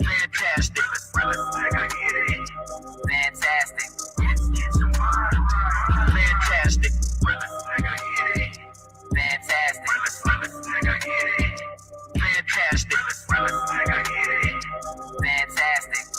Fantastic. Fantastic. Fantastic. Fantastic. Fantastic.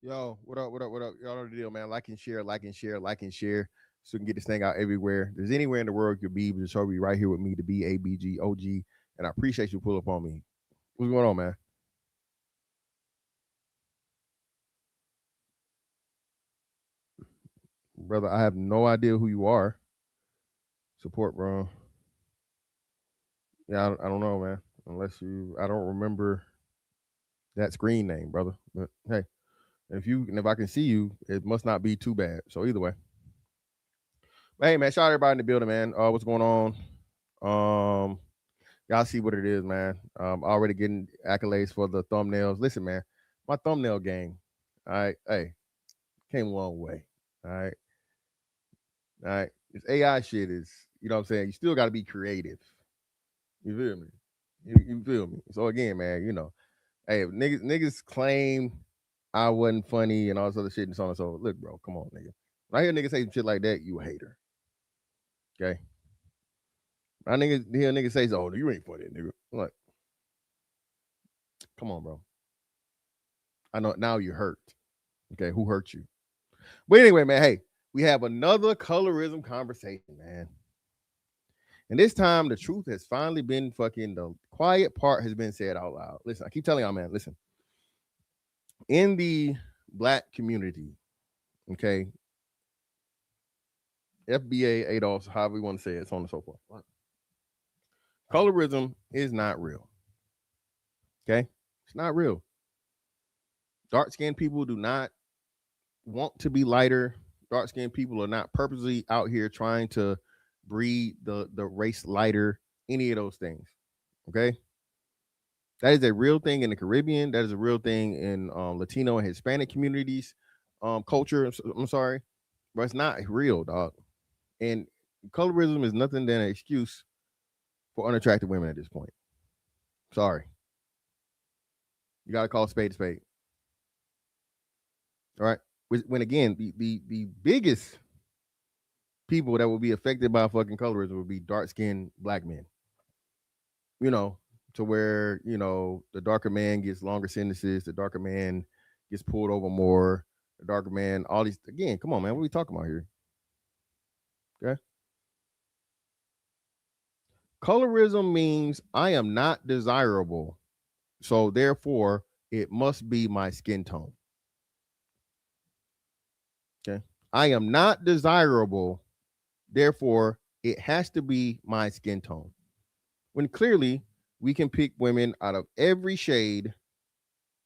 Yo, what up, what up, what up? Y'all know the deal, man. Like and share, like and share, like and share, so we can get this thing out everywhere. If there's anywhere in the world you could be, just show me right here with me, the BABG OG, and I appreciate you pull up on me. What's going on, man? Brother, I have no idea who you are. Support, bro. Yeah, I don't know, man. Unless you, I don't remember that screen name, brother. But hey, if I can see you, it must not be too bad. So either way. But hey, man, shout out everybody in the building, man. What's going on? Y'all see what it is, man. Already getting accolades for the thumbnails. Listen, man, my thumbnail game, all right, hey, came a long way. All right. All right. This AI shit is, you know what I'm saying? You still got to be creative. You feel me? You feel me? So again, man, hey, if niggas claim I wasn't funny and all this other shit and so on and so. Look, bro, come on, nigga. When I hear niggas say some shit like that, you a hater. Okay. I hear niggas say, "Oh, you ain't funny, nigga." I'm like, come on, bro. I know now you hurt. Okay, who hurt you? But anyway, man, hey, we have another colorism conversation, man. And this time, the truth has finally been the quiet part has been said out loud. Listen, I keep telling y'all, man, listen. In the black community, okay, FBA, ADOS, however you want to say it, so on and so forth. Colorism is not real. Okay? It's not real. Dark-skinned people do not want to be lighter. Dark-skinned people are not purposely out here trying to breed the race lighter, any of those things. Okay? That is a real thing in the Caribbean. That is a real thing in Latino and Hispanic communities, culture. I'm sorry, but it's not real, dog. And colorism is nothing than an excuse for unattractive women at this point. Sorry. You got to call a spade a spade. All right. When again, the biggest people that will be affected by fucking colorism would be dark-skinned black men. You know, to where, the darker man gets longer sentences, the darker man gets pulled over more, the darker man, all these, again, come on, man, what are we talking about here? Okay. Colorism means I am not desirable, so therefore it must be my skin tone. Okay. I am not desirable, therefore it has to be my skin tone. When clearly we can pick women out of every shade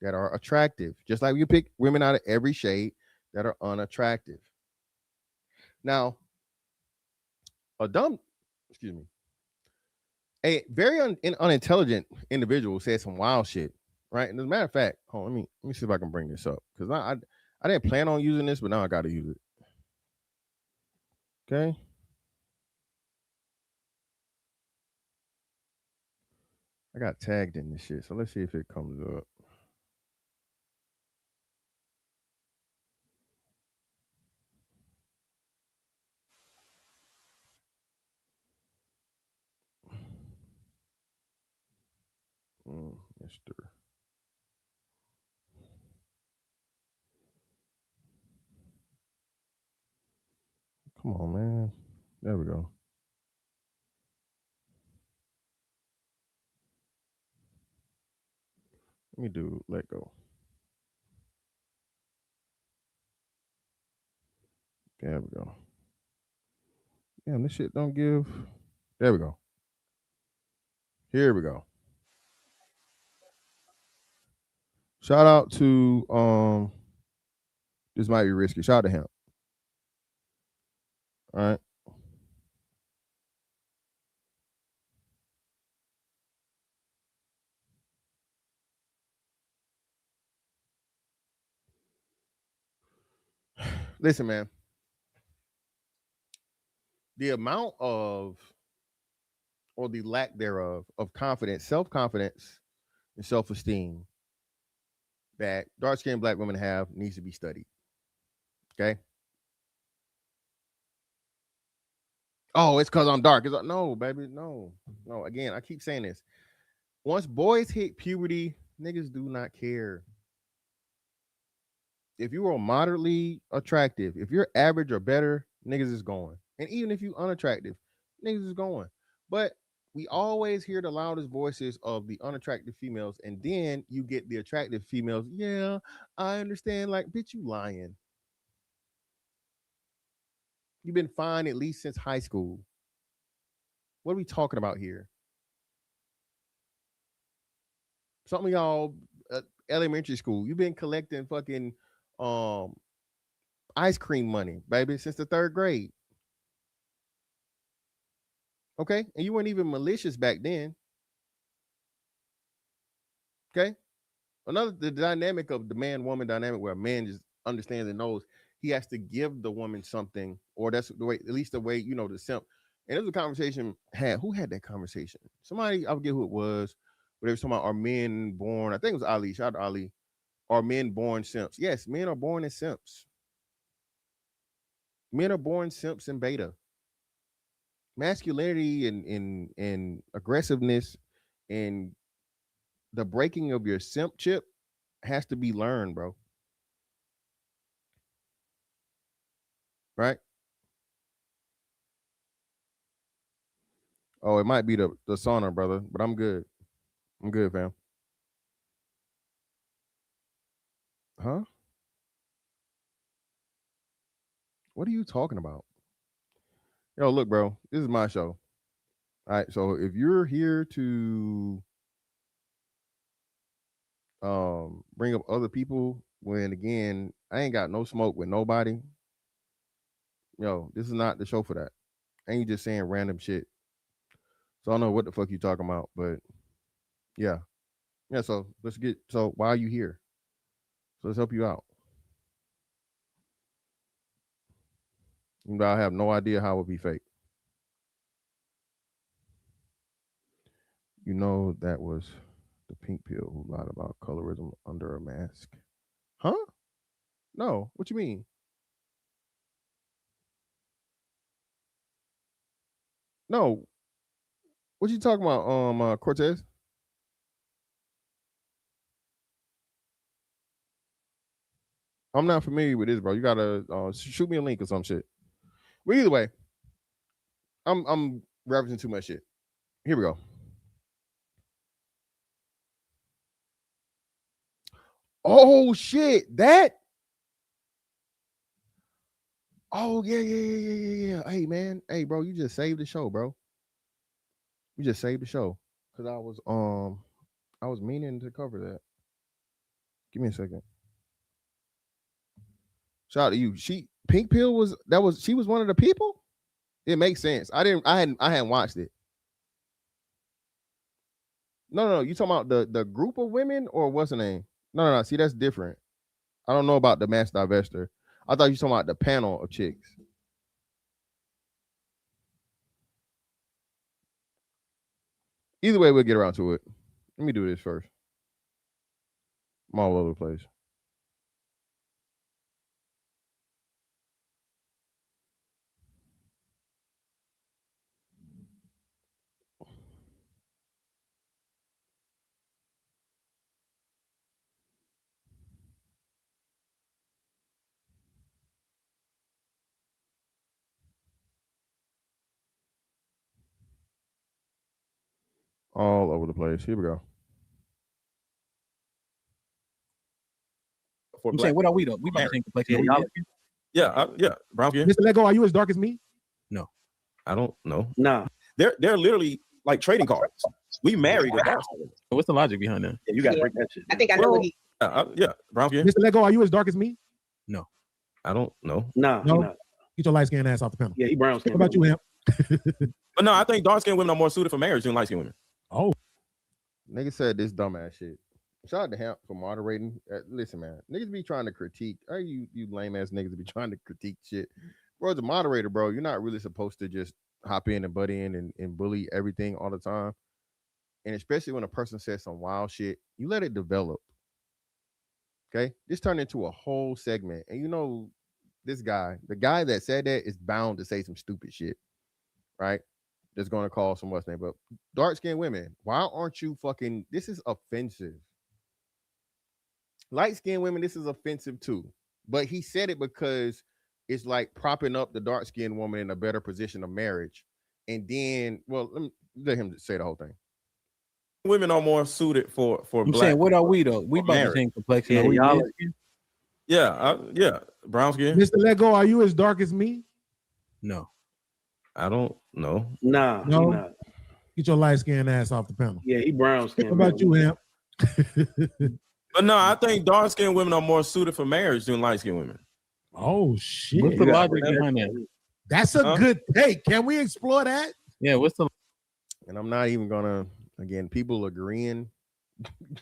that are attractive, just like we can pick women out of every shade that are unattractive. Now, a dumb, excuse me, a very unintelligent individual said some wild shit, right? And as a matter of fact, hold on, let me see if I can bring this up because I didn't plan on using this, but now I got to use it. Okay. I got tagged in this shit, so let's see if it comes up. Mr. Come on, man. There we go. Let me do let go. There we go. Damn, this shit don't give. There we go. Here we go. Shout out to this might be risky. Shout out to him. All right. Listen, man. The amount of or the lack thereof of confidence, self-confidence, and self-esteem that dark-skinned black women have needs to be studied. Okay. Oh, it's because I'm dark. It's like, no, baby, no. Again, I keep saying this. Once boys hit puberty, niggas do not care. If you are moderately attractive, if you're average or better, niggas is going. And even if you unattractive, niggas is going. But we always hear the loudest voices of the unattractive females, and then you get the attractive females. Yeah, I understand. Like, bitch, you lying. You've been fine at least since high school. What are we talking about here? Some of y'all elementary school, you've been collecting fucking um ice cream money, baby, since the third grade. Okay, and you weren't even malicious back then. Okay, another the dynamic of the man woman dynamic where a man just understands and knows he has to give the woman something, or that's the way, at least the way the simp. And it was a conversation had who had that conversation? Somebody, I forget who it was, but they were talking about, are men born? I think it was Ali. Shout out to Ali. Are men born simps? Yes, men are born as simps. Men are born simps and beta. Masculinity and aggressiveness and the breaking of your simp chip has to be learned, bro. Right? Oh, it might be the sauna, brother, but I'm good. I'm good, fam. Huh? What are you talking about? Yo, look, bro, this is my show. All right, so if you're here to bring up other people, when again, I ain't got no smoke with nobody. Yo, this is not the show for that. I ain't just saying random shit. So I don't know what the fuck you talking about, but yeah. Yeah, so so why are you here? So let's help you out. I have no idea how it would be fake. That was the pink pill who lied about colorism under a mask. Huh? No. What you mean? No. What you talking about, Cortez? I'm not familiar with this, bro. You gotta shoot me a link or some shit. But either way, I'm referencing too much shit. Here we go. Oh shit! Oh yeah. Hey man, hey bro, you just saved the show, bro. You just saved the show because I was meaning to cover that. Give me a second. Shout out to you. Pink Pill she was one of the people. It makes sense. I hadn't watched it. No. You talking about the group of women or what's the name? No. See, that's different. I don't know about the mass divester. I thought you were talking about the panel of chicks. Either way, we'll get around to it. Let me do this first. I'm all over the place. All over the place. Here we go. I'm saying, what are we though? We about the same complexion. Yeah, brown skin. Mr. Lego, are you as dark as me? No. I don't know. No. They're literally like trading cards. We married a dark skin. What's the logic behind that? Yeah, you gotta break that shit. I think I know what he. Yeah, brown skin. Mr. Lego, are you as dark as me? No. I don't know. No. Get your light skinned ass off the panel. Yeah, he brown skin. What about you, Hemp? But no, I think dark skinned women are more suited for marriage than light skinned women. Oh. Nigga said this dumbass shit. Shout out to Hemp for moderating. Listen, man, niggas be trying to critique. You lame ass niggas be trying to critique shit. Bro, as a moderator, bro, you're not really supposed to just hop in and butt in and bully everything all the time. And especially when a person says some wild shit, you let it develop. Okay? This turned into a whole segment. And you know, this guy, the guy that said that is bound to say some stupid shit. Right? That's going to call some what's name. But dark-skinned women, why aren't you fucking, this is offensive. Light-skinned women, this is offensive too. But he said it because it's like propping up the dark-skinned woman in a better position of marriage. And then, well, let him say the whole thing. Women are more suited for I'm black. saying, what are we though? We about the same complexion. Yeah, y'all. Yeah, brown skin. Mr. Lego, are you as dark as me? No. I don't know. No. Get your light skinned ass off the panel. Yeah, he brown skin. What about you, Hemp? But no, I think dark skinned women are more suited for marriage than light skinned women. Oh shit. What's the logic behind that? That's a good take. Can we explore that? Yeah, what's the And I'm not even gonna, again, people agreeing.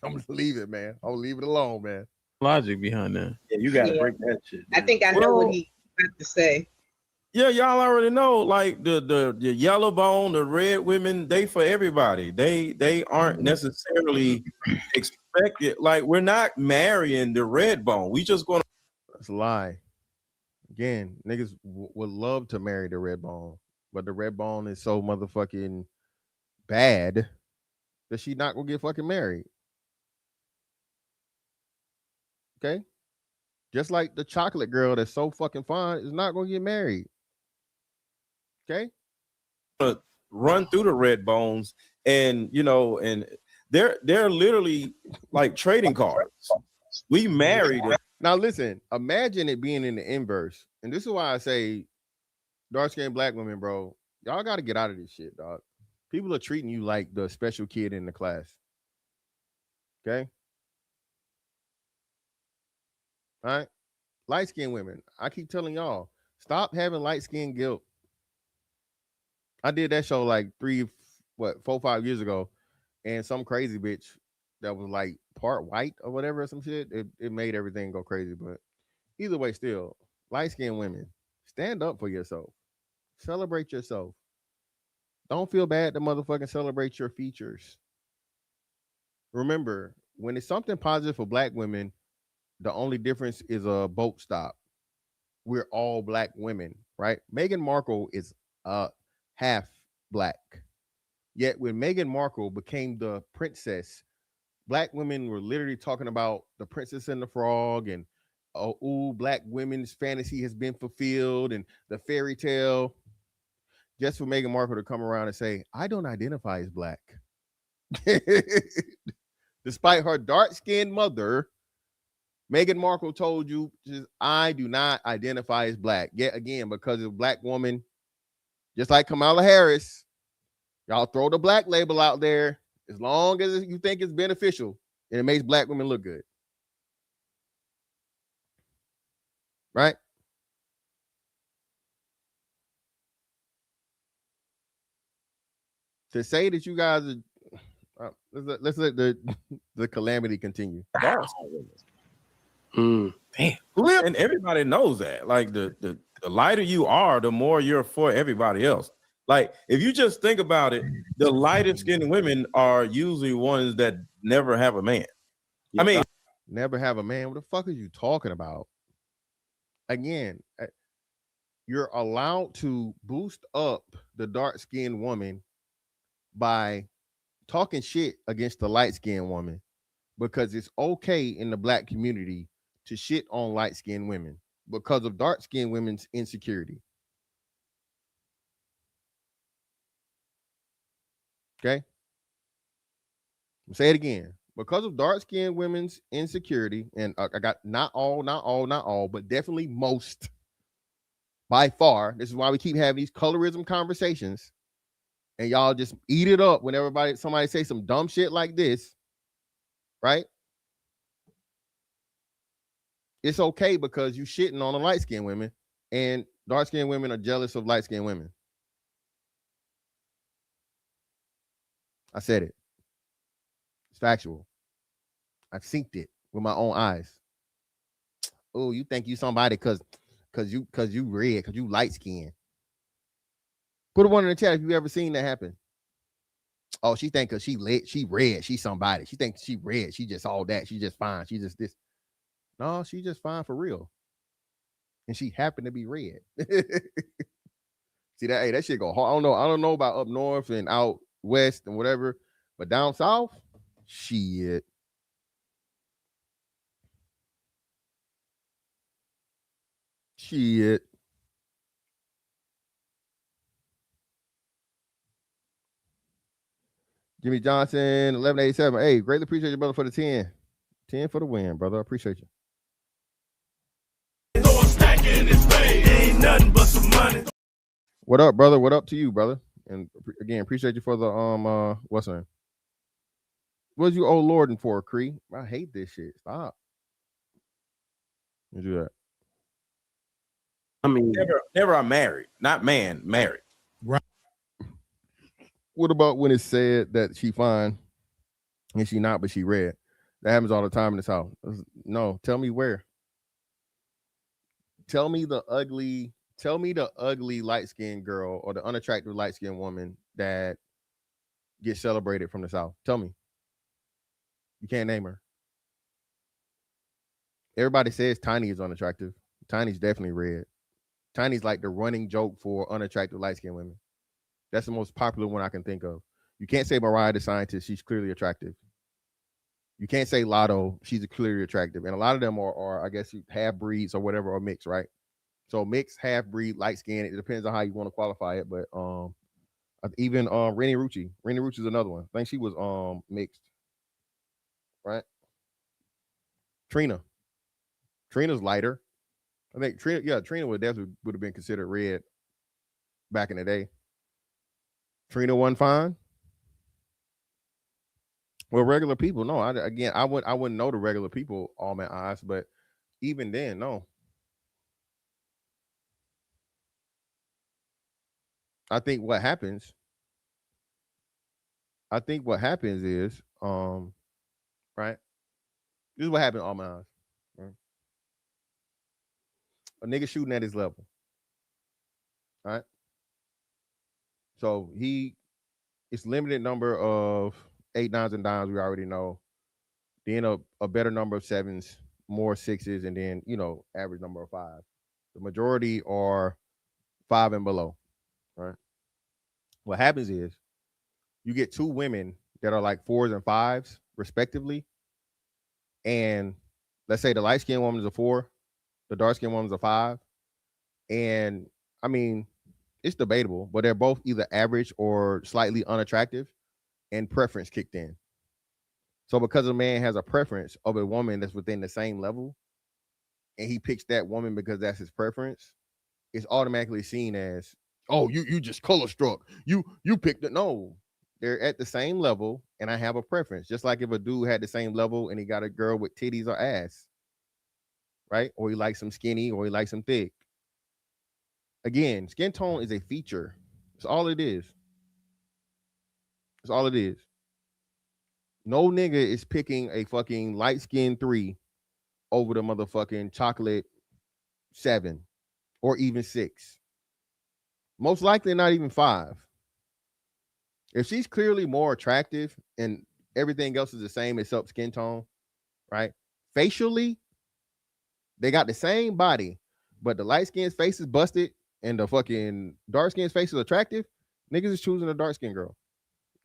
I'm gonna leave it, man. I'll leave it alone, man. logic behind that? Yeah, you gotta break that shit. I think I know what he about to say. Yeah, y'all already know, like the yellow bone, the red women, they for everybody. They aren't necessarily expected. Like, we're not marrying the red bone. We just gonna. That's a lie. Again, niggas would love to marry the red bone, but the red bone is so motherfucking bad that she not gonna get fucking married. Okay? Just like the chocolate girl that's so fucking fine is not gonna get married. Okay? Run through the red bones, and and they're literally like trading cards. We married it. Now listen, imagine it being in the inverse. And this is why I say dark-skinned black women, bro, y'all got to get out of this shit, dog. People are treating you like the special kid in the class. Okay? All right? Light-skinned women, I keep telling y'all, stop having light-skinned guilt. I did that show like 4 or 5 years ago, and some crazy bitch that was like part white or whatever, some shit, it made everything go crazy. But either way, still, light-skinned women, stand up for yourself. Celebrate yourself. Don't feel bad to motherfucking celebrate your features. Remember, when it's something positive for black women, the only difference is a boat stop. We're all black women, right? Meghan Markle is half black. Yet when Meghan Markle became the princess, black women were literally talking about the Princess and the Frog and black women's fantasy has been fulfilled and the fairy tale. Just for Meghan Markle to come around and say, I don't identify as black. Despite her dark-skinned mother Meghan Markle told you, I do not identify as black. Yet again, because of a black woman, just like Kamala Harris, y'all throw the black label out there as long as you think it's beneficial and it makes black women look good. Right? To say that you guys are, let's let the calamity continue. Damn. And everybody knows that. Like the lighter you are, the more you're for everybody else. Like if you just think about it, the lighter skinned women are usually ones that never have a man. I mean, never have a man. What the fuck are you talking about? Again, you're allowed to boost up the dark-skinned woman by talking shit against the light-skinned woman because it's okay in the black community to shit on light-skinned women because of dark-skinned women's insecurity. Okay? Say it again. Because of dark-skinned women's insecurity, and I got not all, but definitely most by far. This is why we keep having these colorism conversations, and y'all just eat it up when somebody say some dumb shit like this, right? It's okay because you shitting on the light-skinned women, and dark-skinned women are jealous of light-skinned women. I said it. It's factual. I've seen it with my own eyes. Oh, you think you somebody because you red, because you light skinned. Put a one in the chat if you ever seen that happen. Oh, she think because she red, she somebody. She thinks she red, she just all that. She just fine. She just this. No, she just fine for real. And she happened to be red. See that? Hey, that shit go hard. I don't know about up north and out west and whatever, but down south, shit. Shit. Jimmy Johnson, 1187. Hey, greatly appreciate you, brother, for the 10. 10 for the win, brother. I appreciate you. Ain't nothing but some money. What up, brother? What up to you, brother? And again, appreciate you for the what's her name? What's you old lording for, Cree? I hate this shit. Stop. You do that. I mean, never are married, not man, married. Right. What about when it's said that she fine and she not, but she red? That happens all the time in this house. No, tell me where. Tell me the ugly light-skinned girl or the unattractive light-skinned woman that gets celebrated from the South. Tell me. You can't name her. Everybody says Tiny is unattractive. Tiny's definitely red. Tiny's like the running joke for unattractive light-skinned women. That's the most popular one I can think of. You can't say Mariah the Scientist. She's clearly attractive. You can't say Lotto. She's clearly attractive. And a lot of them are I guess, half-breeds or whatever, or mixed, right? So mixed, half-breed, light-skinned. It depends on how you want to qualify it. But even Renee Rucci. Renee Rucci is another one. I think she was mixed. Right? Trina's lighter. I think Trina would definitely would have been considered red back in the day. Trina wasn't fine. Well, regular people, no. I wouldn't know the regular people all my eyes, but even then, no. I think what happens is, right? This is what happened all my eyes. Right? A nigga shooting at his level. Right? So it's limited number of 8, 9s, and dimes, we already know. Then a better number of 7s, more 6s, and then, average number of 5. The majority are 5 and below, right? What happens is you get 2 women that are like 4s and 5s, respectively. And let's say the light-skinned woman is a 4, the dark-skinned woman is a 5. And I mean, it's debatable, but they're both either average or slightly unattractive, and preference kicked in. So because a man has a preference of a woman that's within the same level, and he picks that woman because that's his preference, it's automatically seen as, oh, you just color struck. You picked it. No, they're at the same level, and I have a preference. Just like if a dude had the same level and he got a girl with titties or ass, right? Or he likes some skinny, or he likes some thick. Again, skin tone is a feature. It's all it is. It's all it is. No nigga is picking a fucking light skin 3 over the motherfucking chocolate 7 or even 6. Most likely not even 5. If she's clearly more attractive and everything else is the same except skin tone, right? Facially, they got the same body, but the light skin's face is busted and the fucking dark skin's face is attractive. Niggas is choosing a dark skin girl.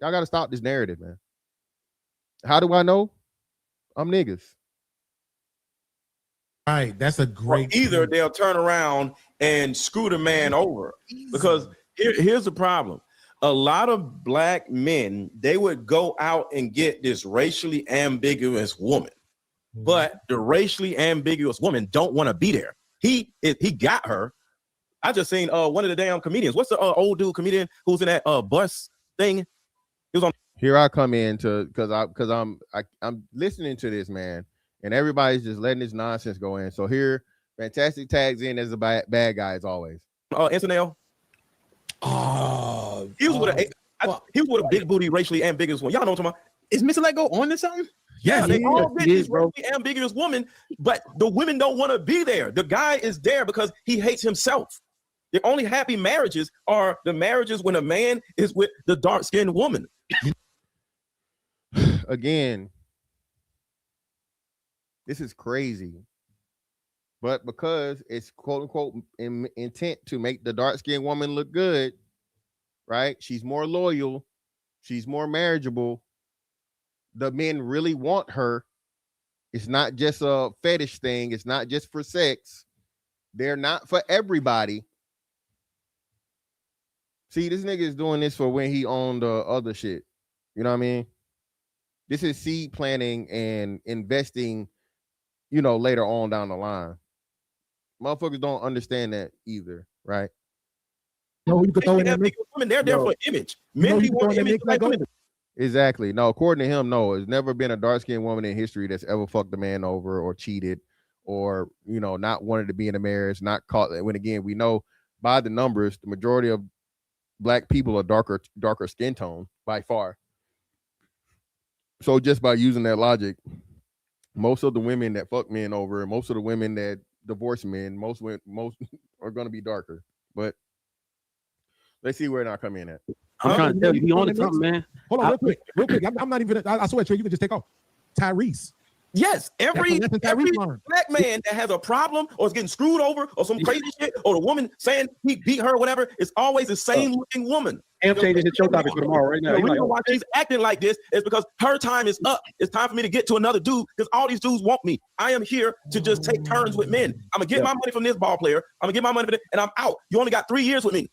Y'all got to stop this narrative, man. How do I know? I'm niggas. Right, that's a great. Either they'll turn around and screw the man over, because here's the problem. A lot of black men, they would go out and get this racially ambiguous woman, but the racially ambiguous woman don't want to be there. He got her. I just seen one of the damn comedians. What's the old dude comedian who's in that bus thing? He was on. Here I come in to because I'm listening to this, man, and everybody's just letting this nonsense go in. So here, Fantastic tags in as a bad guy as always. SNL. He was with a big booty, racially ambiguous one. Y'all know what I'm talking about? Is Mr. Lego on to something? Yeah, they all get this bro. racially ambiguous woman, but the women don't want to be there. The guy is there because he hates himself. The only happy marriages are the marriages when a man is with the dark-skinned woman. Again, this is crazy, but because it's quote unquote intent to make the dark-skinned woman look good, right? She's more loyal, she's more marriageable. The men really want her. It's not just a fetish thing. It's not just for sex. They're not for everybody. See, this nigga is doing this for when he owned other shit. You know what I mean? This is seed planting and investing, you know, later on down the line. Motherfuckers don't understand that either, right? No, you could throw in that mix. Women, they're there for image. Men be want image like women. Exactly. No, according to him, no. There's never been a dark-skinned woman in history that's ever fucked a man over or cheated or, you know, not wanted to be in a marriage, not caught. When again, we know by the numbers, the majority of black people are darker skin tone by far. So just by using that logic, most of the women that fuck men over, most of the women that divorce men, most are going to be darker. But let's see where I come in at. I'm trying to tell you, he on to something, man. Hold on, real quick. I'm not even. I swear, Trey, you can just take off. Tyrese. Yes, every black man that has a problem or is getting screwed over or some crazy shit, or the woman saying he beat her or whatever, it's always the same looking woman. I'm changing his show topic for tomorrow right now. The reason why she's acting like this is because her time is up. It's time for me to get to another dude because all these dudes want me. I am here to just take turns with men. I'm gonna get my money from this ball player. I'm gonna get my money from this, and I'm out. You only got 3 years with me.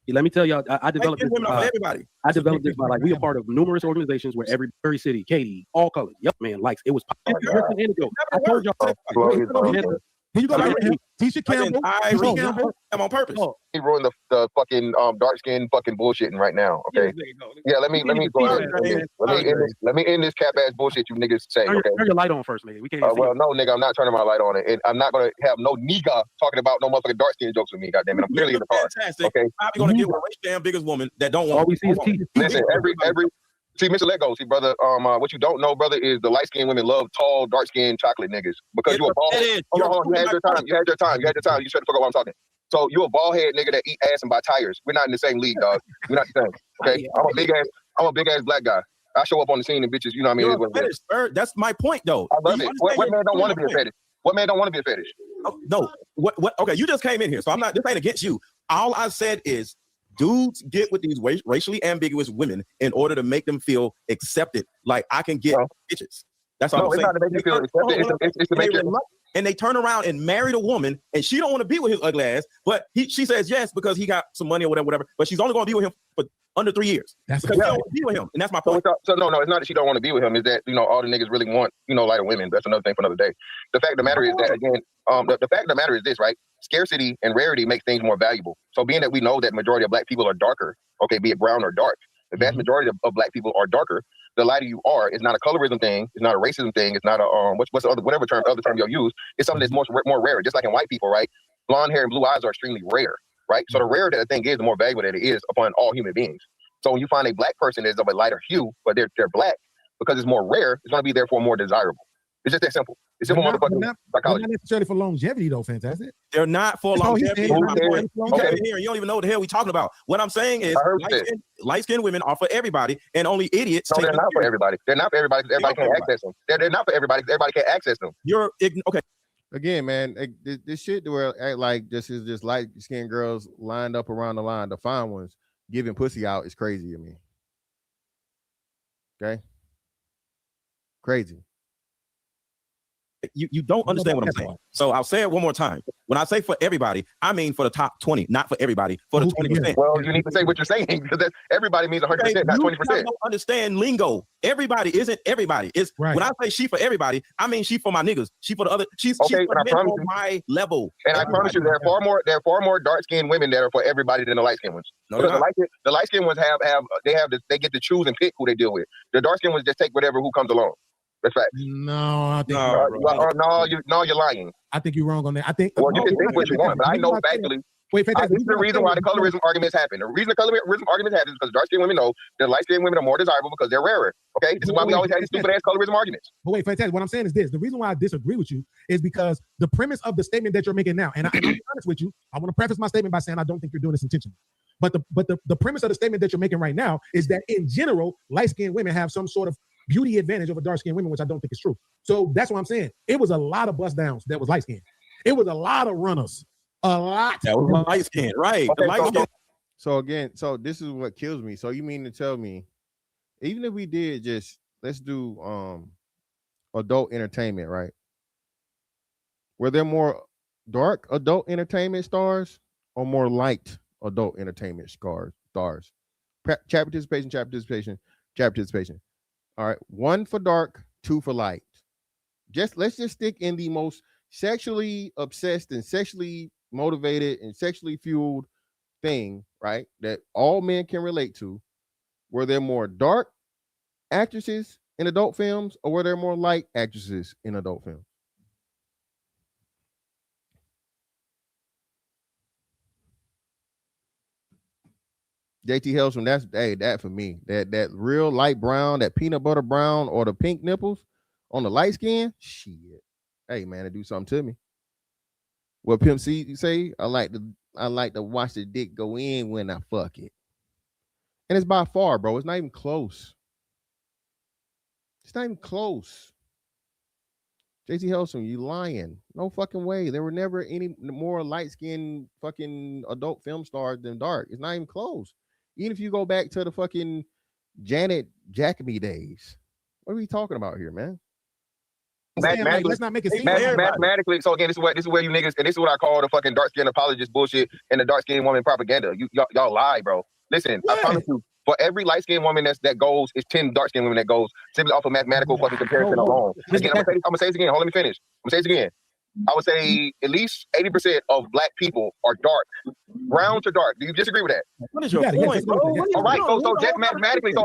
Let me tell y'all, I developed this. Everybody. I developed this by like we are part of numerous organizations where every city, Katie, all colors, yep, man, likes it was. I told y'all. Here you go, Tisha Campbell. I'm on purpose. He ruined the fucking dark skin fucking bullshitting right now. Okay. Yeah, let me go ahead. Let me end this cap ass bullshit you niggas say. Okay. Turn your light on first, nigga. We can't. Well, no, nigga, I'm not turning my light on it. And I'm not gonna have no nigga talking about no motherfucking dark skin jokes with me. Goddamn it, I'm clearly in the car. Fantastic. Okay. Probably gonna get a rich damn biggest woman that don't want. All we see is teeth. Listen, every. See, Mr. Lego, see, brother, what you don't know, brother, is the light-skinned women love tall, dark-skinned chocolate niggas. Because you a bald head. Hold on, you had your time. You shut the fuck up while I'm talking. So you a bald head nigga that eat ass and buy tires. We're not in the same league, dog. We're not the same. Okay? I'm a big ass black guy. I show up on the scene and bitches, you know what I mean? That's my point, though. I love it. What man don't want to be a fetish? What man don't want to be a fetish? No. What? Okay, you just came in here, so I'm not. This ain't against you. All I said is, dudes get with these racially ambiguous women in order to make them feel accepted. Like I can get bitches. That's all No, I'm it's saying. not to make you feel accepted. It's to make you. And they turn around and married a woman, and she don't want to be with his ugly ass, but she says yes because he got some money or whatever. But she's only going to be with him for under 3 years That's because she don't want to be with him, and that's my So, point. no, it's not that she don't want to be with him. Is that all the niggas really want lighter women? That's another thing for another day. The fact of the matter is that again, the fact of the matter is this, right? Scarcity and rarity makes things more valuable. So being that we know that majority of black people are darker, okay, be it brown or dark, the vast majority of black people are darker. The lighter you are, it's not a colorism thing, it's not a racism thing, it's not a what's the other other term you'll use. It's something that's more rare. Just like in white people, right? Blonde hair and blue eyes are extremely rare, right? So the rarer that a thing is, the more valuable that it is upon all human beings. So when you find a black person that's of a lighter hue, but they're black, because it's more rare, it's going to be therefore more desirable. It's just that simple. It's simple motherfucking psychology. Not necessarily for longevity though, Fantastic. They're not for longevity. You Okay. came here and you don't even know what the hell we talking about. What I'm saying is light-skinned women are for everybody, and only idiots. No, they're not for everybody. They're not for everybody. Everybody can't access them. They're not for everybody. Everybody can't access them. You're okay. Again, man, this shit where act like this is just light-skinned girls lined up around the line, the fine ones giving pussy out is crazy to me. Okay, crazy. You don't understand what I'm saying. So I'll say it one more time. When I say for everybody, I mean for the top 20, not for everybody, for the 20%. Well, you need to say what you're saying because everybody means 100%, not 20%. You don't understand lingo. Everybody isn't everybody. It's right. When I say she for everybody, I mean she for my niggas. She for the other. She's okay, for men on my level. And I promise you, there are far more dark-skinned women that are for everybody than the light-skinned ones. No, because the light-skinned ones they get to choose and pick who they deal with. The dark-skinned ones just take whatever who comes along. That's fact. No, I think you're lying. I think you're wrong on that. I think. Well, you can think what you want, but I know factually. Wait, Fantastic. This is the reason why the colorism arguments happen. The reason the colorism arguments happen is because dark-skinned women know that light-skinned women are more desirable because they're rarer. Okay, this is why we always have these stupid-ass colorism arguments. But wait, Fantastic. What I'm saying is this: the reason why I disagree with you is because the premise of the statement that you're making now, and I'm be honest with you, I want to preface my statement by saying I don't think you're doing this intentionally. But the premise of the statement that you're making right now is that in general, light-skinned women have some sort of beauty advantage over dark-skinned women, which I don't think is true. So that's what I'm saying. It was a lot of bust downs that was light-skinned. It was a lot of runners. A lot. That was light-skinned, right? Okay, so again, this is what kills me. So you mean to tell me, even if we did let's do adult entertainment, right? Were there more dark adult entertainment stars or more light adult entertainment stars? Chat participation. All right, 1 for dark, 2 for light. Let's just stick in the most sexually obsessed and sexually motivated and sexually fueled thing, right? That all men can relate to. Were there more dark actresses in adult films, or were there more light actresses in adult films? JT Hellstrom, that for me. That real light brown, that peanut butter brown, or the pink nipples on the light skin. Shit. Hey man, it do something to me. What Pimp C say? I like to watch the dick go in when I fuck it. And it's by far, bro. It's not even close. It's not even close. JT Hellstrom, you lying. No fucking way. There were never any more light-skinned fucking adult film stars than dark. It's not even close. Even if you go back to the fucking Janet Jacoby days. What are we talking about here, man? Let's not make it seem mathematically. So again, this is where you niggas, and this is what I call the fucking dark skin apologist bullshit and the dark skin woman propaganda. Y'all lie, bro. Listen, I promise you, for every light skinned woman that goes, it's 10 dark skinned women that goes simply off of mathematical fucking comparison alone. Again, I'm gonna say it again. Hold on, let me finish. I'm gonna say it again. I would say at least 80% of black people are dark, brown to dark. Do you disagree with that? What is your point, bro? All right, so just mathematically, so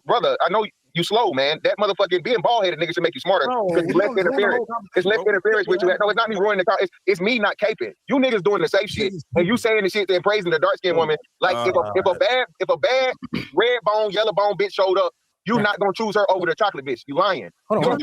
brother, I know you slow, man. That motherfucking being bald headed nigga should make you smarter. It's less interference. It's less interference with you. No, it's not me ruining the car. It's me not caping. You niggas doing the safe shit, and you saying the shit and praising the dark skinned woman. Like if a bad red bone, yellow bone bitch showed up, you not gonna choose her over the chocolate bitch. You lying. Hold on.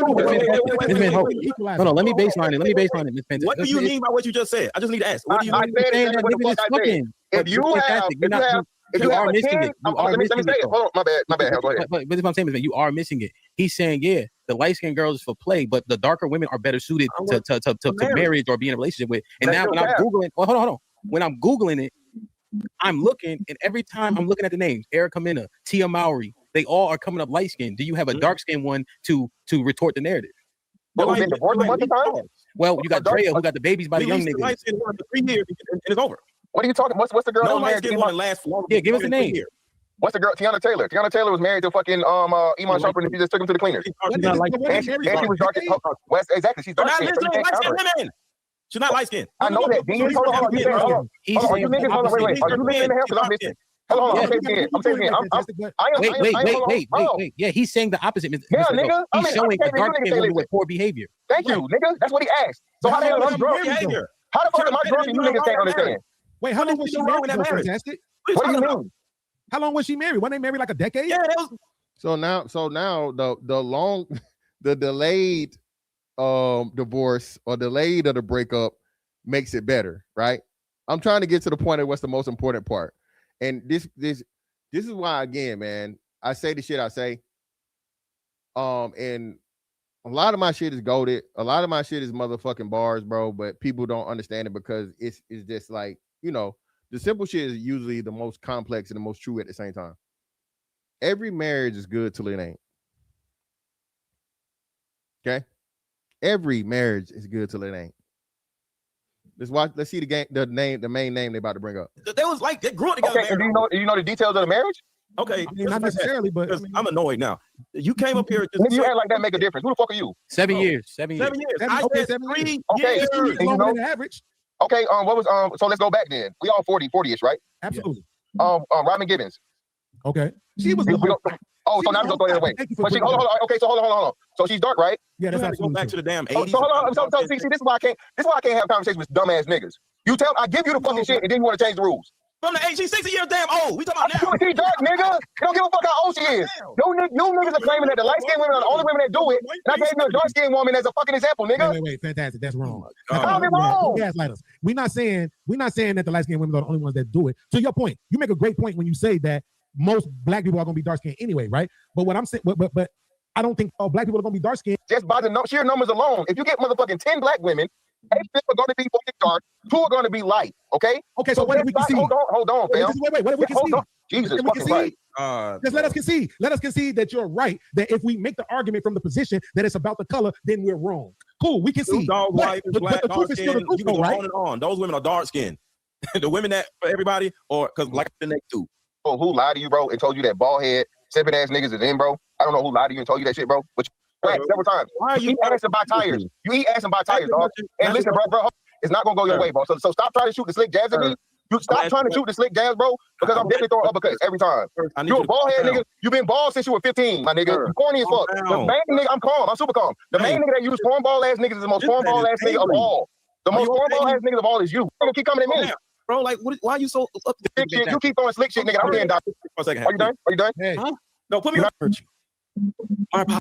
Let me baseline it. Miss Pence. What do you mean by what you just said? I just need to ask. What do you mean? If you are missing it. Let me say it. Hold on, my bad. Go ahead. But what I'm saying is, you are missing it. He's saying, yeah, the light skinned girls is for play, but the darker women are better suited to marriage or be in a relationship with. And now when I'm Googling, hold on. When I'm Googling it, I'm looking, and every time I'm looking at the names, Erica Mena, Tia Mowry, they all are coming up light skinned. Do you have a dark skinned one to retort the narrative? Well, who's been divorced a bunch of times? Well, you got Drea who got the babies by the young niggas. Light skinned one for 3 years and it's over. What are you talking? What's the girl? No that was light married skinned to one lasts for longer. Yeah, give us the name. What's the girl? Tiana Taylor. Tiana Taylor was married to fucking Iman Shumpert, and she just took him to the cleaners. She's not light And she was dark. West, exactly. She's dark. She's not light skinned. I know that. Dean, hold on. You saying, hold on. Hold on. You niggas, hold on. Wait. Are you listening in the house? Because I'm listening. Hold on. I'm saying it again. Wait. Yeah, he's saying the opposite. Yeah, nigga. He's showing a dark skinned woman with poor behavior. Thank you, nigga. That's what he asked. So how the hell am I drunk? How the fuck am I drunk and you niggas can't understand? Wait, how long was she married? Fantastic. What do you mean? How long was she married? Wasn't they married like a decade? Yeah, that was. So now the delayed divorce or delayed of the breakup makes it better, right? I'm trying to get to the point of what's the most important part. And this is why, again, man, I say the shit I say. And a lot of my shit is goated. A lot of my shit is motherfucking bars, bro. But people don't understand it because it's just like, you know, the simple shit is usually the most complex and the most true at the same time. Every marriage is good till it ain't. Okay? Every marriage is good till it ain't. Let's see the main name they about to bring up. They was like they grew up together. Okay, and do you know the details of the marriage? Okay, I mean, not necessarily, but I'm annoyed now. You came up here. You act like that make a difference. Who the fuck are you? 7 years. 7 years. 7 years. I I said 7 3 years. Okay. years. And you longer know- than average. Okay, what was so let's go back then. We all 40-ish, right? Absolutely. Robin Gibbons. Okay. She was. So now we go throw that away. Thank you for But she, bringing hold it on. Okay, so hold on. So she's dark, right? Yeah, You that's have to go absolutely back true. to the damn So 80s. hold on. So see, this is why I can't. This is why I can't have conversations with dumbass niggas. I give you the fucking shit, and then you want to change the rules. From the 80s, she's 60 years damn old. We talking about now. She dark, nigga. You don't give a fuck how old she is. You niggas are claiming that the light skinned women are the only women that do it. And I gave you a dark skinned woman as a fucking example, nigga. Wait, fantastic. That's wrong. How is it wrong? Don't gaslight us. We're not saying that the light skinned women are the only ones that do it. To your point, you make a great point when you say that most black people are gonna be dark skinned anyway, right? But what I'm saying, but I don't think all black people are gonna be dark skinned. Just by the sheer numbers alone, if you get motherfucking 10 black women, 8 are going to be fucking dark, 2 are going to be light. Okay. Okay, so what if we concede? Hold on, fam. Wait. What if we concede? Jesus fucking Christ. Just let us concede. Let us concede that you're right. That if we make the argument from the position that it's about the color, then we're wrong. Cool, we concede. Dog, white, black, the truth is still the truth, though, right? On and on. Those women are dark skinned. The women that for everybody, or because like the next two. Oh, who lied to you, bro, and told you that bald head, sipping ass niggas is in, bro? I don't know who lied to you and told you that shit, bro. But you asked several times. Why are you eat ass and buy tires? You eat ass and buy tires, dog. And listen, bro, it's not gonna go your way, bro. So stop trying to shoot the slick jabs at me. You stop trying to shoot the slick jabs, bro, because I'm definitely throwing uppercuts every time. You a bald head nigga. You've been bald since you were 15, my nigga. You corny as fuck. The main nigga, I'm calm. I'm super calm. The main nigga that use cornball ass niggas is the most cornball ass nigga of all. The most cornball ass niggas of all is you. Nigga, keep coming at me. Bro, like, why are you so up to Slick shit? You keep throwing slick shit, nigga. I'm getting doctor. For a second. Are you done? Are you done? Hey, No, put me on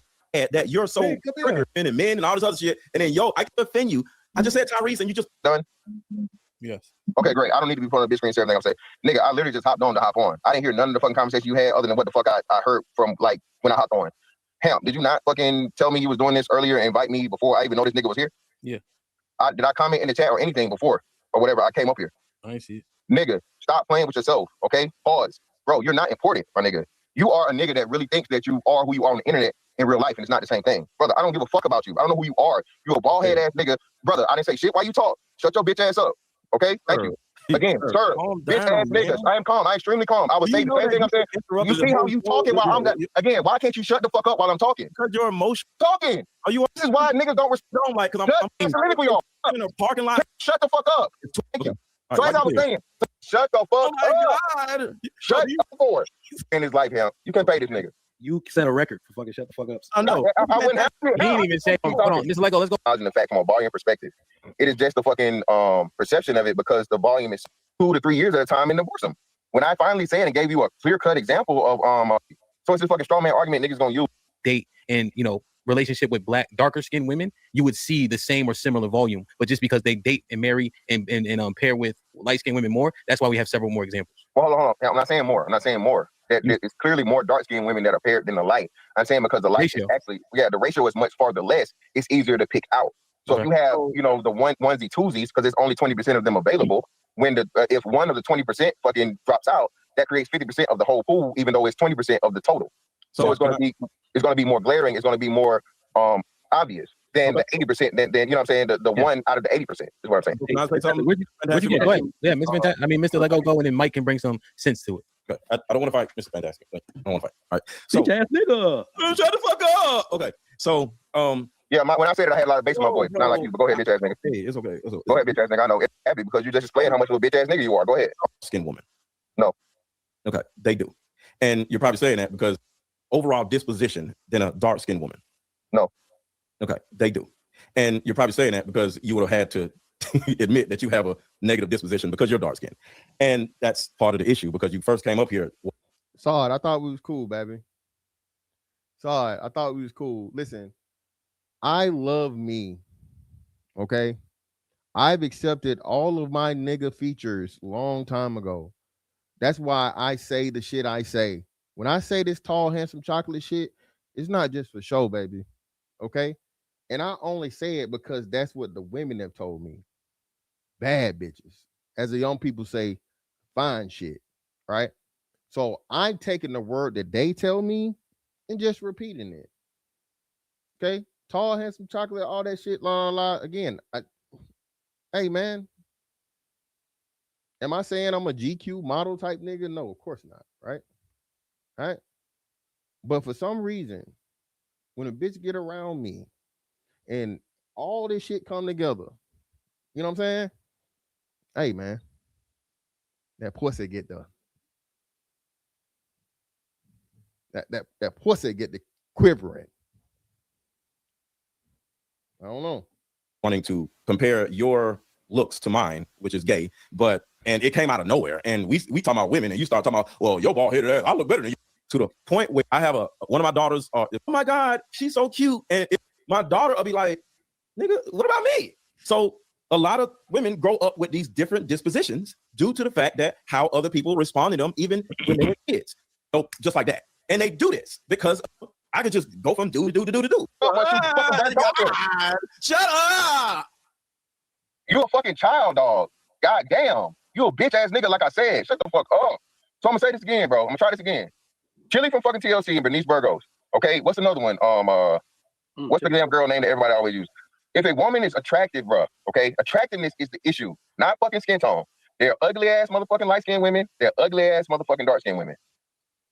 that you're so triggered and men and all this other shit. And then, I can offend you. I just said Tyrese and you just done. Yes. Okay, great. I don't need to be put on the big screen and everything I'm saying. Nigga, I literally just hopped on to hop on. I didn't hear none of the fucking conversation you had other than what the fuck I heard from like when I hopped on. Hemp, did you not fucking tell me you was doing this earlier and invite me before I even know this nigga was here? Yeah. Did I comment in the chat or anything before or whatever? I came up here. I ain't see it. Nigga, stop playing with yourself, okay? Pause. Bro, you're not important, my nigga. You are a nigga that really thinks that you are who you are on the internet in real life, and it's not the same thing. Brother, I don't give a fuck about you. I don't know who you are. You a bald head ass nigga. Brother, I didn't say shit. Why you talk? Shut your bitch ass up. Okay? Thank you. Again, sir, bitch ass niggas. I am calm. I'm extremely calm. I was saying the same thing I'm saying. You see how you talking while I'm that? Again, why can't you shut the fuck up while I'm talking? because you're emotional. Talking. Are you This is why niggas don't respect. don't like because I'm Politically, y'all. in a parking lot. Shut the fuck up. Thank you. All So right, as I was saying, shut the fuck oh up. my God. Shut up for it. In his life, him. You can't pay this nigga. You set a record for fucking shut the fuck up. I know. I wouldn't have to. He didn't even say, hold on, Mr. Lego, let's go. In the fact from a volume perspective, it is just the fucking perception of it because the volume is 2 to 3 years at a time in the bosom. When I finally said and gave you a clear cut example of so it's this fucking straw man argument niggas gonna use. Date and relationship with darker skinned women, you would see the same or similar volume. But just because they date and marry and pair with light skinned women more, that's why we have several more examples. Well, hold on. I'm not saying more. That it's clearly more dark skinned women that are paired than the light. I'm saying because the light Ratio. is actually, the ratio is much farther less. It's easier to pick out. So if you have, the onesie twosies, because there's only 20% of them available. When if one of the 20% fucking drops out, that creates 50% of the whole pool, even though it's 20% of the total. So it's gonna be more glaring. It's gonna be more obvious than the 80%. Than you know what I'm saying? The one out of the 80% is what I'm saying. Can I say something? Where'd you get? Go ahead. Yeah, Mr. Lego, go and then Mike can bring some sense to it. Okay. I don't want to fight Mr. Fantastic. I don't want to fight. All right. So Bitch ass nigga. shut the fuck up. Okay. So yeah, when I said it, I had a lot of bass in my voice. Not like you, but go ahead, bitch ass nigga. Hey, it's okay. It's okay. Go ahead, bitch ass nigga. I know it's happy because you just explained how much of a bitch ass nigga you are. Go ahead. Skin woman. No. Okay, they do. And you're probably saying that because overall disposition than a dark skinned woman. No. Okay, they do. And you're probably saying that because you would have had to admit that you have a negative disposition because you're dark skinned. And that's part of the issue because you first came up here. Saw it. I thought we was cool, baby. Saw it. I thought we was cool. Listen, I love me. Okay. I've accepted all of my nigga features long time ago. That's why I say the shit I say. When I say this tall, handsome chocolate shit, it's not just for show, baby. Okay. And I only say it because that's what the women have told me. Bad bitches. As the young people say, fine shit. Right. So I'm taking the word that they tell me and just repeating it. Okay. Tall, handsome chocolate, all that shit, la la. Again, hey man, am I saying I'm a GQ model type nigga? No, of course not. Right. Right. But for some reason, when a bitch get around me and all this shit come together, you know what I'm saying? Hey man, that pussy get the that pussy get the quivering. I don't know. Wanting to compare your looks to mine, which is gay, and it came out of nowhere. And we talking about women, and you start talking about, well, your bald headed ass, I look better than you. To the point where I have one of my daughters, oh my God, she's so cute. And my daughter will be like, nigga, what about me? So a lot of women grow up with these different dispositions due to the fact that how other people respond to them, even when they were kids. So just like that. And they do this because I could just go from do to do. Shut up! You a fucking child dog. God damn. You a bitch ass nigga, like I said. Shut the fuck up. So I'm gonna say this again, bro. I'm gonna try this again. Chili from fucking TLC and Bernice Burgos. Okay, what's another one? What's the damn girl name that everybody always use? If a woman is attractive, bro, okay, attractiveness is the issue, not fucking skin tone. They're ugly ass motherfucking light skinned women. They're ugly ass motherfucking dark skinned women.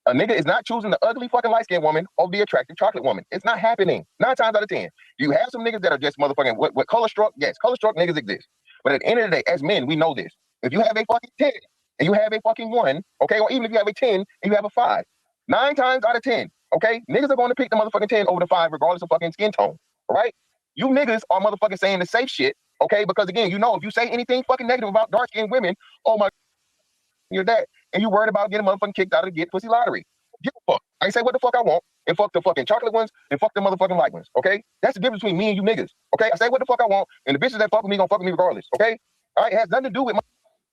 A nigga is not choosing the ugly fucking light skinned woman over the attractive chocolate woman. It's not happening. 9 times out of 10. You have some niggas that are just motherfucking what color struck? Yes, color struck niggas exist. But at the end of the day, as men, we know this. If you have a fucking 10 and you have a fucking 1, okay, or even if you have a 10 and you have a 5, 9 times out of 10, okay, niggas are going to pick the motherfucking 10 over the 5 regardless of fucking skin tone, all right? You niggas are motherfucking saying the safe shit, okay? Because again, you know, if you say anything fucking negative about dark-skinned women, oh my, you're that, and you worried about getting motherfucking kicked out of the get pussy lottery. Give a fuck. I say what the fuck I want, and fuck the fucking chocolate ones, and fuck the motherfucking light ones, okay? That's the difference between me and you niggas, okay? I say what the fuck I want, and the bitches that fuck with me gonna fuck with me regardless, okay? All right, it has nothing to do with my.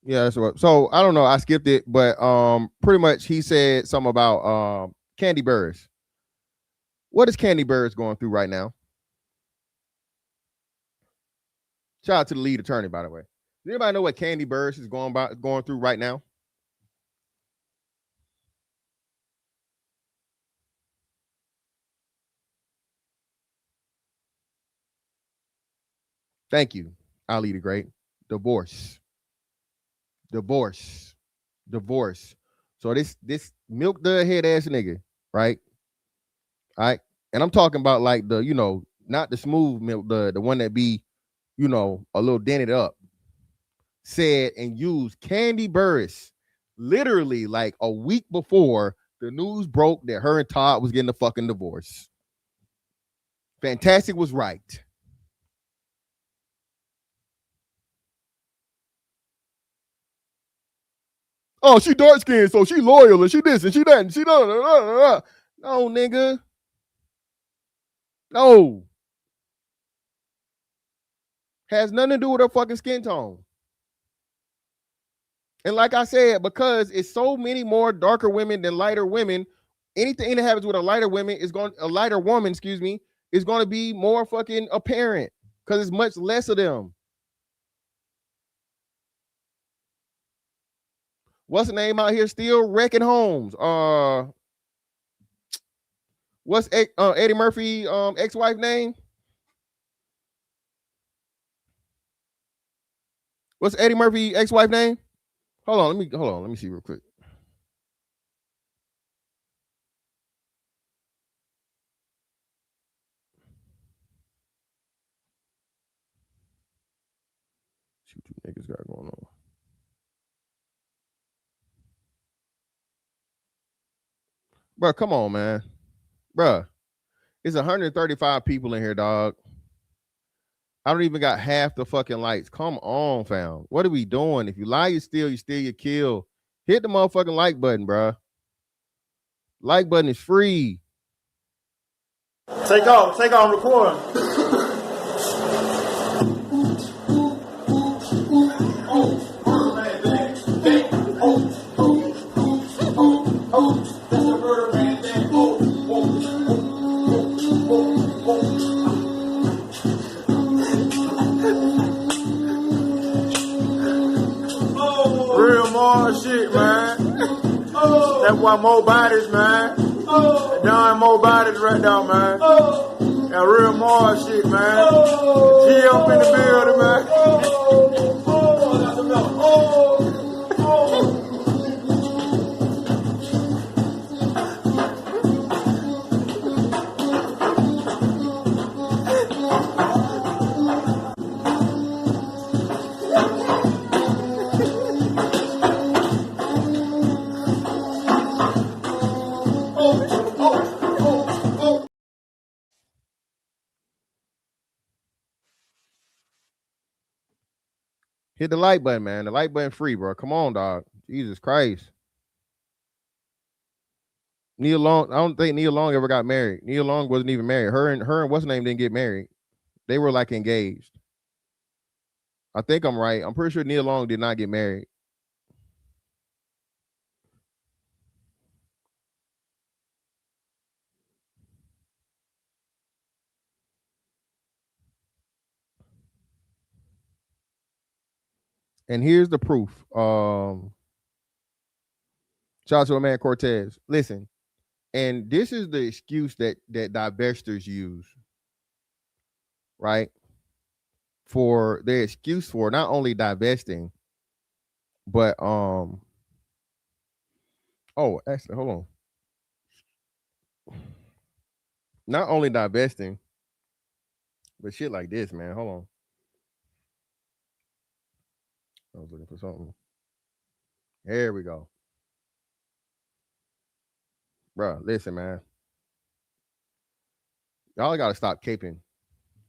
Yeah, that's what. So I don't know. I skipped it, but pretty much he said something about Candy Burris. What is Candy Burris going through right now? Shout out to the lead attorney, by the way. Does anybody know what Candy Burris is going through right now? Thank you, Ali the Great. Divorce. So this milk dud head ass nigga, right? All right. And I'm talking about like the, you know, not the smooth milk dud, the one that be, you know, a little dented up. Said and used Candy Burris literally like a week before the news broke that her and Todd was getting a fucking divorce. Fantastic was right. Oh, she dark skinned, so she loyal, and she this and she that, and she no, nigga. No. Has nothing to do with her fucking skin tone. And like I said, because it's so many more darker women than lighter women, anything that happens with a lighter woman is going a lighter woman, excuse me, is going to be more fucking apparent because it's much less of them. What's the name out here still wrecking homes? What's Eddie Murphy ex-wife name? What's Eddie Murphy ex-wife name? Hold on, let me see real quick. See what you niggas got going on. Bro, come on, man. Bro, it's 135 people in here, dog. I don't even got half the fucking lights. Come on, fam. What are we doing? If you lie, you steal, you kill. Hit the motherfucking like button, bro. Like button is free. Take off recording. Real more shit, man. That's why more bodies, man. Done more bodies right now, man. That real more shit, man. G up in the building, man. Hit the like button, man. The like button free, bro. Come on, dog. Jesus Christ. Nia Long, I don't think Nia Long ever got married. Nia Long wasn't even married. Her and what's her name didn't get married. They were like engaged. I think I'm right. I'm pretty sure Nia Long did not get married. And here's the proof. Shout out to a man Cortez. Listen, and this is the excuse that divestors use, right? For their excuse for not only divesting, but oh, actually, hold on. Not only divesting, but shit like this, man. Hold on. I was looking for something. There we go. Bro, listen, man. Y'all gotta stop caping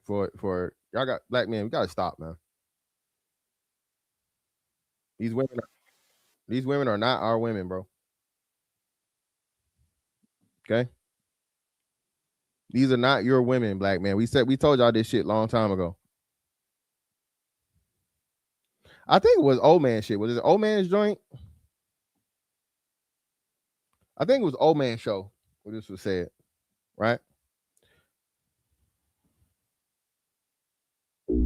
for y'all got black men. We gotta stop, man. These women are not our women, bro. Okay? These are not your women, black man. We told y'all this shit long time ago. I think it was old man shit. Was it old man's joint? I think it was old man show where this was said, right? Let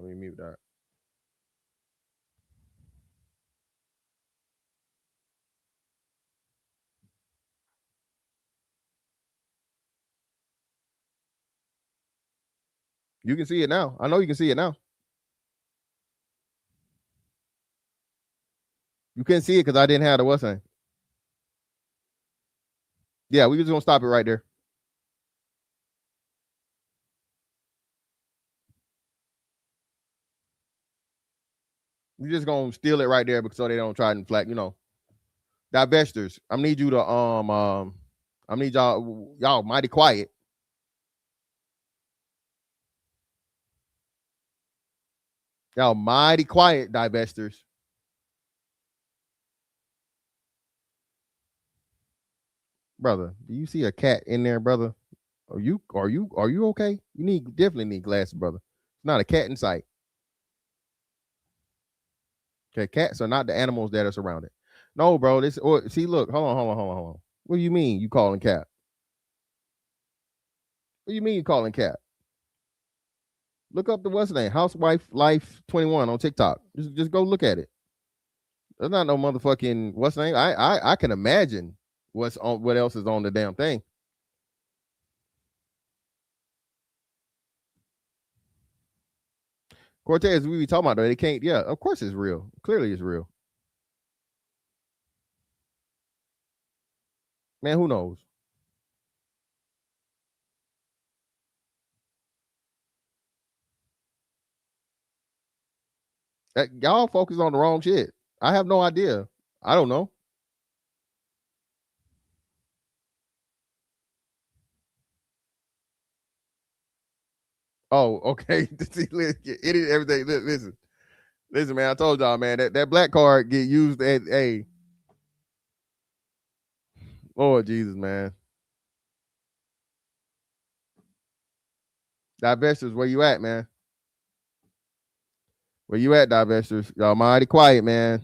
me mute that. You can see it now. I know you can see it now. You couldn't see it because I didn't have the what's name. Yeah, we just gonna stop it right there. We just gonna steal it right there because so they don't try and flag, divestors. I need you to I need y'all mighty quiet. Y'all mighty quiet, divestors. Brother, do you see a cat in there, brother? Are you okay? You definitely need glasses, brother. It's not a cat in sight. Okay, cats are not the animals that are surrounded. No, bro. See, look, hold on. What do you mean you calling cat? What do you mean you calling cat? Look up the what's the name? Housewife Life 21 on TikTok. Just go look at it. There's not no motherfucking what's the name. I can imagine What else is on the damn thing? Cortez, we be talking about that. They can't. Yeah, of course it's real. Clearly it's real. Man, who knows? Y'all focus on the wrong shit. I have no idea. I don't know. Oh, okay. It is everything. Listen, man. I told y'all, man. That black card get used at a. Lord Jesus, man. Divestors, where you at, man? Where you at, divestors? Y'all mighty quiet, man.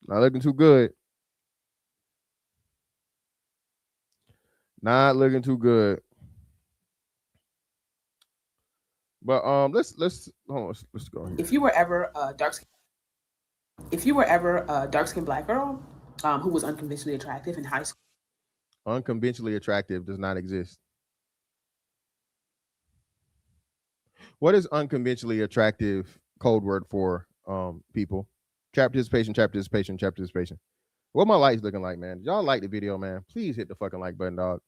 Not looking too good. Not looking too good. But let's hold on, let's go here. If you were ever a dark skinned black girl who was unconventionally attractive in high school. Unconventionally attractive does not exist. What is unconventionally attractive code word for people? Chat participation. What my lights looking like, man? Y'all like the video, man? Please hit the fucking like button, dog.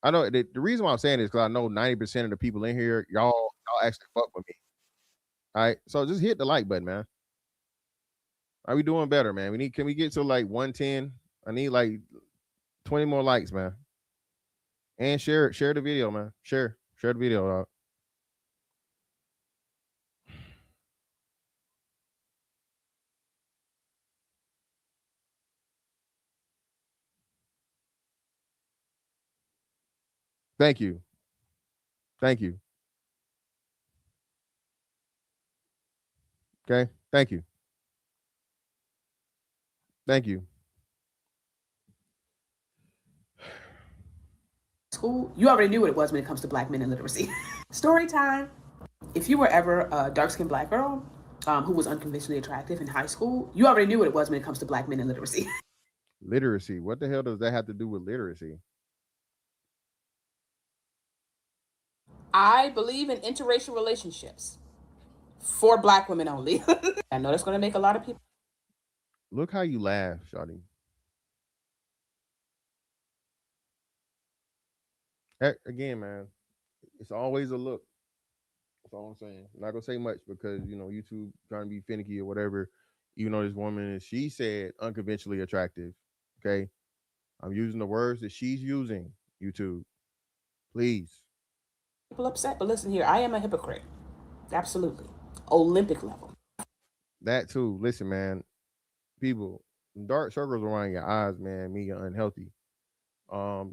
I know the reason why I'm saying this because I know 90% of the people in here, y'all actually fuck with me. All right, so just hit the like button, man. Are we doing better, man? Can we get to like 110? I need like 20 more likes, man. And share the video, man. Share the video, dog. Thank you. Okay. Thank you. School, you already knew what it was when it comes to black men and literacy. Story time. If you were ever a dark-skinned black girl who was unconventionally attractive in high school, you already knew what it was when it comes to black men and literacy. Literacy. What the hell does that have to do with literacy? I believe in interracial relationships for black women only. I know that's going to make a lot of people. Look how you laugh, Shawty. Again, man, it's always a look. That's all I'm saying. I'm not gonna say much because YouTube trying to be finicky or whatever. Even though this woman, she said unconventionally attractive. Okay, I'm using the words that she's using. YouTube, please. People upset, but listen here, I am a hypocrite. Absolutely, Olympic level. That too. Listen, man. People, dark circles around your eyes, man, mean you're unhealthy.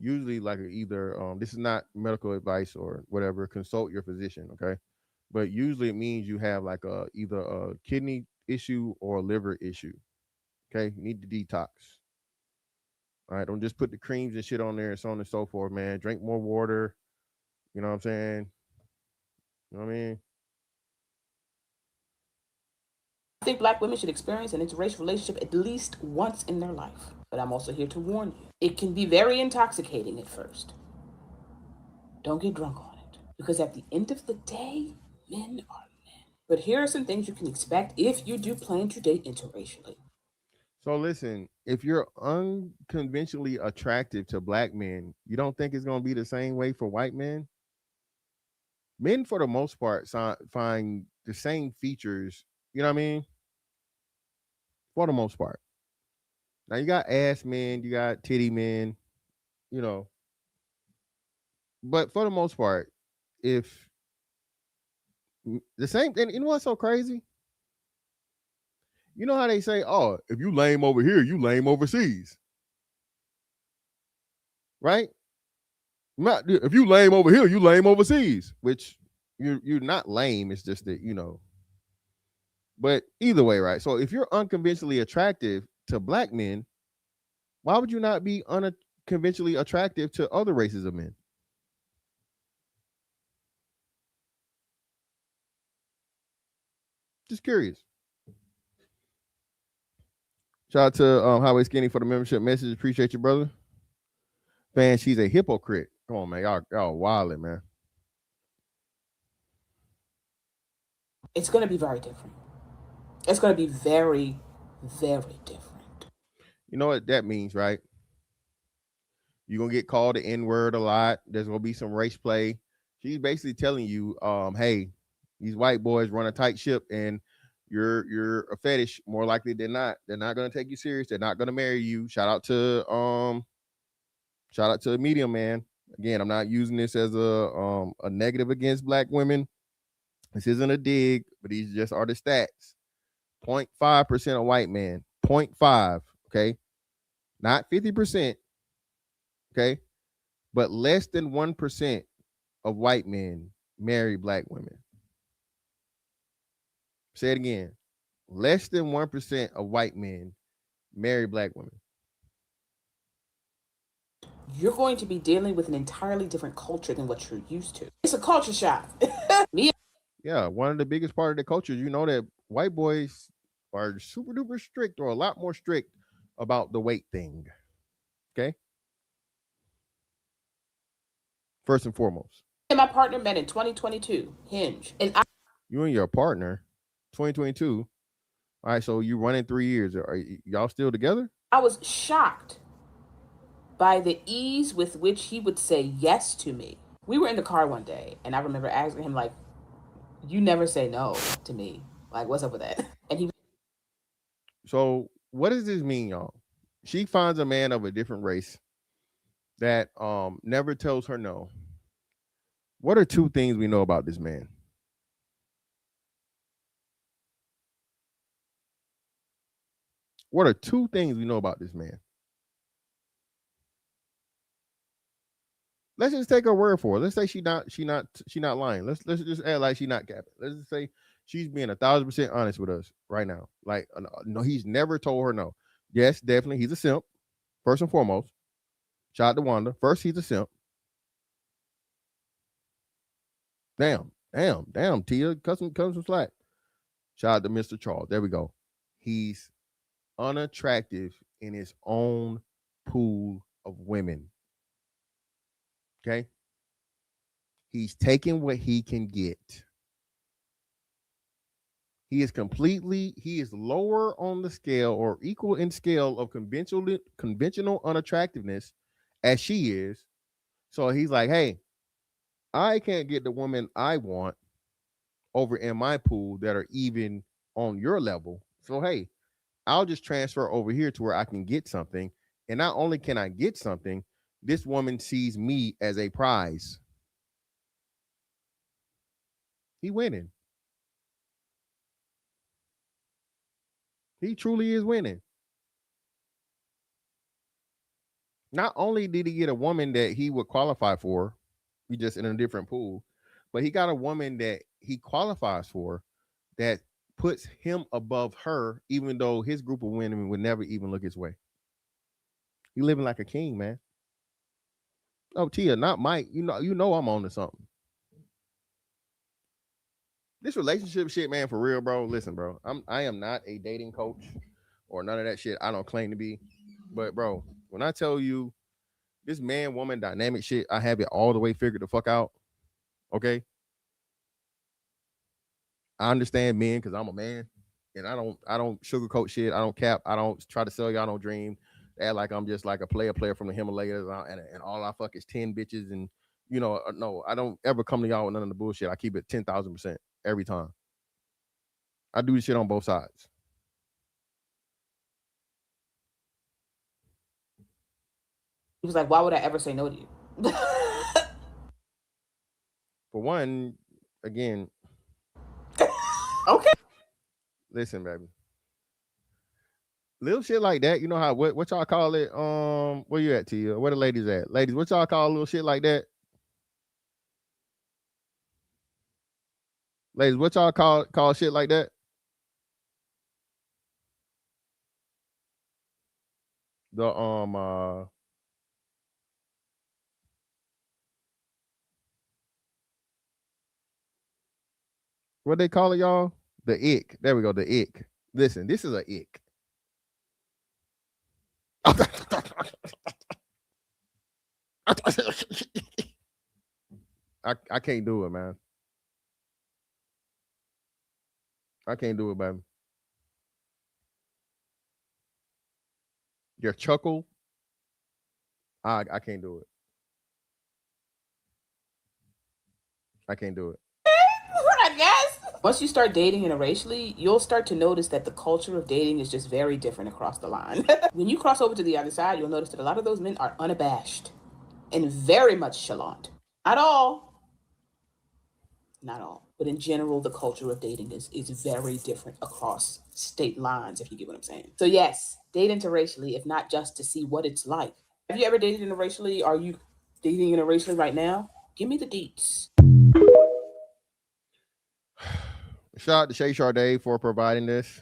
Usually like either this is not medical advice or whatever, consult your physician, okay? But usually it means you have like either a kidney issue or a liver issue. Okay, you need to detox. All right, don't just put the creams and shit on there and so on and so forth, man. Drink more water. You know what I'm saying? You know what I mean? I think black women should experience an interracial relationship at least once in their life. But I'm also here to warn you. It can be very intoxicating at first. Don't get drunk on it. Because at the end of the day, men are men. But here are some things you can expect if you do plan to date interracially. So listen, if you're unconventionally attractive to black men, you don't think it's going to be the same way for white men? Men, for the most part, find the same features, you know what I mean? For the most part. Now, you got ass men, you got titty men, but for the most part, if the same thing, you know what's so crazy? You know how they say, oh, if you lame over here, you lame overseas. Right? If you lame over here, you lame overseas, which you're not lame. It's just that, but either way, right? So if you're unconventionally attractive to black men, why would you not be unconventionally attractive to other races of men? Just curious. Shout out to Highway Skinny for the membership message. Appreciate you, brother. Man, she's a hypocrite. Come on, man. Y'all wildin', man. It's going to be very different. It's going to be very, very different. You know what that means, right? You're going to get called the N-word a lot. There's going to be some race play. She's basically telling you, hey, these white boys run a tight ship and you're a fetish more likely than not. They're not going to take you serious. They're not going to marry you. Shout out to a medium man. Again, I'm not using this as a negative against black women. This isn't a dig, but these just are the stats. 0.5% of white men. 0.5, okay? Not 50%, okay? But less than 1% of white men marry black women. Say it again. Less than 1% of white men marry black women. You're going to be dealing with an entirely different culture than what you're used to. It's a culture shock. Yeah, one of the biggest part of the culture, you know that white boys are super duper strict or a lot more strict about the weight thing. Okay? First and foremost. And my partner met in 2022, Hinge. And You and your partner, 2022. All right, so you running 3 years. Are y'all still together? I was shocked by the ease with which he would say yes to me. We were in the car one day, and I remember asking him, like, you never say no to me. Like, what's up with that? And he. So what does this mean, y'all? She finds a man of a different race that never tells her no. What are two things we know about this man? What are two things we know about this man? Let's just take her word for it. Let's say she not lying. Let's just act like she not capping. Let's just say she's being 1,000% honest with us right now. Like, no, he's never told her no. Yes, definitely, he's a simp. First and foremost, shout out to Wanda. First, he's a simp. Damn, Tia, cut some slack. Shout out to Mr. Charles. There we go. He's unattractive in his own pool of women. Okay? He's taking what he can get. He is lower on the scale or equal in scale of conventional unattractiveness as she is. So he's like, hey, I can't get the woman I want over in my pool that are even on your level. So, hey, I'll just transfer over here to where I can get something. And not only can I get something, this woman sees me as a prize. He winning. He truly is winning. Not only did he get a woman that he would qualify for, he just in a different pool, but he got a woman that he qualifies for that puts him above her, even though his group of women would never even look his way. He living like a king, man. Oh, Tia, not Mike. You know I'm on to something. This relationship shit, man, for real, bro. Listen, bro. I am not a dating coach or none of that shit. I don't claim to be. But bro, when I tell you this man-woman dynamic shit, I have it all the way figured the fuck out. Okay. I understand men because I'm a man. And I don't sugarcoat shit. I don't cap. I don't try to sell y'all no dream. Act like I'm just like a player from the Himalayas and all I fuck is 10 bitches. And, no, I don't ever come to y'all with none of the bullshit. I keep it 10,000% every time. I do this shit on both sides. He was like, why would I ever say no to you? For one, again. Okay. Listen, baby. Little shit like that, you know how what y'all call it? Where you at, Tia? Where the ladies at? Ladies, what y'all call little shit like that? Ladies, what y'all call shit like that? The what they call it, y'all? The ick. There we go. The ick. Listen, this is a ick. I can't do it, man. I can't do it, baby. Your chuckle, I can't do it. I can't do it. I guess. Once you start dating interracially, you'll start to notice that the culture of dating is just very different across the line. When you cross over to the other side, you'll notice that a lot of those men are unabashed and very much chalant. Not all. Not all. But in general, the culture of dating is very different across state lines, if you get what I'm saying. So yes, date interracially, if not just to see what it's like. Have you ever dated interracially? Are you dating interracially right now? Give me the deets. Shout out to Shay Sade for providing this.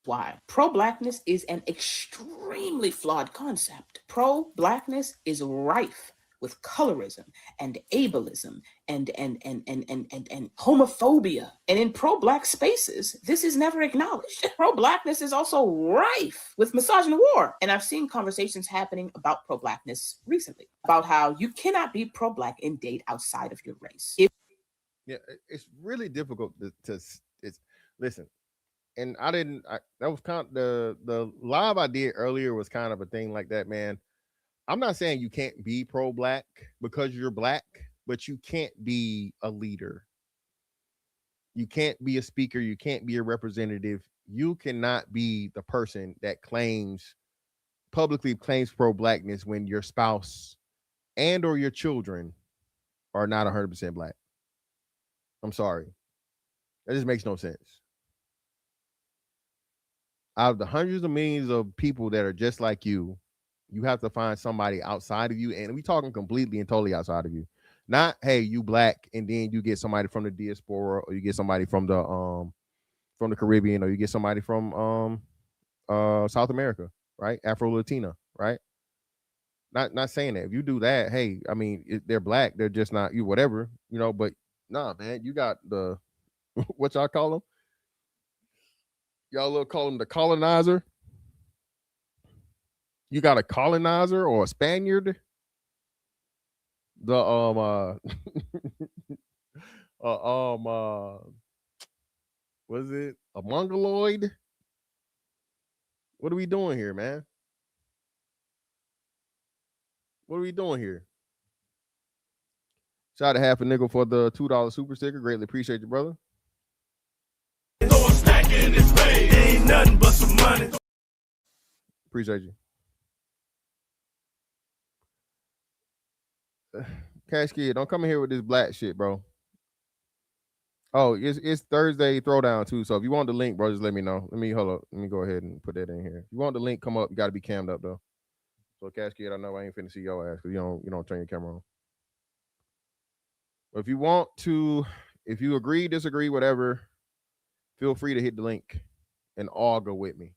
Why? Pro-blackness is an extremely flawed concept. Pro-blackness is rife with colorism and ableism and homophobia. And in pro-black spaces, this is never acknowledged. Pro-blackness is also rife with misogyny war. And I've seen conversations happening about pro-blackness recently, about how you cannot be pro-black and date outside of your race. Yeah, it's really difficult to listen. And that was kind of the live I did earlier was kind of a thing like that, man. I'm not saying you can't be pro-black because you're black, but you can't be a leader. You can't be a speaker. You can't be a representative. You cannot be the person that publicly claims pro-blackness when your spouse and or your children are not 100% black. I'm sorry. That just makes no sense. Out of the hundreds of millions of people that are just like you, you have to find somebody outside of you. And we talking completely and totally outside of you. Not, hey, you black, and then you get somebody from the diaspora, or you get somebody from the Caribbean, or you get somebody from South America, right? Afro-Latina, right? Not saying that. If you do that, hey, I mean, they're black, they're just not you, whatever, but nah, man, you got the what y'all call them? Y'all call him the colonizer. You got a colonizer or a Spaniard. The what is it? A Mongoloid? What are we doing here, man? What are we doing here? Shout out to half a nickel for the $2 super sticker. Greatly appreciate you, brother. Throw a stack in his face. Ain't nothing but some money. Appreciate you. Cash Kid, don't come in here with this black shit, bro. Oh, it's Thursday throwdown too. So if you want the link, bro, just let me know. Hold up. Let me go ahead and put that in here. If you want the link, come up. You got to be cammed up though. So Cash Kid, I know I ain't finna see your ass because you don't turn your camera on. But if you want to, if you agree, disagree, whatever, feel free to hit the link and all go with me.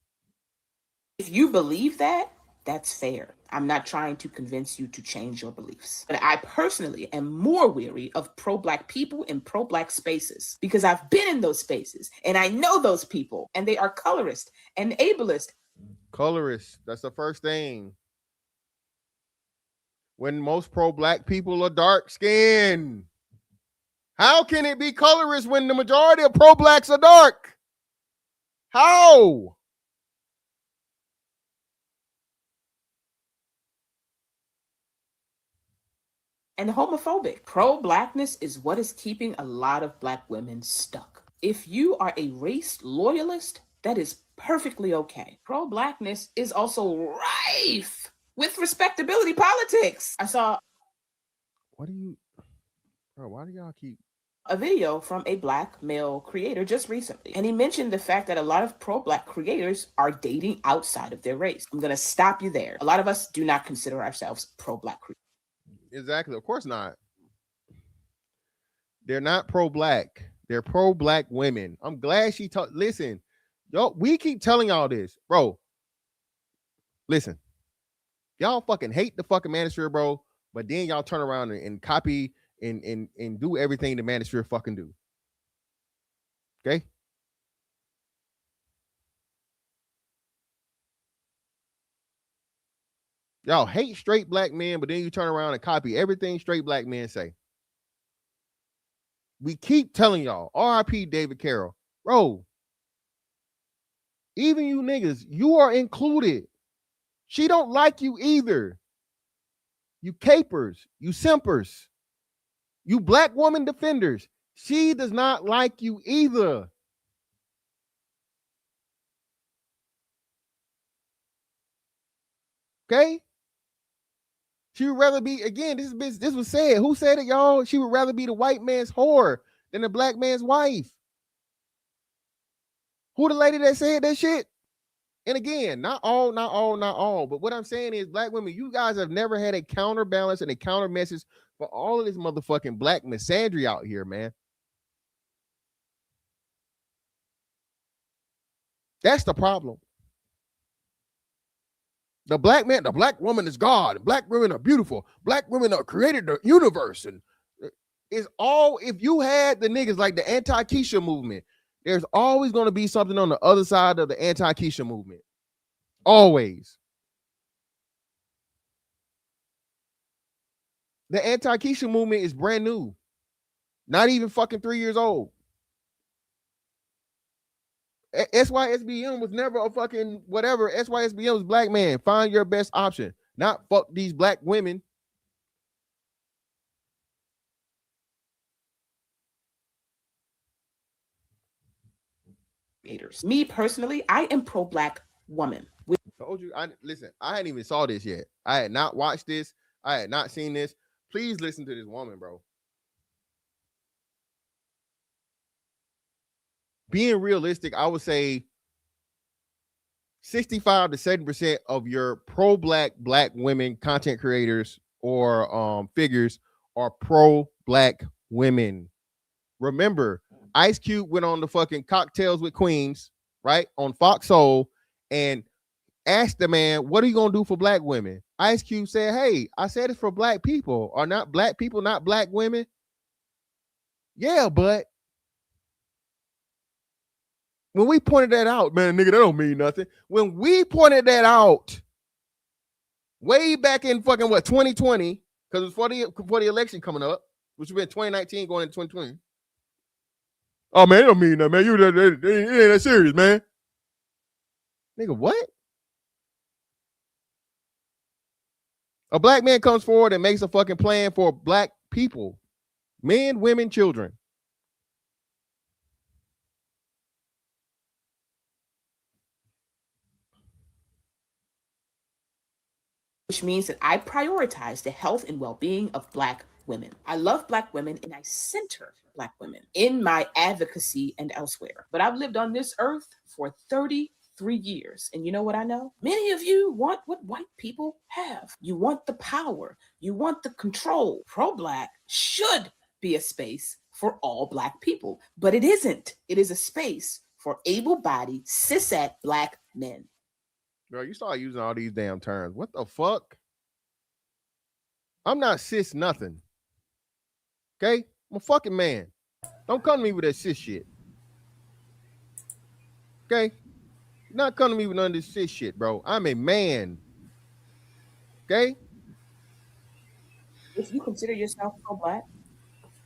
If you believe that, that's fair. I'm not trying to convince you to change your beliefs. But I personally am more weary of pro-black people in pro-black spaces because I've been in those spaces and I know those people and they are colorist and ableist. Colorist, that's the first thing. When most pro-black people are dark skinned. How can it be colorist when the majority of pro-blacks are dark? How? And homophobic. Pro-blackness is what is keeping a lot of black women stuck. If you are a race loyalist, that is perfectly okay. Pro-blackness is also rife with respectability politics. I saw why do y'all keep a video from a black male creator just recently, and he mentioned the fact that a lot of pro-black creators are dating outside of their race. I'm going to stop you there. A lot of us do not consider ourselves pro-black creators. Exactly. Of course not. They're not pro-black. They're pro-black women. I'm glad she talked. Listen, yo, we keep telling y'all this, bro. Listen, y'all fucking hate the fucking manosphere, bro. But then y'all turn around and copy and do everything the manosphere fucking do. Okay. Y'all hate straight black men, but then you turn around and copy everything straight black men say. We keep telling y'all, R.I.P. David Carroll. Bro, even you niggas, you are included. She don't like you either. You capers, you simpers, you black woman defenders. She does not like you either. Okay? She would rather be, again, this was said. Who said it, y'all? She would rather be the white man's whore than the black man's wife. Who the lady that said that shit? And again, not all. But what I'm saying is, black women, you guys have never had a counterbalance and a counter message for all of this motherfucking black misandry out here, man. That's the problem. The black man, the black woman is God. Black women are beautiful. Black women are created the universe. And it's all, if you had the niggas like the anti-Keisha movement, there's always going to be something on the other side of the anti-Keisha movement. Always. The anti-Keisha movement is brand new. Not even fucking 3 years old. SYSBM was never a fucking whatever. SYSBM was black man. Find your best option. Not fuck these black women. Me personally, I am pro-black woman. Told you. Listen, I hadn't even saw this yet. I had not watched this. I had not seen this. Please listen to this woman, bro. Being realistic, I would say 65 to 70% of your pro-black black women content creators or figures are pro-black women. Remember, Ice Cube went on the fucking Cocktails with Queens, right, on Fox Soul, and asked the man, what are you gonna do for black women? Ice Cube said, hey, I said it's for black people. Are not black people not black women? Yeah, but when we pointed that out, man, nigga, that don't mean nothing. When we pointed that out way back in fucking 2020, because it was for the election coming up, which would be 2019 going into 2020. Oh man, it don't mean nothing, man. It ain't that serious, man. Nigga, what? A black man comes forward and makes a fucking plan for black people, men, women, children. Which means that I prioritize the health and well-being of black women. I love black women and I center black women in my advocacy and elsewhere. But I've lived on this earth for 33 years. And you know what I know? Many of you want what white people have. You want the power. You want the control. Pro-black should be a space for all black people, but it isn't. It is a space for able-bodied, cishet black men. Bro, you start using all these damn terms. What the fuck? I'm not cis nothing. Okay? I'm a fucking man. Don't come to me with that cis shit. Okay? You're not coming to me with none of this cis shit, bro. I'm a man. Okay? If you consider yourself pro-black,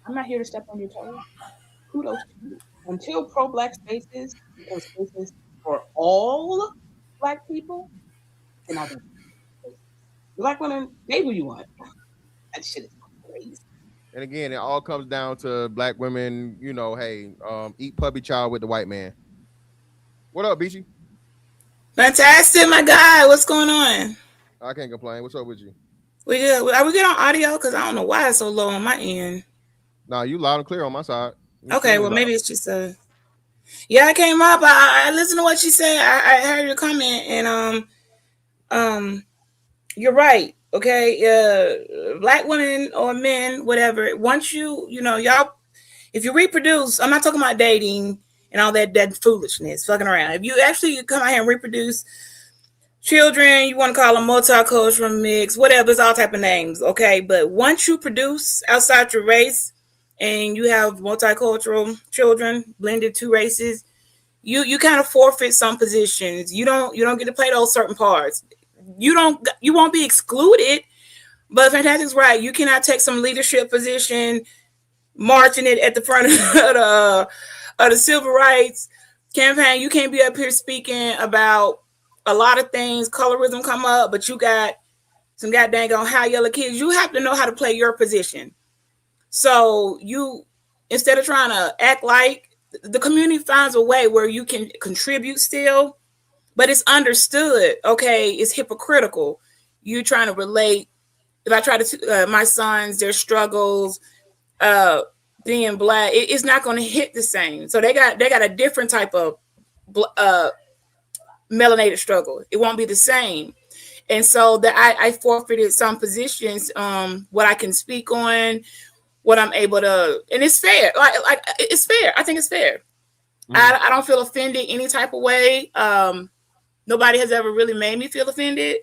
I'm not here to step on your toes. Kudos to you. Until pro-black spaces become spaces for all black people, then I'll do it. Black women, date who you want. That shit is crazy. And again, it all comes down to black women, you know, hey, eat puppy child with the white man. What up, Beachy? Fantastic, my guy. What's going on? I can't complain. What's up with you? We good? Are we good on audio? Because I don't know why it's so low on my end. Nah, you loud and clear on my side. Okay, well, maybe it's just yeah, I came up. I listened to what she said. I heard your comment, and you're right. Okay, black women or men, whatever. Once you know, y'all, if you reproduce, I'm not talking about dating and all that foolishness, fucking around. If you actually come out here and reproduce children, you want to call them multicultural mix, whatever, it's all type of names. Okay, but once you produce outside your race, and you have multicultural children, blended two races, you kind of forfeit some positions. You don't get to play those certain parts. you won't be excluded. But Fantastic's right. You cannot take some leadership position, marching it at the front of the civil rights campaign. You can't be up here speaking about a lot of things. Colorism come up, but you got some goddamn on high yellow kids. You have to know how to play your position. So you, instead of trying to act like, the community finds a way where you can contribute still, but it's understood. Okay, it's hypocritical. You trying to relate. If I try to my sons, their struggles, being black, it's not going to hit the same. So they got a different type of melanated struggle. It won't be the same. And so that I forfeited some positions, what I can speak on, what I'm able to, and it's fair. Like it's fair. I think it's fair. I don't feel offended any type of way. Nobody has ever really made me feel offended.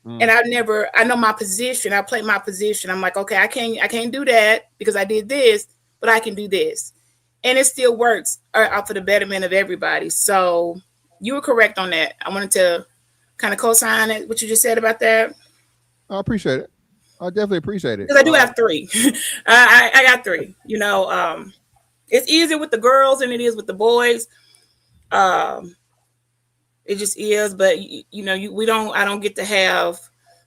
And I know my position. I play my position. I'm like, okay, I can't do that because I did this, but I can do this. And it still works out for the betterment of everybody. So you were correct on that. I wanted to kind of co-sign it, what you just said about that. I appreciate it. I definitely appreciate it. Because I do have 3. I got 3. You know, it's easier with the girls than it is with the boys. It just is, but you know, I don't get to have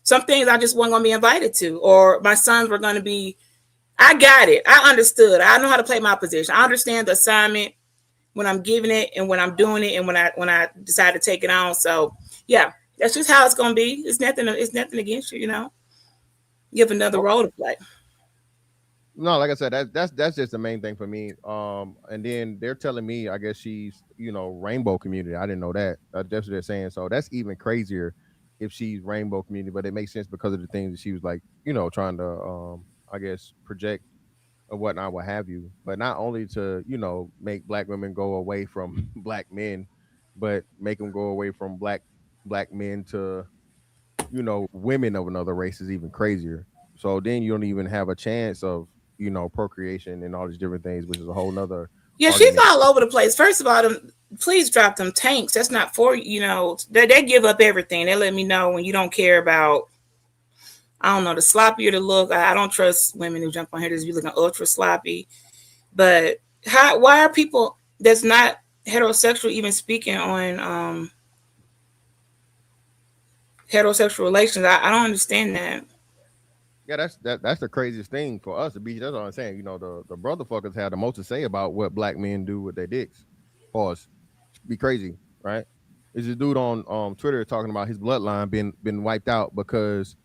some things I just wasn't gonna be invited to, or my sons were gonna be. I got it. I understood. I know how to play my position. I understand the assignment when I'm giving it and when I'm doing it and when I decide to take it on. So yeah, that's just how it's gonna be. It's nothing against you, you know. You have another role to play. No, like I said, that's just the main thing for me. And then they're telling me, I guess she's, you know, rainbow community. I didn't know that. That's what they're saying. So that's even crazier if she's rainbow community. But it makes sense because of the things that she was like, you know, trying to, I guess, project or whatnot, what have you. But not only to, you know, make black women go away from black men, but make them go away from black men to, you know, women of another race is even crazier. So then you don't even have a chance of, you know, procreation and all these different things, which is a whole nother. Yeah, argument. She's all over the place. First of all, please drop them tanks. That's not for, you know, they give up everything. They let me know when you don't care about, I don't know, the sloppier the look. I don't trust women who jump on here to be looking ultra sloppy. But why are people that's not heterosexual even speaking on heterosexual relations? I don't understand that. Yeah, that's the craziest thing for us to be. That's what I'm saying. You know, the brotherfuckers have the most to say about what black men do with their dicks. Pause. Be crazy, right? There's a dude on Twitter talking about his bloodline been wiped out because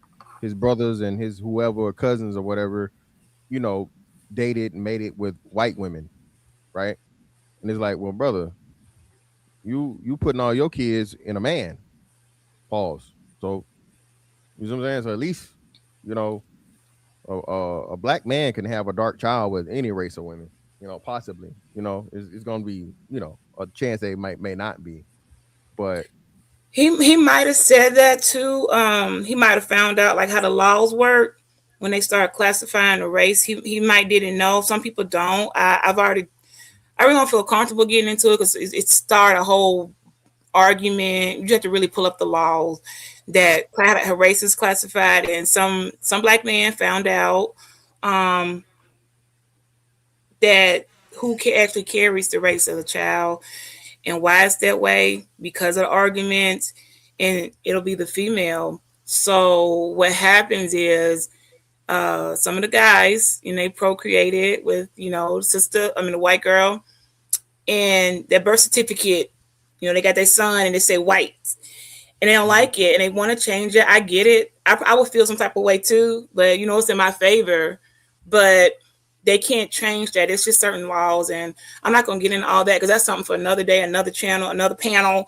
his brothers and his whoever cousins or whatever, you know, dated and made it with white women, right? And it's like, well, brother, you putting all your kids in a man. Pause. So you know what I'm saying? So at least, you know, a black man can have a dark child with any race of women, you know, possibly, you know, it's going to be, you know, a chance they may not be, but he might have said that too. He might have found out like how the laws work when they start classifying the race. He might didn't know. Some people don't. I really don't feel comfortable getting into it because it started a whole argument. You have to really pull up the laws that her race is classified, and some black man found out that who actually carries the race of the child and why it's that way because of the arguments, and it'll be the female. So what happens is some of the guys, you know, they procreated with, you know, the white girl, and their birth certificate, you know, they got their son and they say white. And they don't like it and they want to change it. I get it. I would feel some type of way too, but you know, it's in my favor. But they can't change that. It's just certain laws, and I'm not gonna get into all that because that's something for another day, another channel, another panel.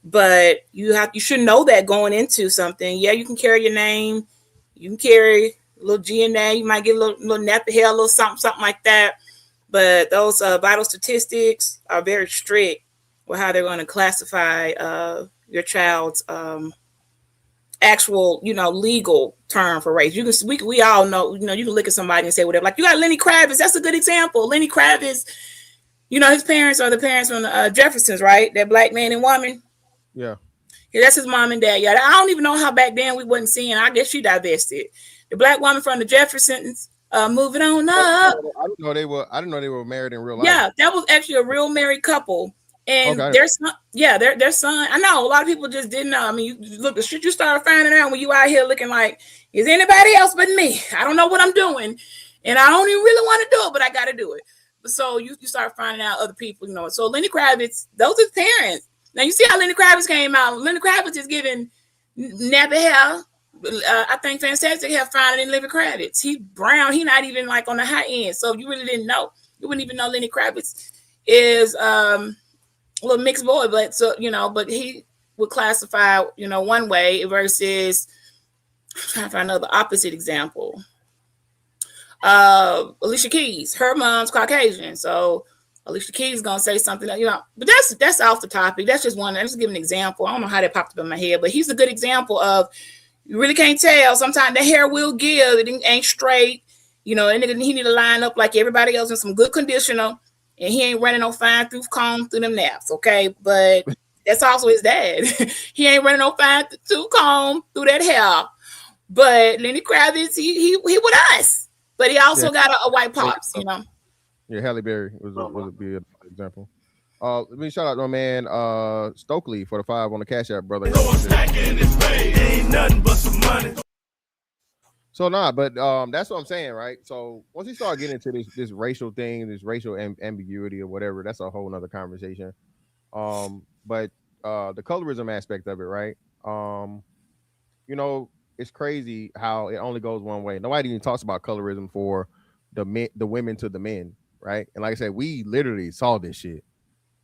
But you should know that going into something. Yeah, you can carry your name, you can carry a little DNA, you might get a little nappy hair, a little something like that. But those vital statistics are very strict with how they're going to classify your child's actual, you know, legal term for race. We all know, you know, you can look at somebody and say whatever. Like you got Lenny Kravitz. That's a good example. Lenny Kravitz, you know, his parents are the parents from the Jeffersons, right? That black man and woman. Yeah. That's his mom and dad. Yeah, I don't even know how back then we wasn't seeing. I guess she divested. The black woman from the Jeffersons, moving on up. I didn't know they were. I didn't know they were married in real life. Yeah, that was actually a real married couple. And Okay. their son, their son. I know a lot of people just didn't know. I mean, the shit you start finding out when you out here looking like, is anybody else but me? I don't know what I'm doing, and I don't even really want to do it, but I got to do it. So you start finding out other people, you know. So Lenny Kravitz, those are parents. Now you see how Lenny Kravitz came out. Lenny Kravitz is giving nappy hair. I think Fantastic have found it in Lenny Kravitz. He brown. He not even like on the high end. So you really didn't know. You wouldn't even know Lenny Kravitz is a little mixed boy, but but he would classify, one way versus. I'm trying to find another opposite example. Alicia Keys, her mom's Caucasian, so Alicia Keys is gonna say something that, but that's off the topic. That's just one. I'm just giving an example. I don't know how that popped up in my head, but he's a good example of you really can't tell. Sometimes the hair will give. It ain't straight, and he need to line up like everybody else in some good conditioner, and he ain't running no fine tooth comb through them naps, okay? But that's also his dad. He ain't running no fine tooth comb through that hair. But Lenny Kravitz, he with us, but he also got a white pops, Yeah, Halle Berry would be an example. Let me shout out to my man Stokely for the 5 on the Cash App, brother. Ain't nothing but some money. So but that's what I'm saying, right? So once you start getting into this racial thing, this racial ambiguity or whatever, that's a whole nother conversation. But the colorism aspect of it, right? It's crazy how it only goes one way. Nobody even talks about colorism for the women to the men, right? And like I said, we literally saw this shit.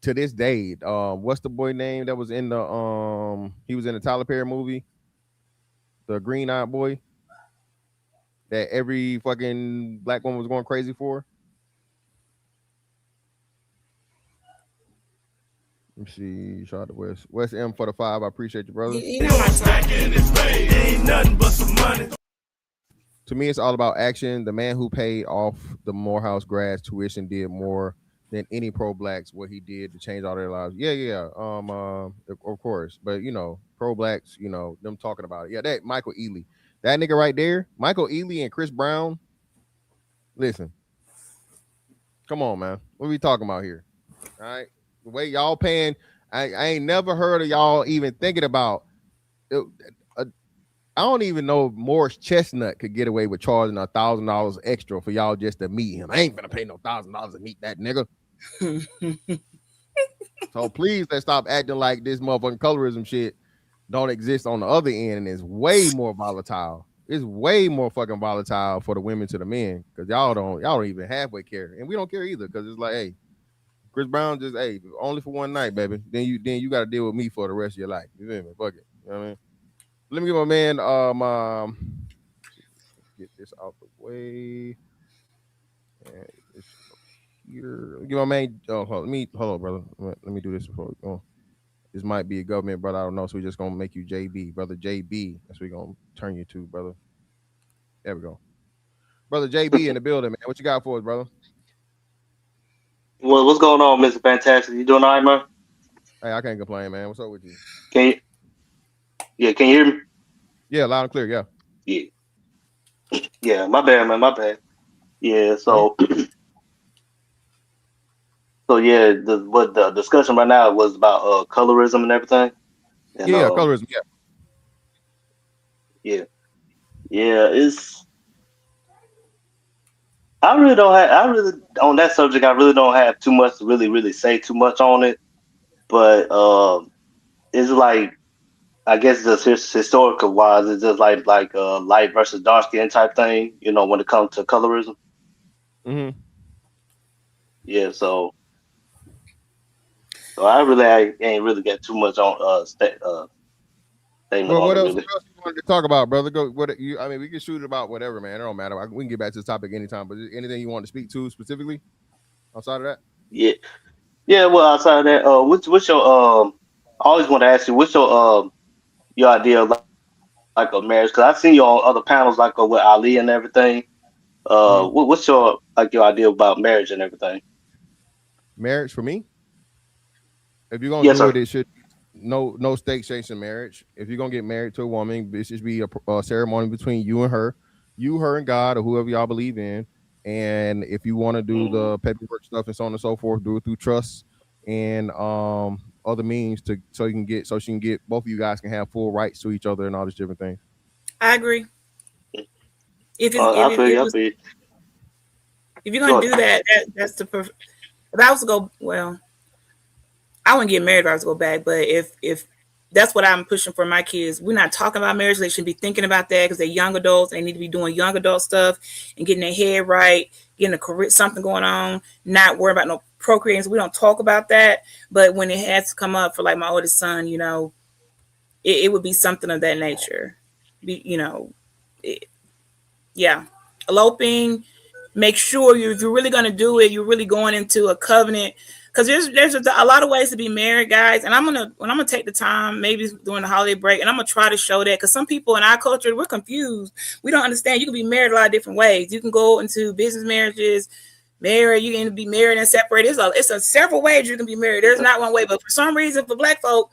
To this day, what's the boy name that was in the he was in the Tyler Perry movie, the green-eyed boy that every fucking black woman was going crazy for? Let me see. Shout out to West M for the 5. I appreciate you, brother. Ain't nothing but some money. To me, it's all about action. The man who paid off the Morehouse grads tuition did more than any pro-blacks what he did to change all their lives. Yeah. Of course. But pro-blacks, them talking about it. Yeah, that Michael Ealy. That nigga right there, Michael Ealy and Chris Brown. Listen. Come on, man. What are we talking about here? All right. The way y'all paying, I ain't never heard of y'all even thinking about it. I don't even know if Morris Chestnut could get away with charging $1,000 extra for y'all just to meet him. I ain't gonna pay no $1,000 to meet that nigga. So please let's stop acting like this motherfucking colorism shit don't exist on the other end, and it's way more volatile. It's way more fucking volatile for the women to the men, because y'all don't even halfway care, and we don't care either, because it's like, hey, Chris Brown just only for one night, baby. Then you got to deal with me for the rest of your life. You feel me? Fuck it. You know what I mean? Let me give my man get this out the way. And it's here. Give my man. Hold on, brother. Let me do this before we go. This might be a government, brother. I don't know. So we're just gonna make you JB, brother JB. That's what we're gonna turn you to, brother. There we go, brother JB in the building, man. What you got for us, brother? Well, what's going on, Mr. Fantastic? You doing all right, man? Hey, I can't complain, man. What's up with you? Can you hear me? Yeah, loud and clear. Yeah. Yeah. My bad, man. My bad. Yeah. So, yeah, the discussion right now was about colorism and everything. And, colorism. Yeah. It's. I really on that subject. I really don't have too much to really say too much on it, but it's like, I guess just historical wise, it's just like light versus dark skin type thing, when it comes to colorism. Mm-hmm. Yeah, so I ain't really got too much on statement. Well, what else you wanted to talk about, brother? We can shoot about whatever, man. It don't matter. We can get back to the topic anytime. But anything you want to speak to specifically outside of that? Yeah. Well, outside of that, what's your I always want to ask you, what's your idea of like a marriage? Because I've seen you on other panels like with Ali and everything. What's your idea about marriage and everything? Marriage for me? If you're gonna do it, it should. no stake sanctioned marriage. If you're gonna get married to a woman, it should be a ceremony between you and her, and God, or whoever y'all believe in. And if you want to do the paperwork stuff and so on and so forth, do it through trust and other means so she can get both of you guys can have full rights to each other and all these different things. I agree. If you're gonna do that, that's the perfect. If I was to go, well, I wouldn't get married if I was to go back. But if that's what I'm pushing for my kids, we're not talking about marriage. They should be thinking about that because they're young adults. They need to be doing young adult stuff and getting their head right, getting a career, something going on, not worrying about no procreating. So we don't talk about that. But when it has to come up for like my oldest son, it would be something of that nature. Yeah, eloping. Make sure if you're really going to do it, you're really going into a covenant. Because there's a lot of ways to be married, guys. And I'm gonna take the time, maybe during the holiday break, and I'm gonna try to show that. Because some people in our culture, we're confused. We don't understand. You can be married a lot of different ways. You can go into business marriages, married. You can be married and separated. It's several ways you can be married. There's not one way. But for some reason, for Black folk,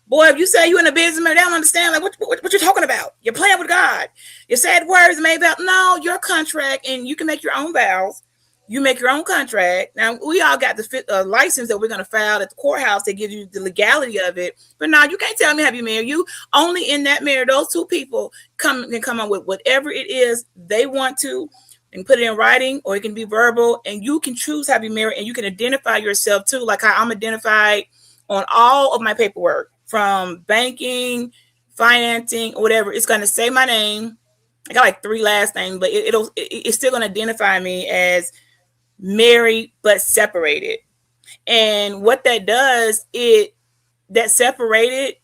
boy, if you say you in a business marriage, they don't understand. Like what you're talking about. You're playing with God. You said words made about no, your contract, and you can make your own vows. You make your own contract. Now, we all got the license that we're going to file at the courthouse that gives you the legality of it. But now you can't tell me how you marry. You only in that marriage, those two people can come up with whatever it is they want to and put it in writing, or it can be verbal, and you can choose how to be married, and you can identify yourself too, like how I'm identified on all of my paperwork from banking, financing, or whatever. It's going to say my name. I got like 3 last names, but it's still going to identify me as married but separated. And what that does, that separated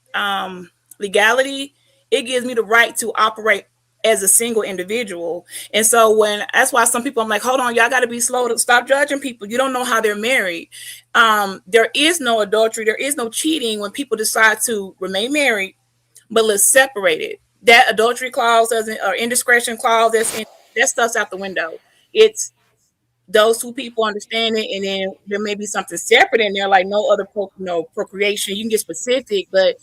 legality, it gives me the right to operate as a single individual. And so that's why some people, I'm like, hold on, y'all got to be slow to stop judging people. You don't know how they're married. There is no adultery, there is no cheating when people decide to remain married but let's separate it. That adultery clause doesn't, or indiscretion clause, that stuff's out the window. It's those two people understand it, and then there may be something separate in there, like no other procreation. You can get specific, but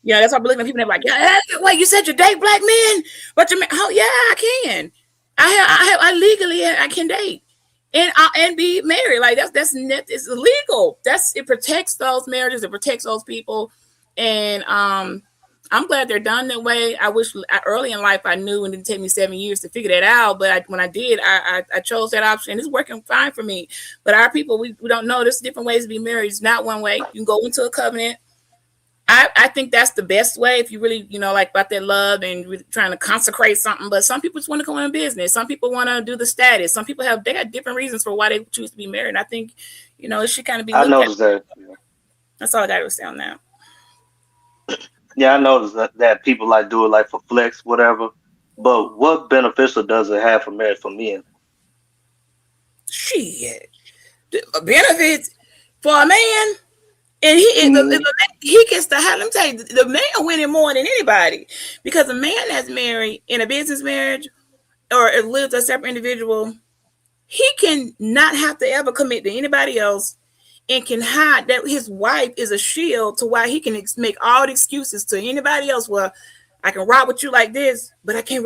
that's why I believe in people that are like, yeah, wait, you said you date Black men, but yeah, I can. I legally I can date and be married. Like that's it's illegal. It protects those marriages, it protects those people, and I'm glad they're done that way. I wish early in life I knew, and it didn't take me 7 years to figure that out. But when I did, I chose that option. It's working fine for me. But our people, we don't know. There's different ways to be married. It's not one way. You can go into a covenant. I think that's the best way if you really, like about that love and really trying to consecrate something. But some people just want to go in business. Some people want to do the status. Some people they got different reasons for why they choose to be married. And I think, it should kind of be. I noticed that. That's all I got to say on that. Yeah, I noticed that people do it like for flex, whatever. But what beneficial does it have for marriage for men? Shit, benefits for a man, and he gets to have. Let me tell you, the man winning more than anybody, because a man that's married in a business marriage or lives a separate individual, he can not have to ever commit to anybody else. And can hide that his wife is a shield to why he can make all the excuses to anybody else. Well, I can ride with you like this, but I can't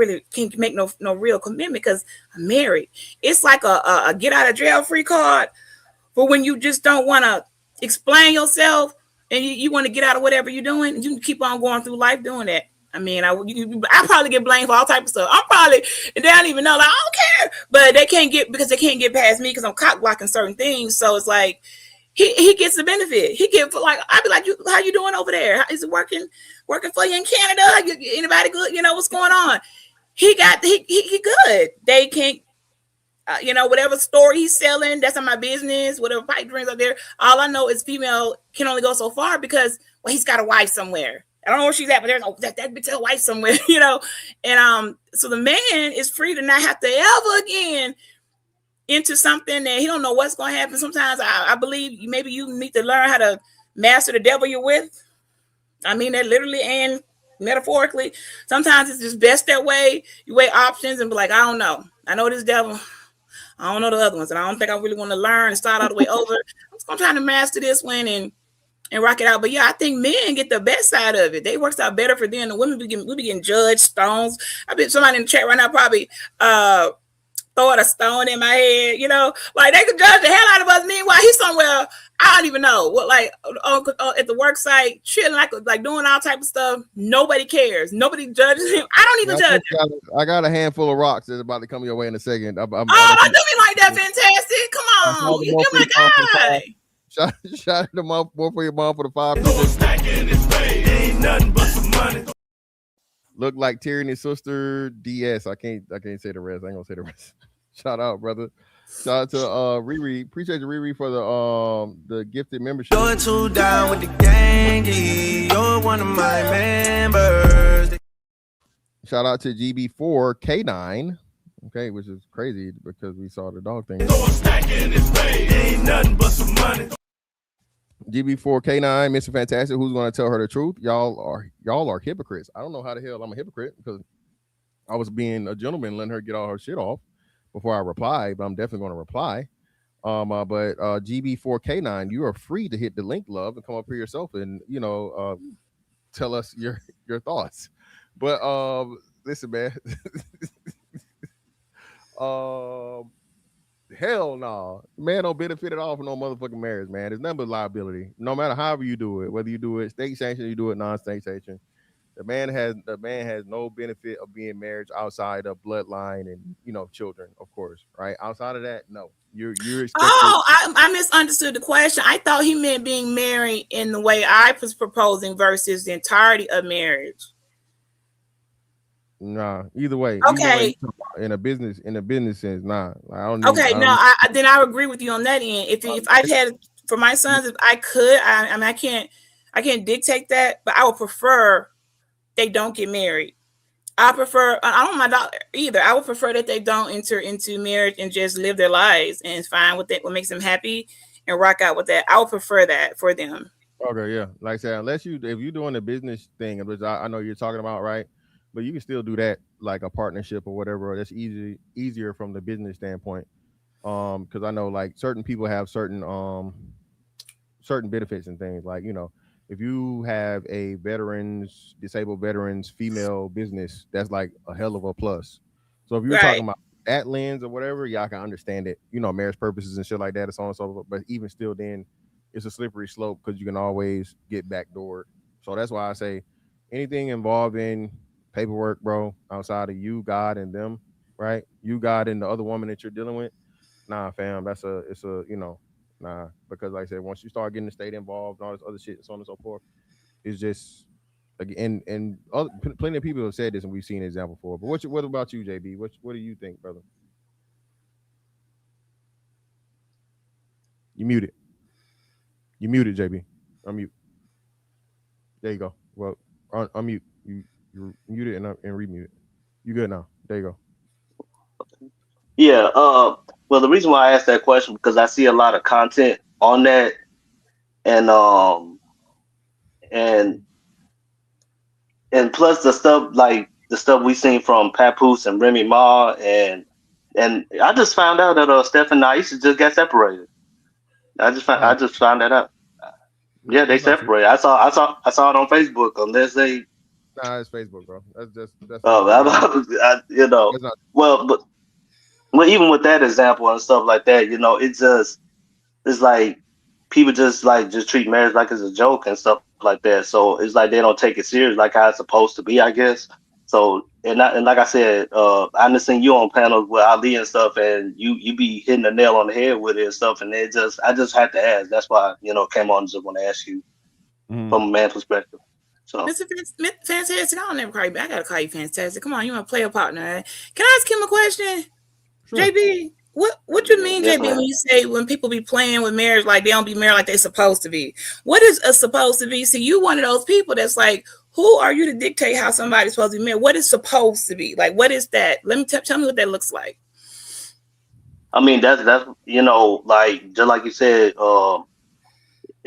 make no real commitment because I'm married. It's like a get out of jail free card for when you just don't want to explain yourself and you want to get out of whatever you're doing. You can keep on going through life doing that. I mean, I probably get blamed for all type of stuff. They don't even know. Like, I don't care, but they can't get past me because I'm cock blocking certain things. So it's like. He gets the benefit. He get I'd be like, how you doing over there? Is it working for you in Canada? Anybody good? What's going on? He good. They can't, whatever store he's selling, that's not my business. Whatever pipe dreams are there. All I know is female can only go so far because he's got a wife somewhere. I don't know where she's at, but there's that bitch wife somewhere, And so the man is free to not have to ever again into something that he don't know what's going to happen. Sometimes I believe maybe you need to learn how to master the devil you're with. I mean that literally and metaphorically. Sometimes it's just best that way. You weigh options and be like, I don't know. I know this devil. I don't know the other ones. And I don't think I really want to learn and start all the way over. I'm just going to try to master this one and and rock it out. But yeah, I think men get the best side of it. They works out better for them. The women we be getting judged, stones. I bet somebody in the chat right now probably throwing a stone in my head, you know, like they could judge the hell out of us. Meanwhile, he's somewhere I don't even know what, like at the work site, chilling, like doing all type of stuff. Nobody cares. Nobody judges him. I don't even judge him. I got a handful of rocks that's about to come your way in a second. Don't do me like that, fantastic. Come on, you're my guy. Shout them up more for your mom for the 5. Ain't nothing but some money. Look like Tyranny's sister DS. I can't say the rest. I ain't gonna say the rest. Shout out, brother. Shout out to Riri. Appreciate you, Riri, for the gifted membership. You're too down with the gang. You're one of my members. Shout out to GB4K9. Okay, which is crazy because we saw the dog thing. Ain't nothing but some money. GB4K9, Mr. Fantastic, who's going to tell her the truth? Y'all are hypocrites. I don't know how the hell I'm a hypocrite because I was being a gentleman, letting her get all her shit off before I reply, but I'm definitely going to reply. But GB4K9, you are free to hit the link, love, and come up here yourself and tell us your thoughts. But listen, man. Hell no. Man don't benefit at all from no motherfucking marriage, man. It's nothing but liability. No matter however you do it, whether you do it state sanctioned, you do it non-state sanctioned. The man has no benefit of being married outside of bloodline and children, of course, right? Outside of that, no. You're expected. I misunderstood the question. I thought he meant being married in the way I was proposing versus the entirety of marriage. Nah, either way. Okay. In a business sense, nah. Then I agree with you on that end. If I had for my sons, if I could, I can't dictate that, but I would prefer they don't get married. I don't want my daughter either. I would prefer that they don't enter into marriage and just live their lives and find what makes them happy and rock out with that. I would prefer that for them. Okay, yeah. Like I said, if you're doing a business thing, which I know you're talking about, right? But you can still do that like a partnership or whatever. That's easier from the business standpoint. Because I know like certain people have certain benefits and things. Like, if you have a disabled veterans female business, that's like a hell of a plus. So if you're talking about that lens or whatever, y'all can understand it, marriage purposes and shit like that and so on and so forth. But even still, then it's a slippery slope because you can always get backdoored. So that's why I say anything involving paperwork, bro, outside of you, God, and them, right? You, God, and the other woman that you're dealing with. Nah, fam, nah. Because like I said, once you start getting the state involved and all this other shit, so on and so forth, it's just and plenty of people have said this and we've seen an example for it. But what about you, JB? What do you think, brother? You muted, JB. Unmute. There you go. Well, unmute. You muted and remute it. You good now? There you go. Yeah. Well, the reason why I asked that question because I see a lot of content on that, and plus the stuff we seen from Papoose and Remy Ma, and I just found out that Steph and Aisha just got separated. I just found that out. Yeah, they separated. I saw it on Facebook. Unless they. Nah, it's Facebook, bro. That's Well, even with that example and stuff like that, it's like people just treat marriage like it's a joke and stuff like that. So it's like they don't take it serious like how it's supposed to be, I guess. So and like I said, I've seen you on panels with Ali and stuff, and you be hitting the nail on the head with it and stuff. And I just had to ask. That's why came on and just want to ask you from a man's perspective. So, Mr. Fantastic, I don't never call you back. I gotta call you Fantastic. Come on, you want to play a partner? Can I ask him a question, sure. JB? What you mean, JB, when you say when people be playing with marriage like they don't be married like they supposed to be? What is a supposed to be? See, you one of those people that's like, who are you to dictate how somebody's supposed to be married? What is supposed to be? Like, what is that? Let me tell me what that looks like. I mean, that's like just like you said.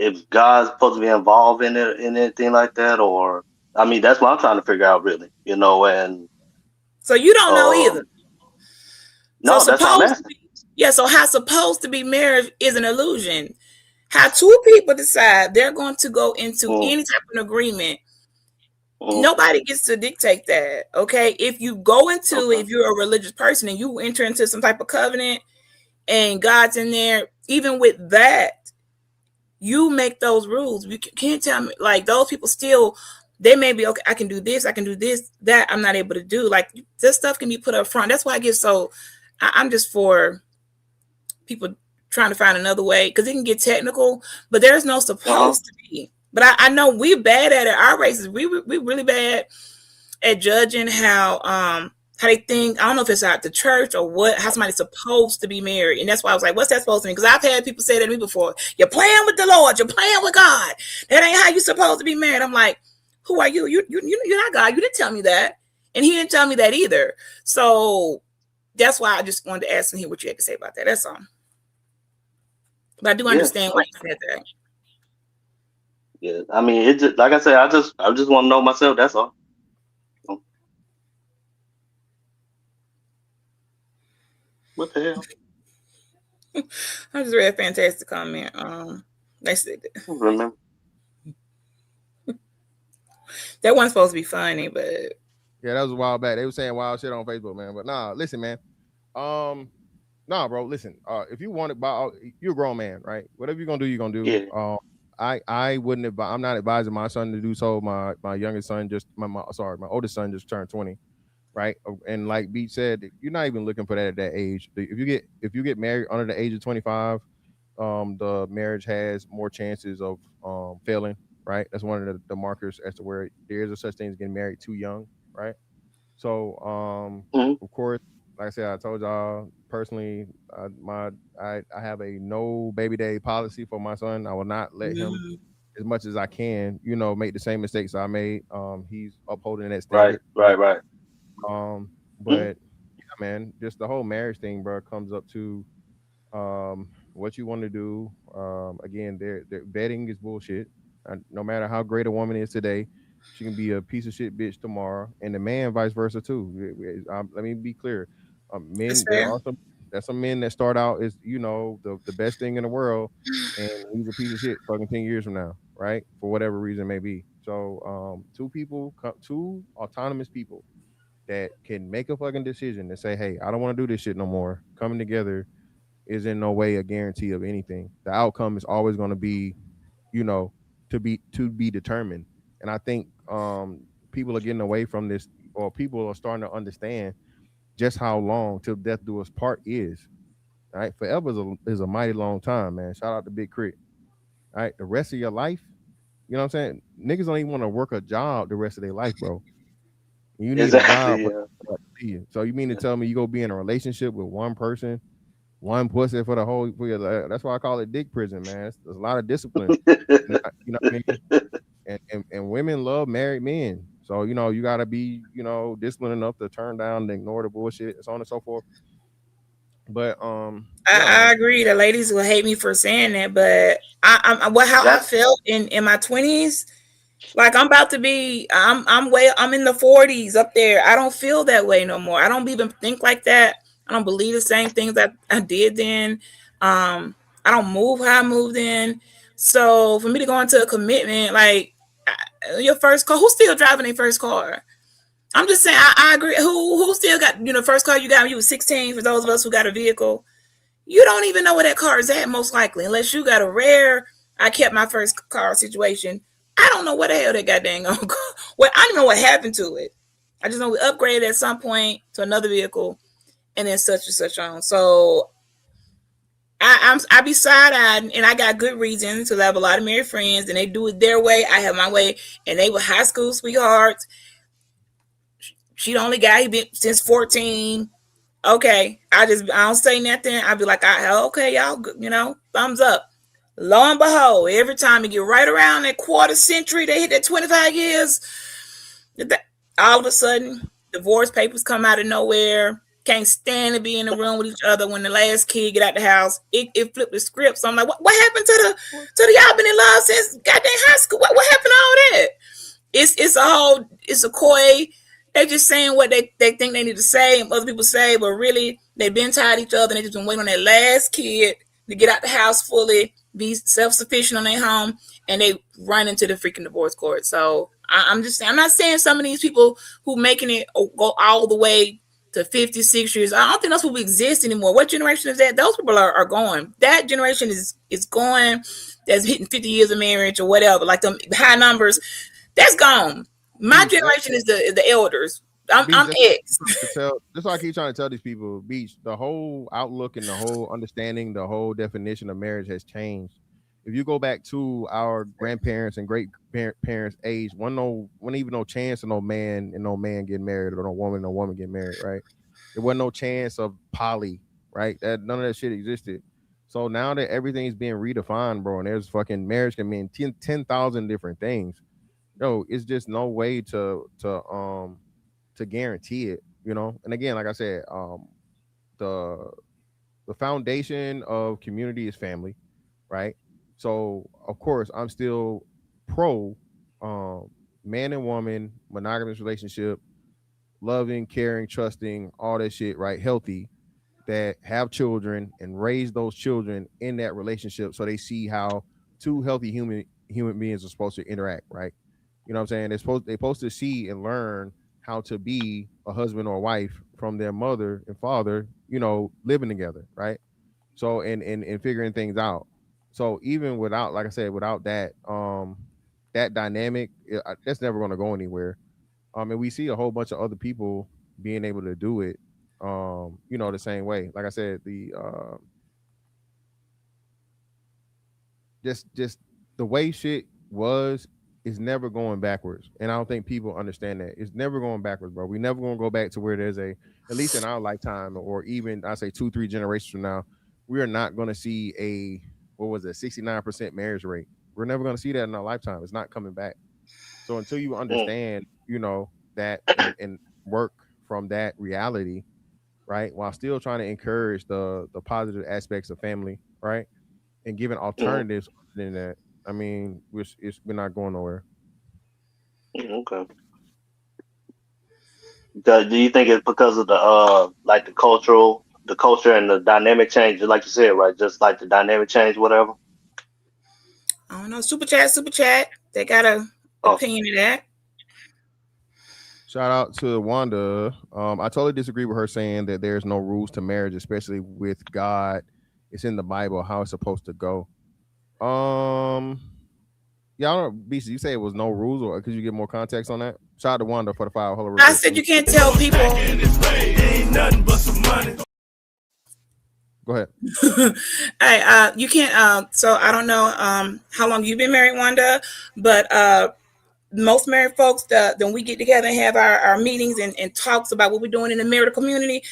If God's supposed to be involved in it, in anything like that, or I mean, that's what I'm trying to figure out, really, and so you don't know either. No, so that's not. So how supposed to be marriage is an illusion. How two people decide they're going to go into any type of agreement. Nobody gets to dictate that. Okay. If you go into, if you're a religious person and you enter into some type of covenant and God's in there, even with that, you make those rules. You can't tell me, like, those people still, they may be, okay, I can do this, that I'm not able to do. Like, this stuff can be put up front. That's why I get so, I'm just for people trying to find another way, because it can get technical, but there's no supposed to be. But I know we're bad at it. Our races, we really bad at judging how they think. I don't know if it's out the church or what, how somebody's supposed to be married. And that's why I was like, what's that supposed to mean? Because I've had people say that to me before. You're playing with the Lord. You're playing with God. That ain't how you're supposed to be married. I'm like, who are you? You're not God. You didn't tell me that. And he didn't tell me that either. So that's why I just wanted to ask and hear what you had to say about that. That's all. But I do understand why you said that. Yeah, I mean, it just, like I said, I just want to know myself. That's all. What the hell? I just read a fantastic comment. They said that. Remember that wasn't supposed to be funny, but yeah, that was a while back. They were saying wild shit on Facebook, man. But nah, listen, man. Nah, bro, listen. If you want it, you're a grown man, right? Whatever you're gonna do, you're gonna do. Yeah. I wouldn't advise. I'm not advising my son to do so. My youngest son my oldest son just turned 20, right? And like Beach said, you're not even looking for that at that age. If you get married under the age of 25, the marriage has more chances of failing, right? That's one of the markers as to where there is a such thing as getting married too young, right? So of course, like I said, I told y'all personally, I have a no baby day policy for my son. I will not let him, as much as I can, make the same mistakes I made. He's upholding that standard. Right. But yeah, man, just the whole marriage thing, bro, comes up to what you want to do. Again, their vetting is bullshit. No matter how great a woman is today, she can be a piece of shit bitch tomorrow, and the man vice versa too. Let me be clear. Men, there's some men that start out as the best thing in the world, and he's a piece of shit fucking 10 years from now, right? For whatever reason it may be. So two autonomous people that can make a fucking decision to say, hey, I don't want to do this shit no more. Coming together is in no way a guarantee of anything. The outcome is always going to be, to be determined. And I think people are getting away from this, or people are starting to understand just how long till death do us part is. All right, forever is a mighty long time, man. Shout out to Big Crit. All right, the rest of your life, you know what I'm saying? Niggas don't even want to work a job the rest of their life, bro. You need a job. Yeah. So you mean to tell me you go be in a relationship with one person, one pussy for the whole? That's why I call it dick prison, man. There's a lot of discipline. You know what I mean? And women love married men. So, you got to be, disciplined enough to turn down and ignore the bullshit and so on and so forth. But I agree. The ladies will hate me for saying that, but I felt in my 20s, like I'm about to be, I'm in the 40s up there. I don't feel that way no more. I don't even think like that. I don't believe the same things that I did then. I don't move how I moved in. So for me to go into a commitment, like your first car, who's still driving their first car? I'm just saying, I agree. Who still got, first car you got when you were 16, for those of us who got a vehicle, you don't even know where that car is at, most likely, unless you got a rare, I kept my first car situation. I don't know where the hell that goddamn gonna go. Well, I don't know what happened to it. I just know we upgraded at some point to another vehicle and then such and such on. So I be side-eyed, and I got good reasons to have a lot of married friends, and they do it their way. I have my way, and they were high school sweethearts. She the only guy he been since 14. Okay, I don't say nothing. I be like, okay, y'all, thumbs up. Lo and behold, every time you get right around that quarter century, they hit that 25 years. All of a sudden, divorce papers come out of nowhere. Can't stand to be in the room with each other. When the last kid get out the house, it flipped the script. So I'm like, what happened to the y'all been in love since goddamn high school? What happened to all that? It's a coy. They just saying what they think they need to say, and other people say, but really they've been tired of each other. And they just been waiting on that last kid to get out the house fully. be self-sufficient on their home, and they run into the freaking divorce court. So I'm just saying, I'm not saying some of these people who making it go all the way to 56 years. I don't think those people exist anymore. What generation is that? Those people are going. That generation is going. That's hitting 50 years of marriage or whatever, like them high numbers. That's gone. My generation is the elders. I'm X. That's why I keep trying to tell these people, Beach, the whole outlook and the whole understanding, the whole definition of marriage has changed. If you go back to our grandparents and great parents' age, wasn't even no chance of no man getting married, or no woman getting married, right? There wasn't no chance of poly, right? That none of that shit existed. So now that everything's being redefined, bro, and there's fucking marriage can mean 10,000 different things. Yo, it's just no way to guarantee it, you know. And again, like I said, the foundation of community is family, right? So of course I'm still pro man and woman monogamous relationship, loving, caring, trusting, all that shit, right? Healthy, that have children and raise those children in that relationship, so they see how two healthy human beings are supposed to interact, right? You know what I'm saying? They're supposed to see and learn how to be a husband or wife from their mother and father, you know, living together, right? So and figuring things out. So even without, like I said, without that that dynamic, that's never going to go anywhere. And we see a whole bunch of other people being able to do it, you know, the same way. Like I said, the just the way shit is never going backwards. And I don't think people understand that. It's never going backwards, bro. We never gonna go back to where there's at least in our lifetime, or even I say 2-3 generations from now, we are not gonna see a 69% marriage rate. We're never gonna see that in our lifetime. It's not coming back. So until you understand, you know, that and work from that reality, right, while still trying to encourage the positive aspects of family, right, and giving alternatives than that, I mean, we're not going nowhere. Okay. Do you think it's because of the like the culture and the dynamic change, like you said, right? Just like the dynamic change, whatever. I don't know. Super chat. They got a opinion of that. Shout out to Wanda. I totally disagree with her saying that there's no rules to marriage, especially with God. It's in the Bible how it's supposed to go. Yeah, I don't know, BC, you say it was no rules, or could you get more context on that? Shout out to Wanda for the $5. I said you can't tell people. Ain't nothing but some money. Go ahead. Hey, you can't. So I don't know how long you've been married, Wanda, but most married folks, when we get together and have our meetings and talks about what we're doing in the marital community,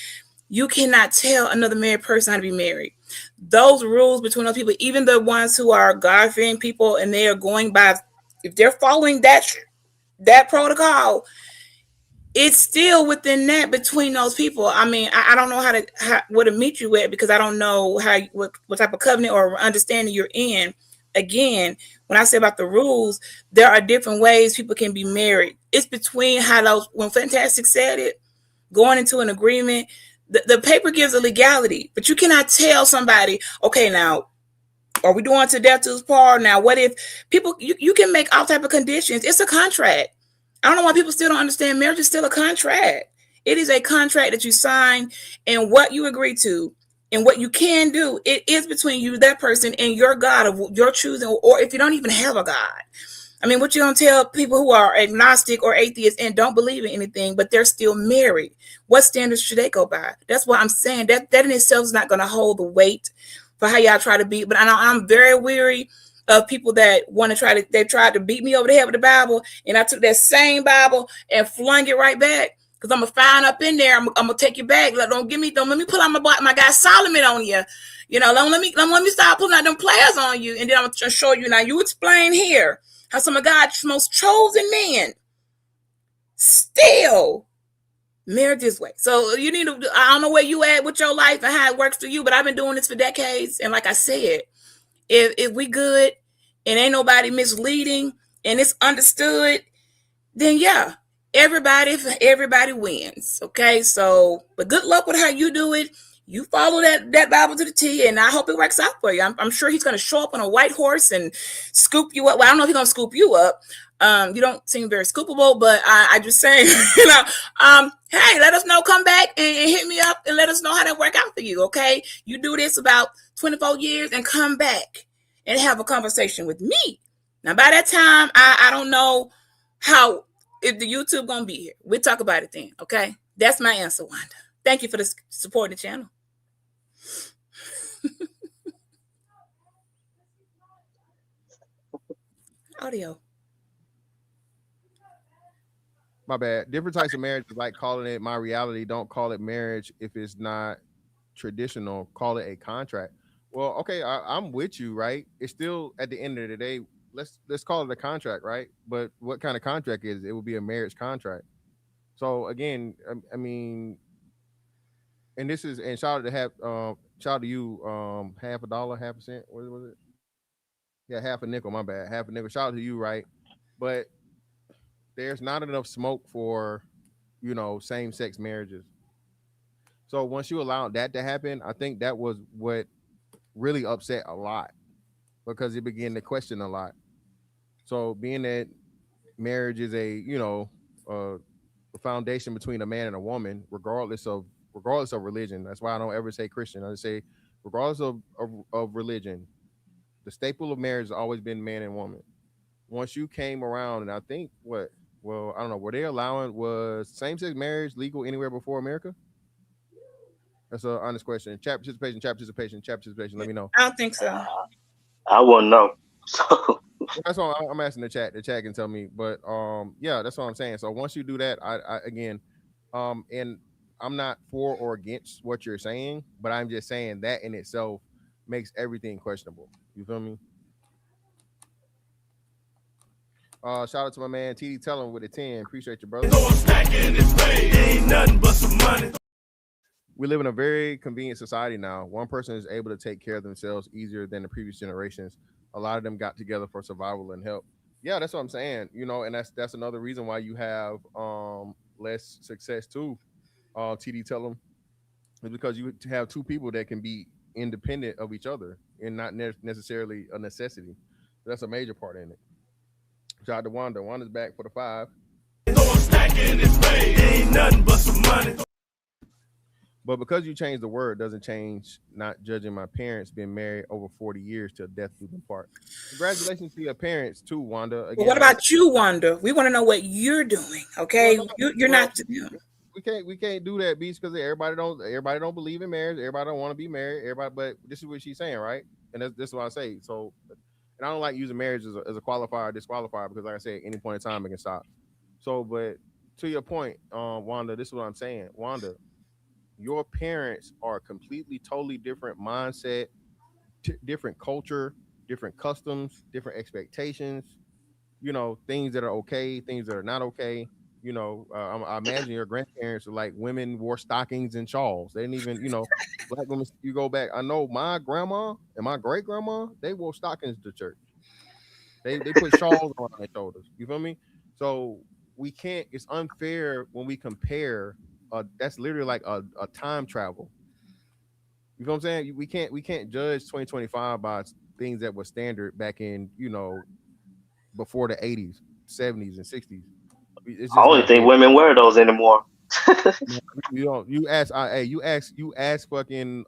you cannot tell another married person how to be married. Those rules between those people, even the ones who are God-fearing people, and they are going by, if they're following that protocol, it's still within that between those people. I mean, I don't know where to meet you at, because I don't know what type of covenant or understanding you're in. Again, when I say about the rules, there are different ways people can be married. It's between when Fantastic said it, going into an agreement. The paper gives a legality, but you cannot tell somebody, okay, now, are we doing to death to us part? Now, what if people, you can make all type of conditions. It's a contract. I don't know why people still don't understand marriage is still a contract. It is a contract that you sign, and what you agree to and what you can do, it is between you, that person, and your God of your choosing, or if you don't even have a God. I mean, what you gonna tell people who are agnostic or atheists and don't believe in anything, but they're still married? What standards should they go by? That's what I'm saying. That in itself is not gonna hold the weight for how y'all try to be. But I'm very weary of people that want to they tried to beat me over the head with the Bible, and I took that same Bible and flung it right back, because I'm gonna find up in there. I'm gonna take you back. Like, don't let me pull out my guy Solomon on you. You know, let me start pulling out them players on you, and then I'm gonna show you. Now you explain here how some of God's most chosen men still married this way. So you need to, I don't know where you at with your life and how it works for you, but I've been doing this for decades. And like I said, if we good and ain't nobody misleading and it's understood, then yeah, everybody wins. Okay. So, but good luck with how you do it. You follow that Bible to the T, and I hope it works out for you. I'm sure he's going to show up on a white horse and scoop you up. Well, I don't know if he's going to scoop you up. You don't seem very scoopable, but I just saying, hey, let us know. Come back and hit me up and let us know how that work out for you. Okay, you do this about 24 years and come back and have a conversation with me. Now, by that time, I don't know how if the YouTube gonna be here. We'll talk about it then. Okay, that's my answer, Wanda. Thank you for the support of the channel. Audio. My bad. Different types of marriage is like calling it my reality. Don't call it marriage if it's not traditional. Call it a contract. Well, okay, I'm with you, right? It's still at the end of the day. Let's call it a contract, right? But what kind of contract is it? It would be a marriage contract. So again, I mean, and this is and shout out to you, half a dollar, half a cent. What was it? Yeah, half a nickel. My bad, half a nickel. Shout out to you, right? But there's not enough smoke for, same-sex marriages. So once you allow that to happen, I think that was what really upset a lot because it began to question a lot. So being that marriage is a foundation between a man and a woman, regardless of religion. That's why I don't ever say Christian. I just say regardless of religion, the staple of marriage has always been man and woman. Once you came around, and I think I don't know, were they allowing was same-sex marriage legal anywhere before America? That's an honest question. Chat participation. Let me know. I don't think so. I wouldn't know. That's why I'm asking the chat. The chat can tell me. But yeah, that's what I'm saying. So once you do that, I again, and I'm not for or against what you're saying, but I'm just saying that in itself makes everything questionable. You feel me? Shout out to my man TD Tellum with a 10. Appreciate you, brother. Ain't nothing but some money. We live in a very convenient society now. One person is able to take care of themselves easier than the previous generations. A lot of them got together for survival and help. Yeah, that's what I'm saying. And that's another reason why you have less success too. TD Tellum is because you have two people that can be independent of each other and not necessarily a necessity. So that's a major part in it. Shout out to Wanda. Wanda's back for the 5. Ain't nothing but some money. But because you changed the word doesn't change not judging my parents being married over 40 years till death do them part. Congratulations to your parents too, Wanda. Again, Well, what about you, Wanda? We want to know what you're doing. Okay, you're not. We can't do that, Beast, because everybody don't believe in marriage. Everybody don't want to be married. But this is what she's saying, right? And this is what I say. So, and I don't like using marriage as a qualifier, disqualifier, because like I said, at any point in time it can stop. So, but to your point, Wanda, this is what I'm saying, Wanda. Your parents are completely, totally different mindset, different culture, different customs, different expectations, things that are okay, things that are not okay. I imagine your grandparents are like women wore stockings and shawls. They didn't even, black women, you go back. I know my grandma and my great grandma, they wore stockings to church. They put shawls on their shoulders. You feel me? So we can't, it's unfair when we compare. That's literally like a time travel. You know what I'm saying? We can't judge 2025 by things that were standard back in before the 80s, 70s, and 60s. I don't think women wear those anymore. You ask fucking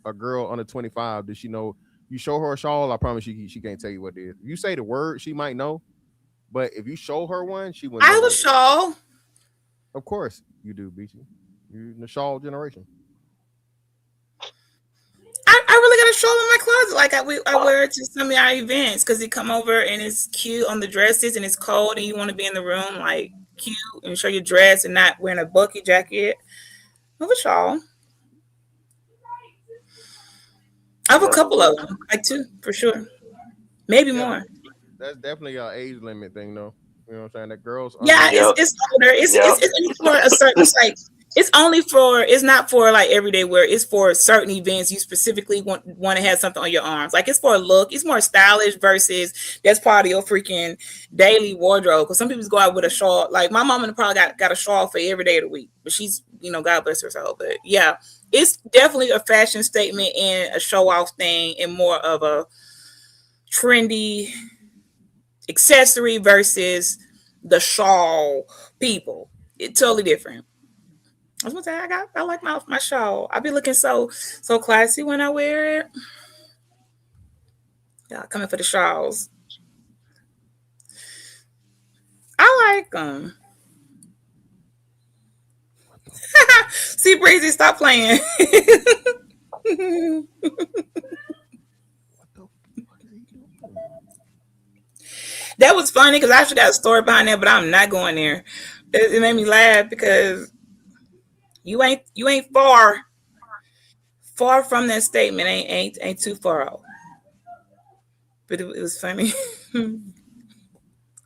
a girl under 25. Does she know? You show her a shawl, I promise she can't tell you what it is. If you say the word, she might know, but if you show her one, she wouldn't. I have a shawl. Of course you do, Beachy. You're in the shawl generation. I really got a shawl in my closet. Like I wear it to some of our events because they come over and it's cute on the dresses and it's cold and you want to be in the room like cute and show your dress and not wearing a bulky jacket. I have a shawl. I have a couple of them, like 2 for sure, maybe more. That's definitely an age limit thing, though. You know what I'm saying? That girls. Yeah, it's older. It's for a certain. It's like it's not for like everyday wear. It's for certain events. You specifically want to have something on your arms. Like it's for a look. It's more stylish versus that's part of your freaking daily wardrobe. Because some people go out with a shawl. Like my mom probably got a shawl for every day of the week. But she's God bless her soul. But yeah, it's definitely a fashion statement and a show off thing, and more of a trendy accessory versus the shawl people. It's totally different. I was gonna say I like my shawl. I be looking so classy when I wear it. Yeah, coming for the shawls. I like them. See, Breezy, stop playing. That was funny because I actually got a story behind that, but I'm not going there. It made me laugh because you ain't far from that statement. Ain't too far out. But it was funny.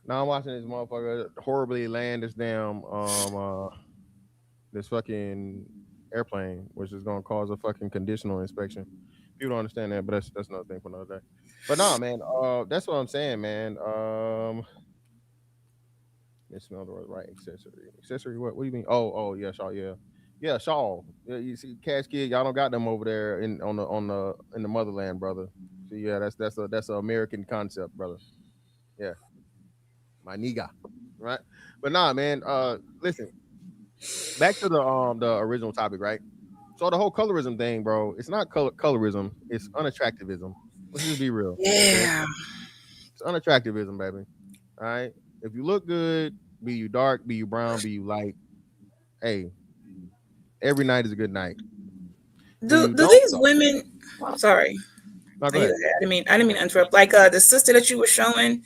Now I'm watching this motherfucker horribly land this damn this fucking airplane, which is gonna cause a fucking conditional inspection. People don't understand that, but that's another thing for another day. But nah, man, that's what I'm saying, man. It's not the right accessory. Accessory? What do you mean? Oh, yeah, shawl, yeah, shawl. Yeah, you see, Cash Kid, y'all don't got them over there in the motherland, brother. So yeah, that's an American concept, brother. Yeah, my nigga, right? But nah, man. Listen, back to the original topic, right? So the whole colorism thing, bro, it's not colorism, it's unattractivism. Let's just be real. Yeah. Okay? It's unattractivism, baby. All right. If you look good, be you dark, be you brown, be you light, hey, every night is a good night. Do these women? Sorry, no, go ahead. I didn't mean to interrupt. Like the sister that you were showing,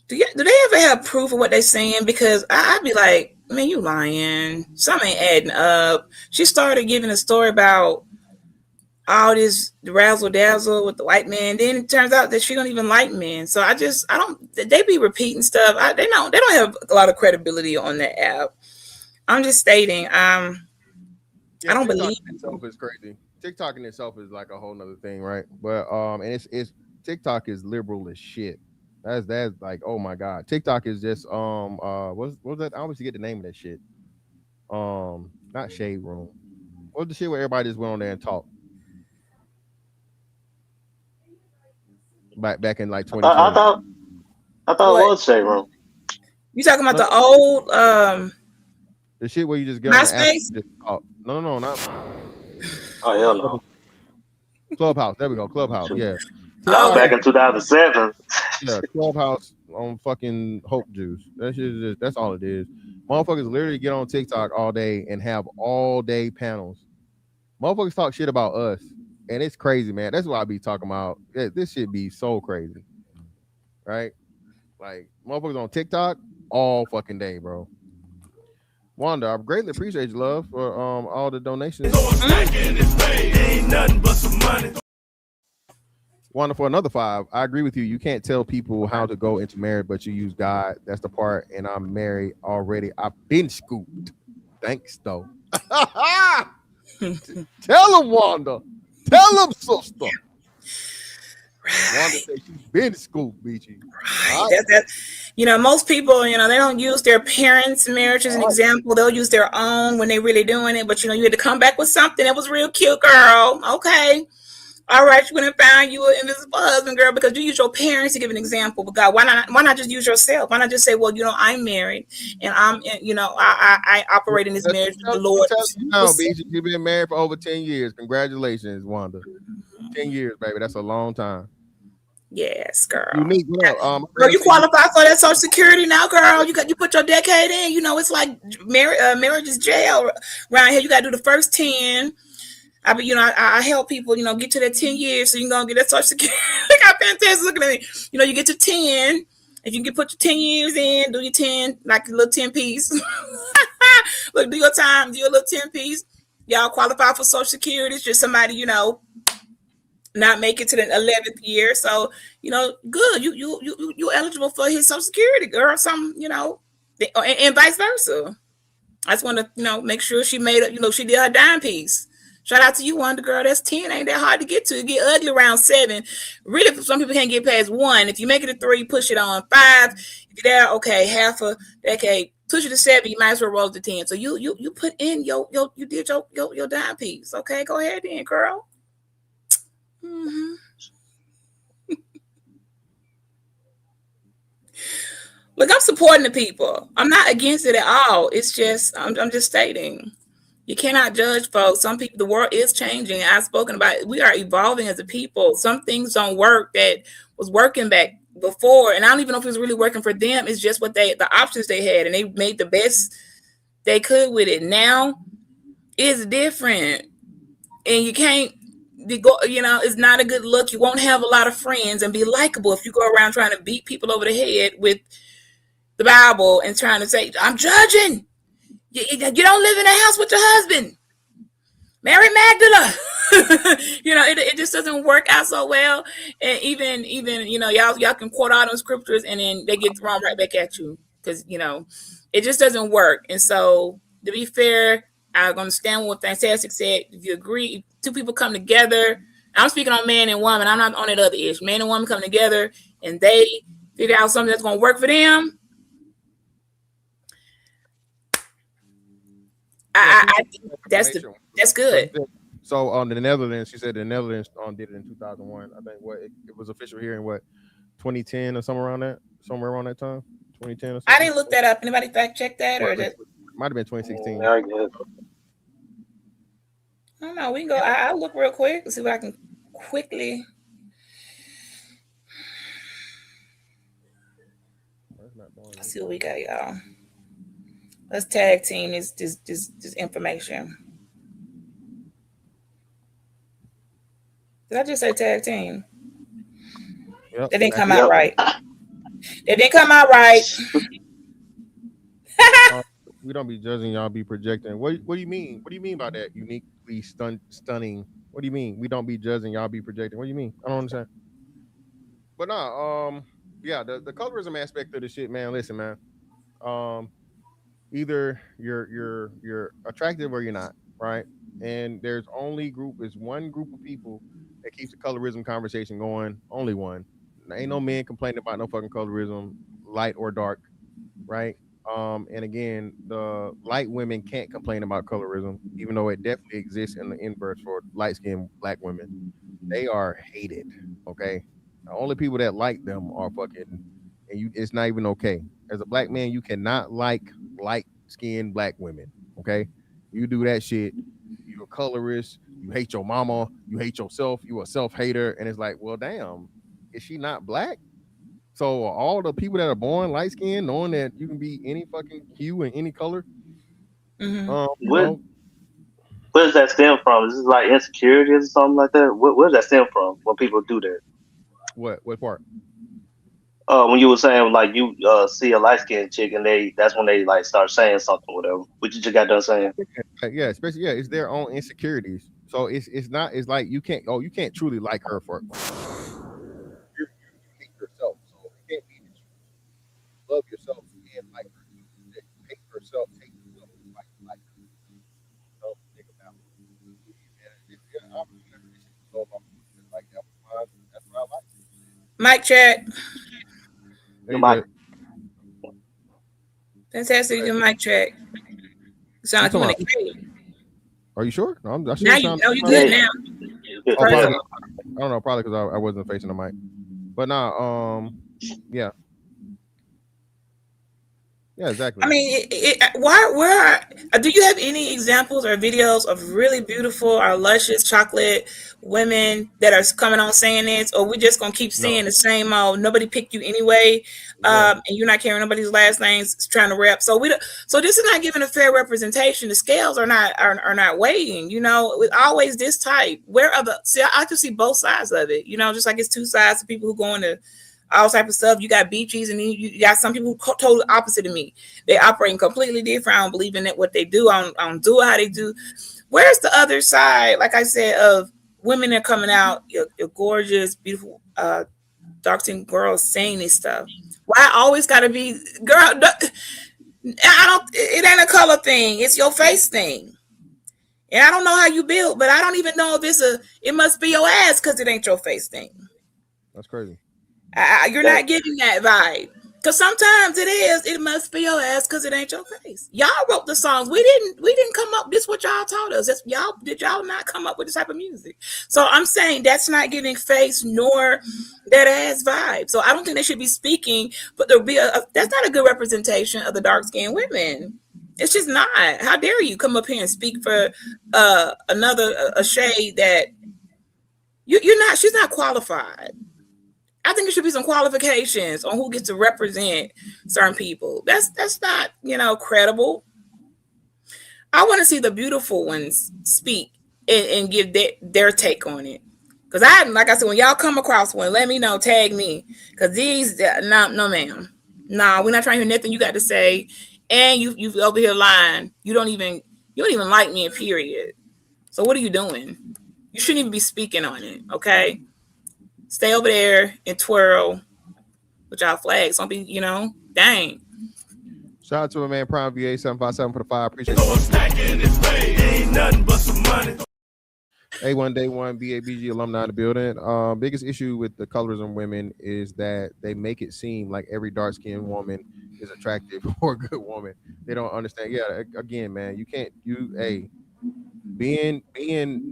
do they ever have proof of what they're saying? Because I'd be like, man, you lying. Something ain't adding up. She started giving a story about all this razzle dazzle with the white man. Then it turns out that she don't even like men. So they be repeating stuff. They don't have a lot of credibility on that app. I'm just stating, I don't believe itself is crazy. TikTok in itself is like a whole nother thing, right? But and it's TikTok is liberal as shit. That's like, oh my god. TikTok is just what's that? I always forget the name of that shit. Not Shade Room. What's the shit where everybody just went on there and talked? Back in like 2020. I thought it was Shade Room. You talking about the old the shit where you just get on the MySpace? No, not. Oh hell no. Clubhouse. There we go. Clubhouse. Yeah. Back in 2007. Yeah, Clubhouse on fucking Hope Juice. That shit is just, that's all it is. Motherfuckers literally get on TikTok all day and have all day panels. Motherfuckers talk shit about us, and it's crazy, man. That's what I be talking about. This shit be so crazy, right? Like motherfuckers on TikTok all fucking day, bro. Wanda, I greatly appreciate your love for all the donations. Ain't nothing but some money. Wanda, for another 5. I agree with you. You can't tell people how to go into marriage, but you use God. That's the part. And I'm married already. I've been scooped. Thanks, though. Tell him, Wanda. Tell him, sister. Wanda said she's been scooped, Beachy. Right. That's most people, they don't use their parents' marriage as an example. They'll use their own when they're really doing it. But you had to come back with something that was real cute, girl. Okay. All right, you went and found you an invisible husband, girl, because you use your parents to give an example. But God, why not just use yourself? Why not just say, well, I'm married and I operate in this marriage with the Lord. No, you've been married for over 10 years. Congratulations, Wanda. 10 years, baby. That's a long time. Yes, girl. Girl, you qualify for that Social Security now, girl. You put your decade in. It's like marriage is jail around here. You got to do the first 10. I help people, get to that 10 years so you can go and get that Social Security. Look how fantastic looking at me. You get to 10. If you can put your 10 years in, do your 10, like a little 10 piece. Look, do your time, do your little 10 piece. Y'all qualify for Social Security. It's just somebody, not make it to the 11th year. So, good. You eligible for his Social Security, girl. And vice versa. I just want to, make sure she made it, she did her dime piece. Shout out to you, Wonder Girl. That's 10. Ain't that hard to get to. It get ugly around 7. Really, some people can't get past 1. If you make it a 3, push it on 5. If you're there, okay, half a decade, Push it to 7, you might as well roll to 10. So you put in you did your dime piece. Okay, go ahead then, girl. Mm-hmm. Look, I'm supporting the people. I'm not against it at all. It's just I'm just stating. You cannot judge folks. Some people, the world is changing. I've spoken about it. We are evolving as a people. Some things don't work that was working back before. And I don't even know if it was really working for them. It's just the options they had. And they made the best they could with it. Now it's different. And you can't go, it's not a good look. You won't have a lot of friends and be likable if you go around trying to beat people over the head with the Bible and trying to say, I'm judging. You don't live in a house with your husband. Mary Magdalene. It just doesn't work out so well. And even y'all can quote all those scriptures and then they get thrown right back at you because it just doesn't work. And so to be fair, I'm going to stand with what Fantastic said. If you agree, if two people come together, I'm speaking on man and woman. I'm not on that other ish. Man and woman come together and they figure out something that's going to work for them. I that's good. So on the Netherlands, she said the Netherlands did it in 2001. I think it was official here in 2010 or somewhere around that time. 2010 or something. I didn't look that up. Anybody fact check that or that? Might have been 2016. I don't know. We can go. I'll look real quick and see if I can quickly. Let's see what we got, y'all. Let's tag team this information. Did I just say tag team? Yep. That didn't come out right. It didn't come out right. We don't be judging, y'all be projecting. What do you mean? What do you mean by that? Uniquely stunning. What do you mean? We don't be judging, y'all be projecting. What do you mean? I don't understand. But yeah, the colorism aspect of the shit, man. Listen, man. Either you're attractive or you're not, right? And there's one group of people that keeps the colorism conversation going. Only one. There ain't no men complaining about no fucking colorism, light or dark, right? And again, the light women can't complain about colorism, even though it definitely exists in the inverse for light-skinned black women. They are hated. Okay, the only people that like them are fucking, and it's not even okay. As a black man, you cannot like light-skinned black women. Okay, you do that shit, you're a colorist. You hate your mama. You hate yourself. You a self-hater, and it's like, well, damn, is she not black? So all the people that are born light skinned, knowing that you can be any fucking hue and any color. Mm-hmm. Where does that stem from? Is this like insecurities or something like that? Where does that stem from when people do that? What part? When you were saying like you see a light skinned chick and that's when they like start saying something, whatever. What you just got done saying? Yeah, especially it's their own insecurities. So it's like you can't truly like her for you hate yourself. So it can't be that you love yourself and like her. You hate yourself, like her. So think about it. And obviously like that was mine. That's what I like. Mic check. Mic. Fantastic. Your mic check. Sound like you want to get. Are you sure? No, now you know you're good now. I don't know, probably because I wasn't facing the mic. But now, yeah. Yeah, exactly. I mean, where do you have any examples or videos of really beautiful or luscious chocolate women that are coming on saying this, or we just gonna keep seeing the same old? Nobody picked you anyway, and you're not carrying nobody's last names trying to rep. So so this is not giving a fair representation. The scales are not weighing. With always this type. I can see both sides of it. Just like it's two sides to people who go into all type of stuff. You got beaches, and then you got some people who totally opposite of me. They operating completely different. I don't believe in it, what they do. I don't do how they do. Where's the other side, like I said, of women that are coming out, you're gorgeous, beautiful, dark-skinned girls saying this stuff? Why always gotta be, girl? It ain't a color thing. It's your face thing. And I don't know how you build, but I don't even know if it must be your ass because it ain't your face thing. That's crazy. You're not getting that vibe. Cause sometimes it must be your ass because it ain't your face. Y'all wrote the songs. We didn't come up. This is what y'all taught us. Did y'all not come up with this type of music? So I'm saying that's not giving face nor that ass vibe. So I don't think they should be speaking, but there'll be that's not a good representation of the dark skinned women. It's just not. How dare you come up here and speak for a shade that she's not qualified. I think there should be some qualifications on who gets to represent certain people. That's not, credible. I want to see the beautiful ones speak and give their take on it. Because like I said, when y'all come across one, let me know, tag me. Because these, no, ma'am. No, we're not trying to hear nothing you got to say. And you over here lying. You don't even like me, period. So what are you doing? You shouldn't even be speaking on it, okay? Stay over there and twirl with y'all flags. Don't be, dang. Shout out to my man Prime VA 757 for the 5. Appreciate it. Ain't nothing but some money. A1 Day 1 BABG alumni in the building. Biggest issue with the colorism women is that they make it seem like every dark-skinned woman is attractive or a good woman. They don't understand. Yeah, again, man, being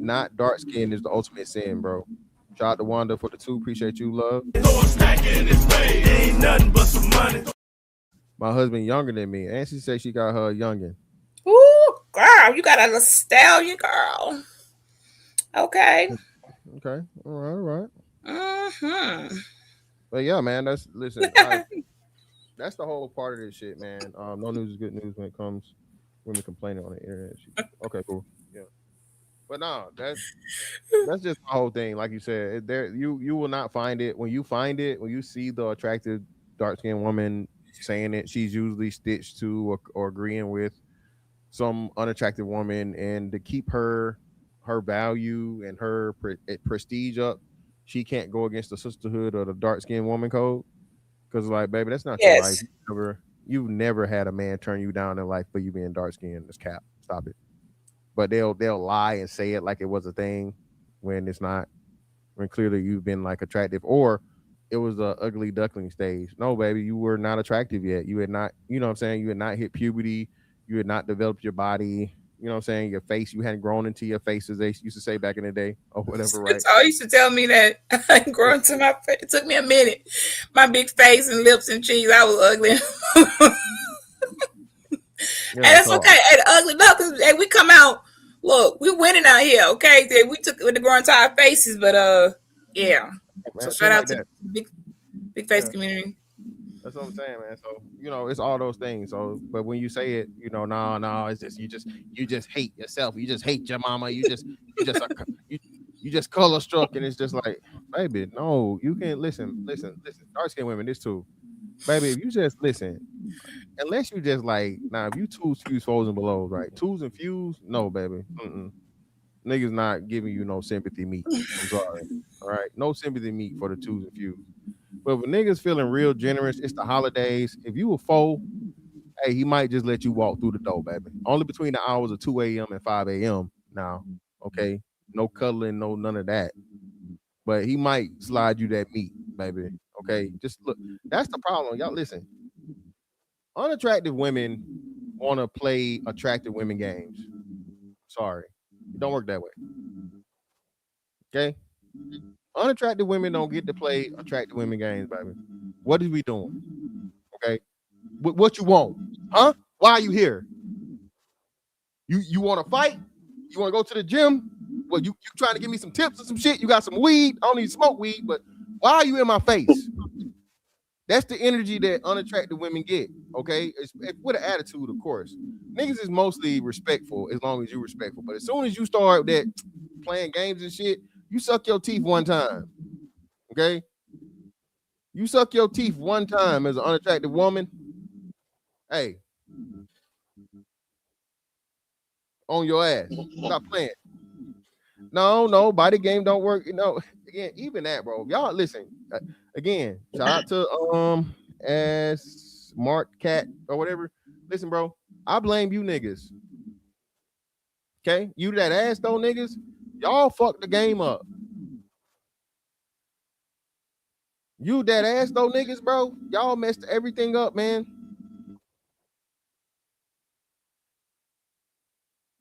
not dark-skinned is the ultimate sin, bro. Shout out to Wanda for the 2. Appreciate you, love. Ain't nothing but some money. My husband younger than me, and she said she got her youngin. Ooh, girl, you got a stallion, girl. Okay. All right. Mm-hmm. But yeah, man, that's the whole part of this shit, man. No news is good news when it comes women complaining on the internet. Okay, cool. Yeah. But no, that's just the whole thing. Like you said, you will not find it. When you see the attractive dark-skinned woman saying it, she's usually stitched to or agreeing with some unattractive woman, and to keep her value and her prestige up, she can't go against the sisterhood or the dark-skinned woman code. Because, like, baby, that's not your life. You've never had a man turn you down in life for you being dark-skinned. It's cap. Stop it. But they'll lie and say it like it was a thing when it's not. When clearly you've been like attractive, or it was a ugly duckling stage. No, baby, you were not attractive yet. You had not, you know what I'm saying? You had not hit puberty. You had not developed your body. You know what I'm saying? Your face, you hadn't grown into your face, as they used to say back in the day, or whatever, right? So you used to tell me that I hadn't grown to my face. It took me a minute. My big face and lips and cheeks, I was ugly. And that's okay. Hey, the ugly ducklings, hey, we come out. Look, we winning out here, okay? We took with the growing to our faces, but yeah. So shout out to the big face community. That's what I'm saying, man. So it's all those things. So, but when you say it, no, it's just you just hate yourself. You just hate your mama. You just color struck, and it's just like, baby, no, you can't listen. Dark skinned women, this too, baby. If you just listen, unless you just like, if you twos, fuse, fours, and belows, right? Twos and fuse, no, baby. Niggas not giving you no sympathy meat. I'm sorry. All right, no sympathy meat for the twos and fuse. But when niggas feeling real generous, it's the holidays. If you a foe, hey, he might just let you walk through the door, baby. Only between the hours of 2 a.m. and 5 a.m. now, okay? No cuddling, no none of that. But he might slide you that meat, baby, okay? Just look. That's the problem. Y'all listen. Unattractive women want to play attractive women games. Sorry. It don't work that way. Okay? Unattractive women don't get to play attractive women games, baby. What are we doing? Okay. What you want? Huh? Why are you here? You want to fight? You want to go to the gym? Well, you trying to give me some tips or some shit? You got some weed? I don't even smoke weed, but why are you in my face? That's the energy that unattractive women get. Okay. It's with an attitude, of course. Niggas is mostly respectful as long as you're respectful. But as soon as you start that playing games and shit, you suck your teeth one time. Okay? You suck your teeth one time as an unattractive woman. Hey. On your ass. Stop playing. No, body game don't work. Again, even that, bro. Y'all listen. Again, shout out to as Mark Cat or whatever. Listen, bro. I blame you niggas. Okay? You that ass though, niggas. Y'all fucked the game up. You that ass though, niggas, bro. Y'all messed everything up, man.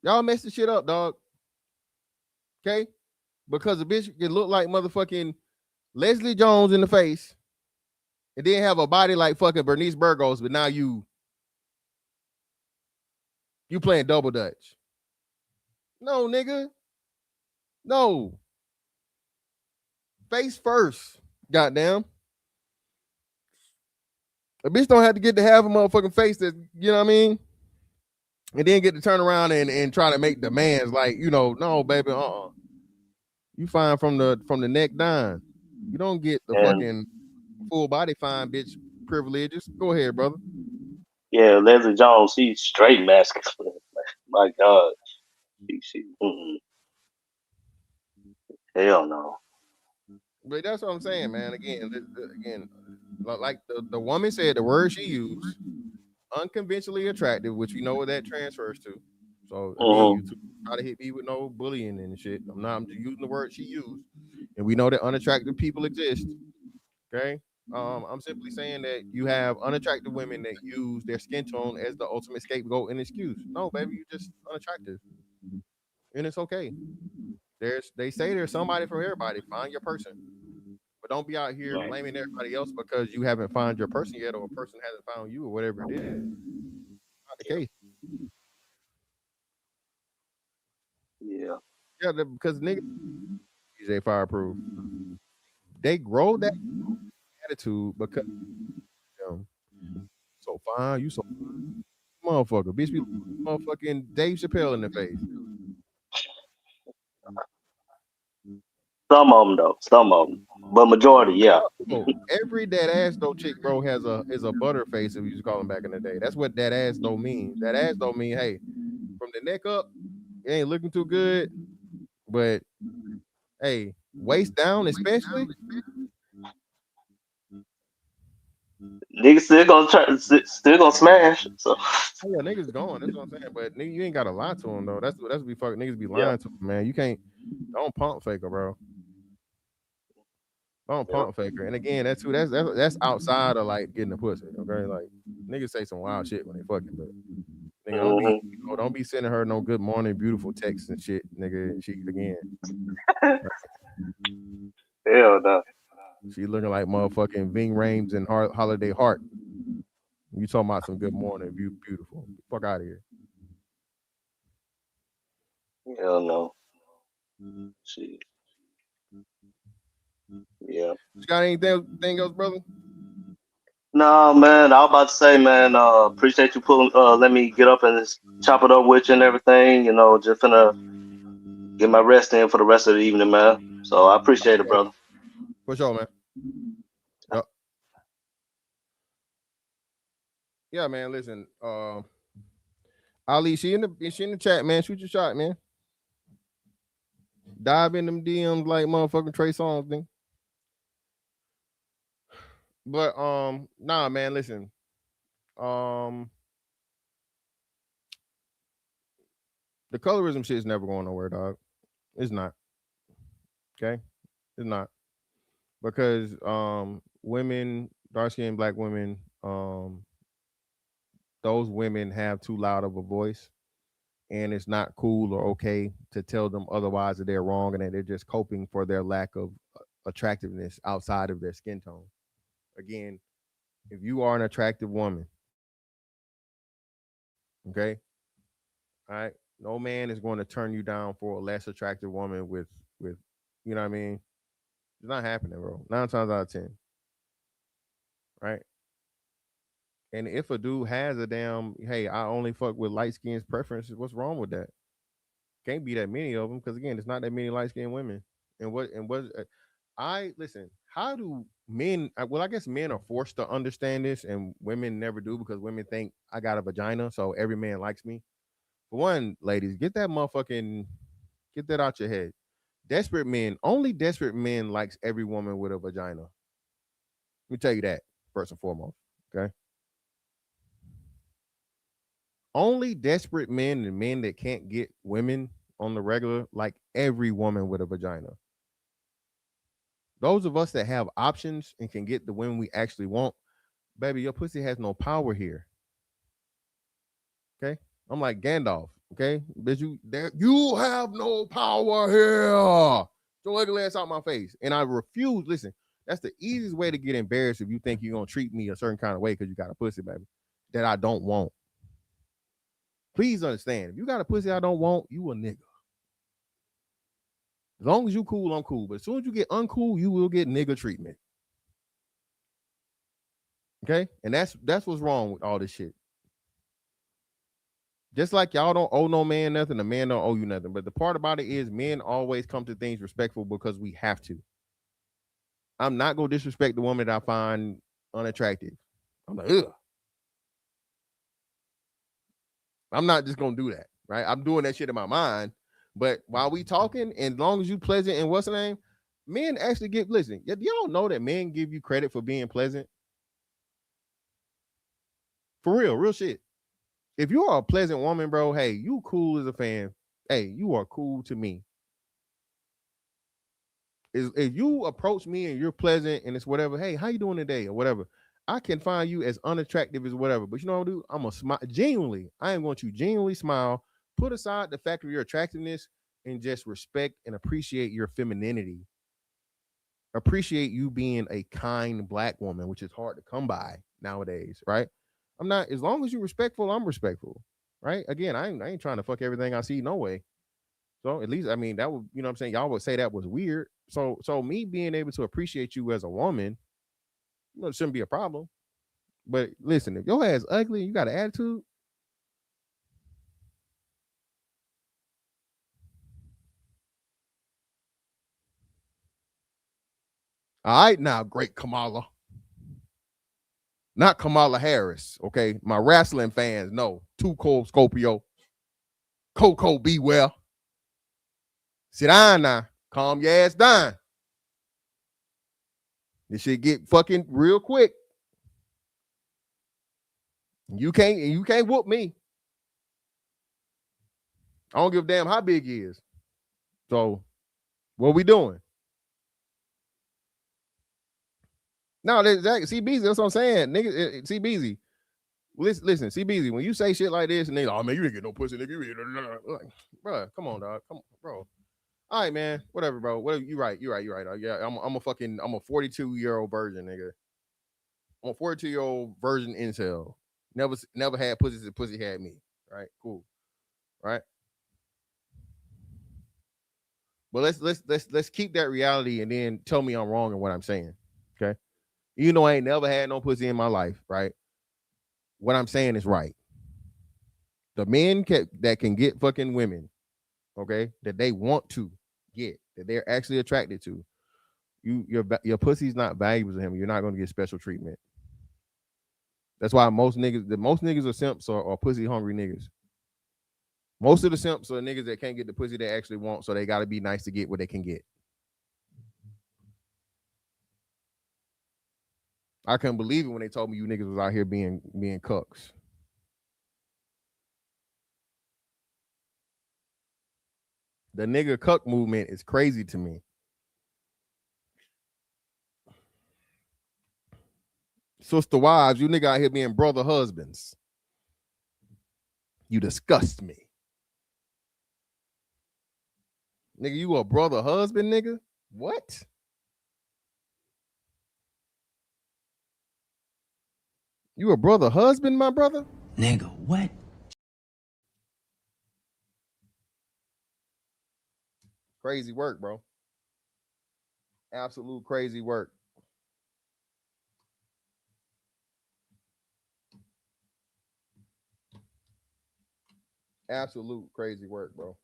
Y'all messed the shit up, dog. Okay? Because a bitch can look like motherfucking Leslie Jones in the face and then have a body like fucking Bernice Burgos, but now you playing double dutch. No, nigga. No. Face first. Goddamn. A bitch don't have to get to have a motherfucking face that, you know what I mean? And then get to turn around and try to make demands like, no, baby, You fine from the neck down. You don't get the fucking full body fine bitch privileges. Go ahead, brother. Yeah, Leslie Jones, she's straight masculine. My God. She hell no. But that's what I'm saying, man. Again, like the woman said, the word she used, unconventionally attractive, which we know what that transfers to. So again, you try to hit me with no bullying and shit. I'm just using the word she used, and we know that unattractive people exist. Okay. I'm simply saying that you have unattractive women that use their skin tone as the ultimate scapegoat and excuse. No, baby, you're just unattractive, and it's okay. They say there's somebody for everybody. Find your person. But don't be out here blaming everybody else because you haven't found your person yet, or a person hasn't found you, or whatever it is. Not the case. Yeah. Yeah, because niggas, DJ Fireproof, they grow that attitude because so fine, you so motherfucker, bitch, be motherfucking Dave Chappelle in the face. Some of them though, but majority, yeah. Oh, every dead ass though chick, bro, is a butter face. If you used to call them back in the day, that's what that ass though means. That ass though mean, hey, from the neck up, it ain't looking too good, but hey, waist down especially. Niggas still gonna smash. So yeah, niggas going. That's what I'm saying. But nigga, you ain't gotta lie to them though. That's what be fucking niggas be lying to them, man. You can't don't pump faker, bro. Don't pump faker. And again, that's outside of like getting a pussy. Okay, like niggas say some wild shit when they fucking, but nigga don't be sending her no good morning beautiful texts and shit, nigga. She again. Hell no. She looking like motherfucking Ving Rhames and Holiday Heart. You talking about some good morning, beautiful. Fuck out of here. Hell no. Shit. Yeah. You got anything else, brother? No, man. I was about to say, man. Appreciate you let me get up and chop it up with you and everything. Just finna get my rest in for the rest of the evening, man. So I appreciate it, brother. For sure, man. Yep. Yeah, man. Listen, Ali, she in the chat, man. Shoot your shot, man. Dive in them DMs like motherfucking Trey Songz thing. But nah, man. Listen, the colorism shit is never going nowhere, dog. It's not. Okay, it's not, because women, dark-skinned black women, those women have too loud of a voice, and it's not cool or okay to tell them otherwise, that they're wrong and that they're just coping for their lack of attractiveness outside of their skin tone. Again, if you are an attractive woman, okay, all right, no man is going to turn you down for a less attractive woman with you know what I mean? It's not happening, bro. 9 times out of 10. Right? And if a dude has a damn, hey, I only fuck with light skins preferences, what's wrong with that? Can't be that many of them, because again, it's not that many light skinned women. Listen, how do men, well, I guess men are forced to understand this and women never do, because women think I got a vagina, so every man likes me. For one, ladies, get that out your head. Only desperate men likes every woman with a vagina. Let me tell you that first and foremost. Okay. Only desperate men and men that can't get women on the regular like every woman with a vagina. Those of us that have options and can get the women we actually want, baby, your pussy has no power here. Okay? I'm like Gandalf. Okay? Bitch, you have no power here. Your ugly ass out my face. And I refuse. Listen, that's the easiest way to get embarrassed if you think you're gonna treat me a certain kind of way because you got a pussy, baby, that I don't want. Please understand, if you got a pussy I don't want, you a nigga. As long as you cool, I'm cool. But as soon as you get uncool, you will get nigga treatment. Okay? And that's what's wrong with all this shit. Just like y'all don't owe no man nothing, the man don't owe you nothing. But the part about it is men always come to things respectful because we have to. I'm not gonna disrespect the woman that I find unattractive. I'm like, ugh. I'm not just gonna do that, right? I'm doing that shit in my mind. But while we talking, and as long as you pleasant and what's the name, men actually listen, y'all know that men give you credit for being pleasant. For real shit. If you are a pleasant woman, bro, hey, you cool as a fan. Hey, you are cool to me. If you approach me and you're pleasant and it's whatever, hey, how you doing today or whatever, I can find you as unattractive as whatever. But you know what I'm gonna do? I'm gonna smile genuinely. I am going to genuinely smile, put aside the fact of your attractiveness, and just respect and appreciate your femininity. Appreciate you being a kind black woman, which is hard to come by nowadays, right? I'm not, as long as you're respectful, I'm respectful, right? Again, I ain't trying to fuck everything I see, no way. So at least, I mean, that would, you know what I'm saying? Y'all would say that was weird. So me being able to appreciate you as a woman, you know, it shouldn't be a problem. But listen, if your ass ugly and you got an attitude, all right, now, great Kamala. Not Kamala Harris, okay? My wrestling fans know. Too Cold Scorpio. Coco beware. Sit down now. Calm your ass down. This shit get fucking real quick. You can't whoop me. I don't give a damn how big he is. So what we doing? No, that's CBZ. That's what I'm saying. Nigga, CBZ. Listen, CBZ, when you say shit like this, and they like, oh man, you didn't get no pussy, nigga. Like, bro, come on, dog. Come on, bro. All right, man. Whatever, bro. Whatever. You right. Dog. Yeah, I'm a 42-year-old virgin, nigga. I'm a 42-year-old virgin incel. Never had pussy since pussy had me. Right? Cool. Right? But let's keep that reality and then tell me I'm wrong in what I'm saying. Okay. You know, I ain't never had no pussy in my life, right? What I'm saying is right. The men that can get fucking women, okay, that they want to get, that they're actually attracted to, your pussy's not valuable to him. You're not going to get special treatment. That's why most niggas are simps or pussy hungry niggas. Most of the simps are niggas that can't get the pussy they actually want, so they got to be nice to get what they can get. I couldn't believe it when they told me you niggas was out here being cucks. The nigga cuck movement is crazy to me. Sister wives, you nigga out here being brother husbands. You disgust me. Nigga, you a brother husband, nigga? What? You a brother husband, my brother? Nigga, what? Crazy work, bro. Absolute crazy work. Absolute crazy work, bro.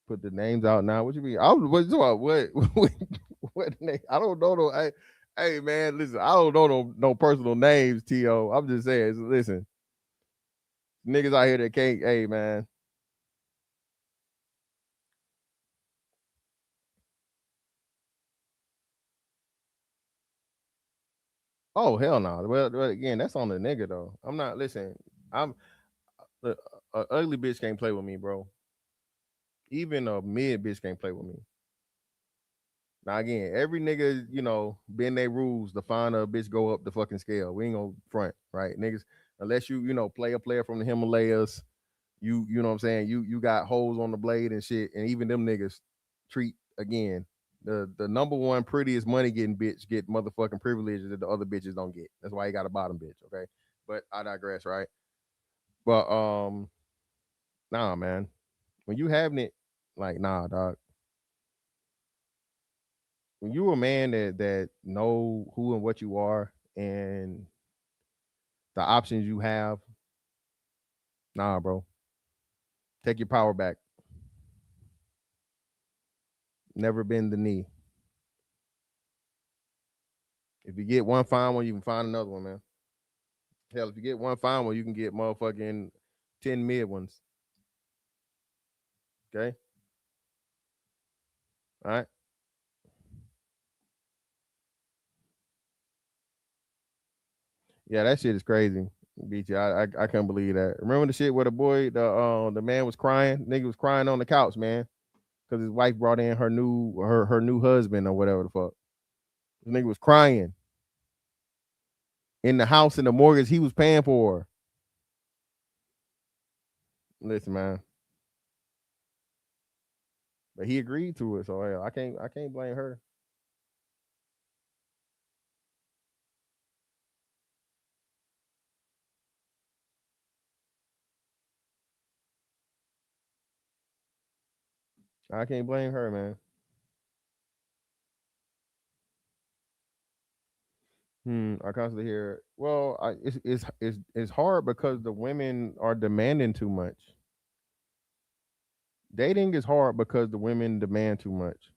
Put the names out now. What you mean? What name? I don't know no. Hey man, listen. I don't know no personal names. To I'm just saying. Listen, niggas out here that can't. Hey man. Oh hell no. Well again, that's on the nigga though. I'm not listening. Look, a ugly bitch can't play with me, bro. Even a mid bitch can't play with me. Now again, every nigga, bend their rules to find a bitch go up the fucking scale. We ain't gonna front, right? Niggas, unless you play a player from the Himalayas, you know what I'm saying? You got holes on the blade and shit, and even them niggas treat again. The number one prettiest money getting bitch get motherfucking privileges that the other bitches don't get. That's why you got a bottom bitch, okay? But I digress, right? But nah, man. When you having it, like, nah, dog. When you a man that know who and what you are and the options you have, nah, bro. Take your power back. Never bend the knee. If you get one fine one, you can find another one, man. Hell, if you get one fine one, you can get motherfucking 10 mid ones. Okay? All right? Yeah, that shit is crazy. BT, I can't believe that. Remember the shit where the man was crying? Nigga was crying on the couch, man. Because his wife brought in her new husband or whatever the fuck. This nigga was crying in the house and the mortgage he was paying for. Listen, man. But he agreed to it, so I can't blame her. I can't blame her, man. I constantly hear. Well, it's hard because the women are demanding too much. Dating is hard because the women demand too much.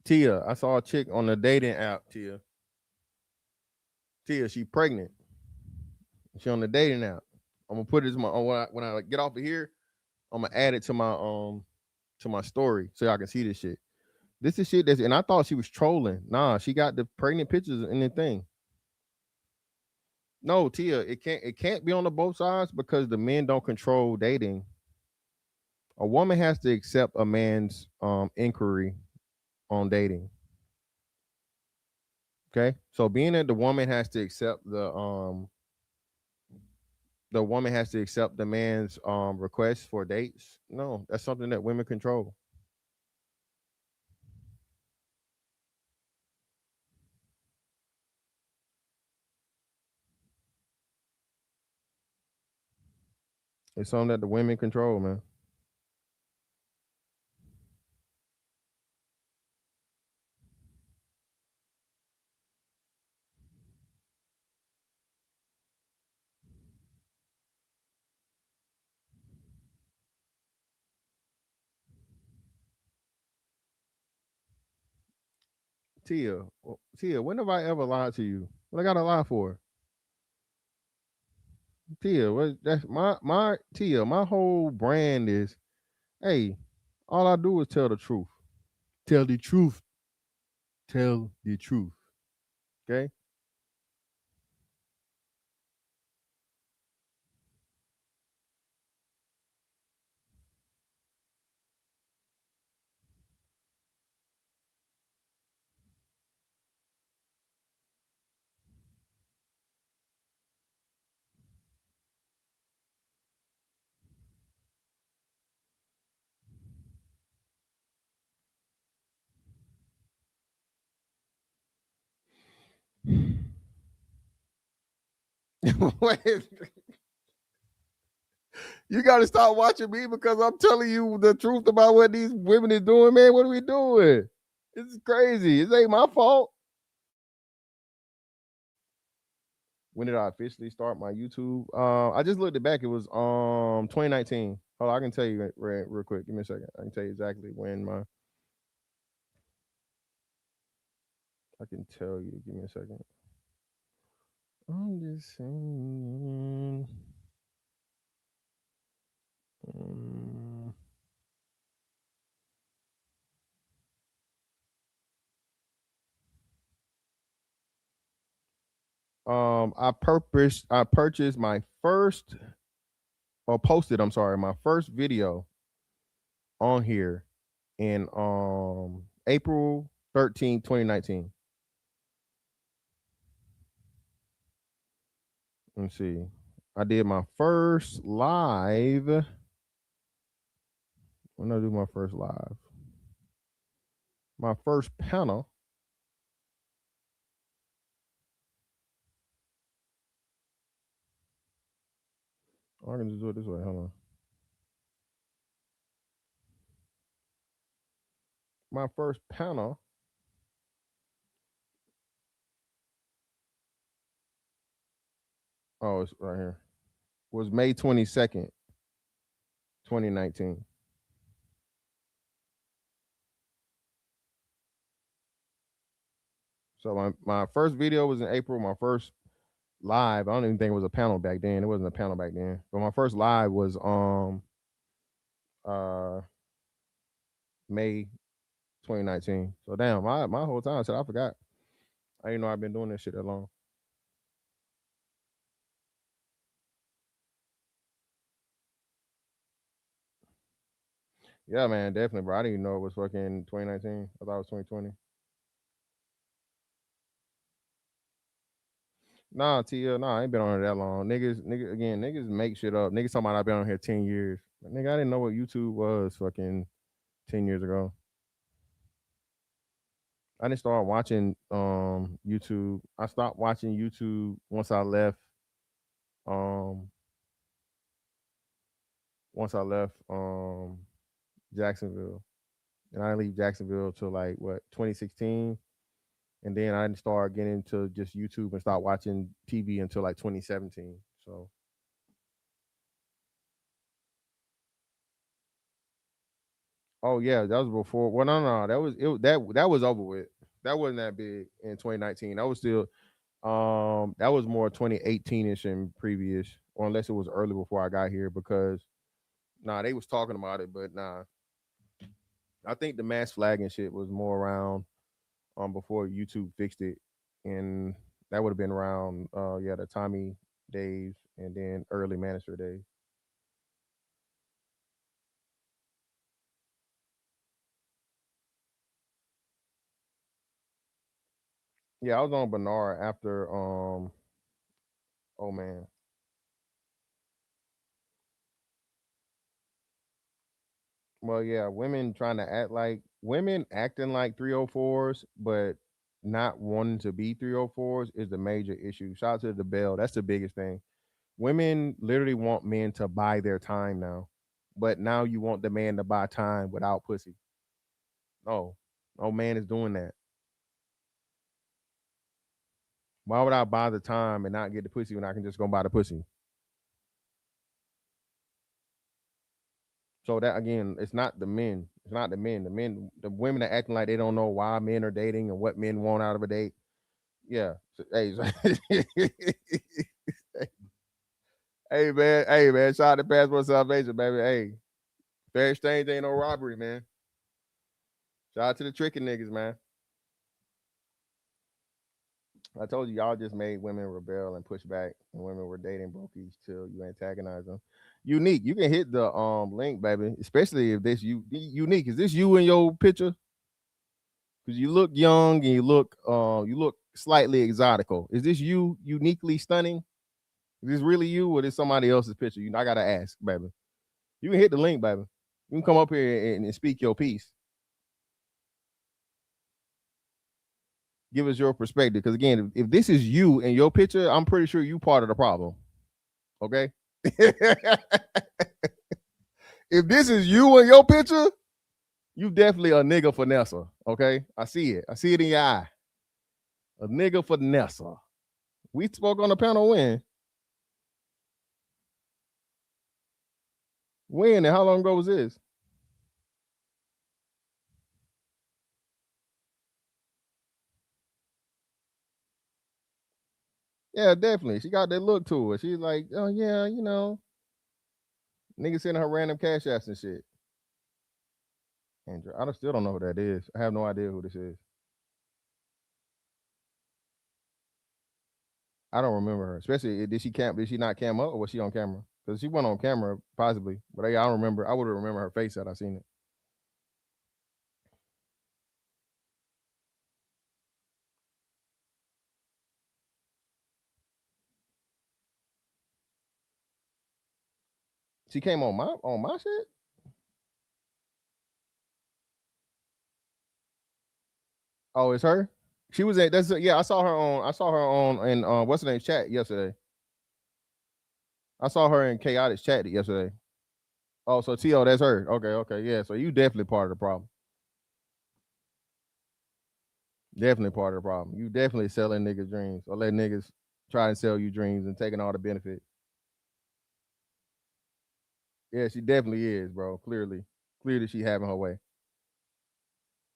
Tia, I saw a chick on the dating app. Tia, she pregnant. She on the dating app. I'm gonna put it when I get off of here. I'm gonna add it to my story so y'all can see this shit. This is shit and I thought she was trolling. Nah, she got the pregnant pictures in the thing. No, Tia, it can't be on the both sides because the men don't control dating. A woman has to accept a man's inquiry on dating. Okay, so being that the woman has to accept the woman has to accept the man's request for dates. No, that's something that women control. It's something that the women control, man. Tia, when have I ever lied to you? What I gotta lie for? Tia, that's my Tia, my whole brand is, hey, all I do is tell the truth. Tell the truth. Tell the truth. Okay? Wait, you gotta stop watching me because I'm telling you the truth about what these women is doing, man. What are we doing? This is crazy. This ain't my fault. When did I officially start my YouTube? I just looked it back. It was 2019. Hold on, I can tell you real quick. Give me a second. I can tell you exactly when I can tell you. Give me a second. I'm just saying. I purchased my first, or posted, I'm sorry, my first video on here in April 13, 2019. Let's see. I did my first live. When did I do my first live? My first panel. I can just do it this way. Hold on. My first panel. Oh, it's right here. Was May 22nd, 2019. So my first video was in April. My first live, I don't even think it was a panel back then. It wasn't a panel back then. But my first live was May 2019. So damn, my whole time I forgot. I didn't know I've been doing this shit that long. Yeah, man, definitely, bro. I didn't even know it was fucking 2019. I thought it was 2020. Nah, TL, nah, I ain't been on here that long. Niggas make shit up. Niggas talking about I've been on here 10 years. But nigga, I didn't know what YouTube was fucking 10 years ago. I didn't start watching YouTube. I stopped watching YouTube once I left Jacksonville. And I didn't leave Jacksonville till like what, 2016. And then I didn't start getting into just YouTube and start watching TV until like 2017. So oh yeah, that was before. Well, no, that was over with. That wasn't that big in 2019. That was still that was more 2018ish and previous, or unless it was early before I got here, because they was talking about it, but I think the mass flagging shit was more around before YouTube fixed it, and that would have been around the Tommy days and then early Manister days. Yeah, I was on Bernard after oh man. Well, yeah, women acting like 304s, but not wanting to be 304s is the major issue. Shout out to the Bell. That's the biggest thing. Women literally want men to buy their time now, but now you want the man to buy time without pussy. No, no man is doing that. Why would I buy the time and not get the pussy when I can just go buy the pussy? So that again, it's not the men. It's not the men. The women are acting like they don't know why men are dating and what men want out of a date. Yeah. Hey, hey man, shout out to Passport Salvation, baby. Hey, fair exchange ain't no robbery, man. Shout out to the tricky niggas, man. I told you, y'all just made women rebel and push back, and women were dating brokies till you antagonize them. Unique, you can hit the link, baby. Especially if this unique. Is this you in your picture? Because you look young and you look slightly exotical. Is this you uniquely stunning? Is this really you, or is somebody else's picture? I gotta ask, baby. You can hit the link, baby. You can come up here and speak your piece. Give us your perspective, because again, if this is you in your picture, I'm pretty sure you part of the problem. Okay. If this is you in your picture, you definitely a nigga finessa. Okay, I see it. I see it in your eye. A nigga finessa. We spoke on the panel when? When and how long ago was this? Yeah, definitely. She got that look to her. She's like, oh yeah, nigga sending her random cash apps and shit. Andrew, I still don't know who that is. I have no idea who this is. I don't remember her. Especially did she not cam up or was she on camera? Because she went on camera possibly, but I don't remember. I would have remember her face had I seen it. She came on my shit. Oh, it's her. She was at I saw her on in what's her name chat yesterday. I saw her in Chaotic's chat yesterday. Oh, so T.O., that's her. Okay, yeah. So you definitely part of the problem. Definitely part of the problem. You definitely selling niggas dreams or letting niggas try and sell you dreams and taking all the benefit. Yeah, she definitely is, bro. Clearly she having her way.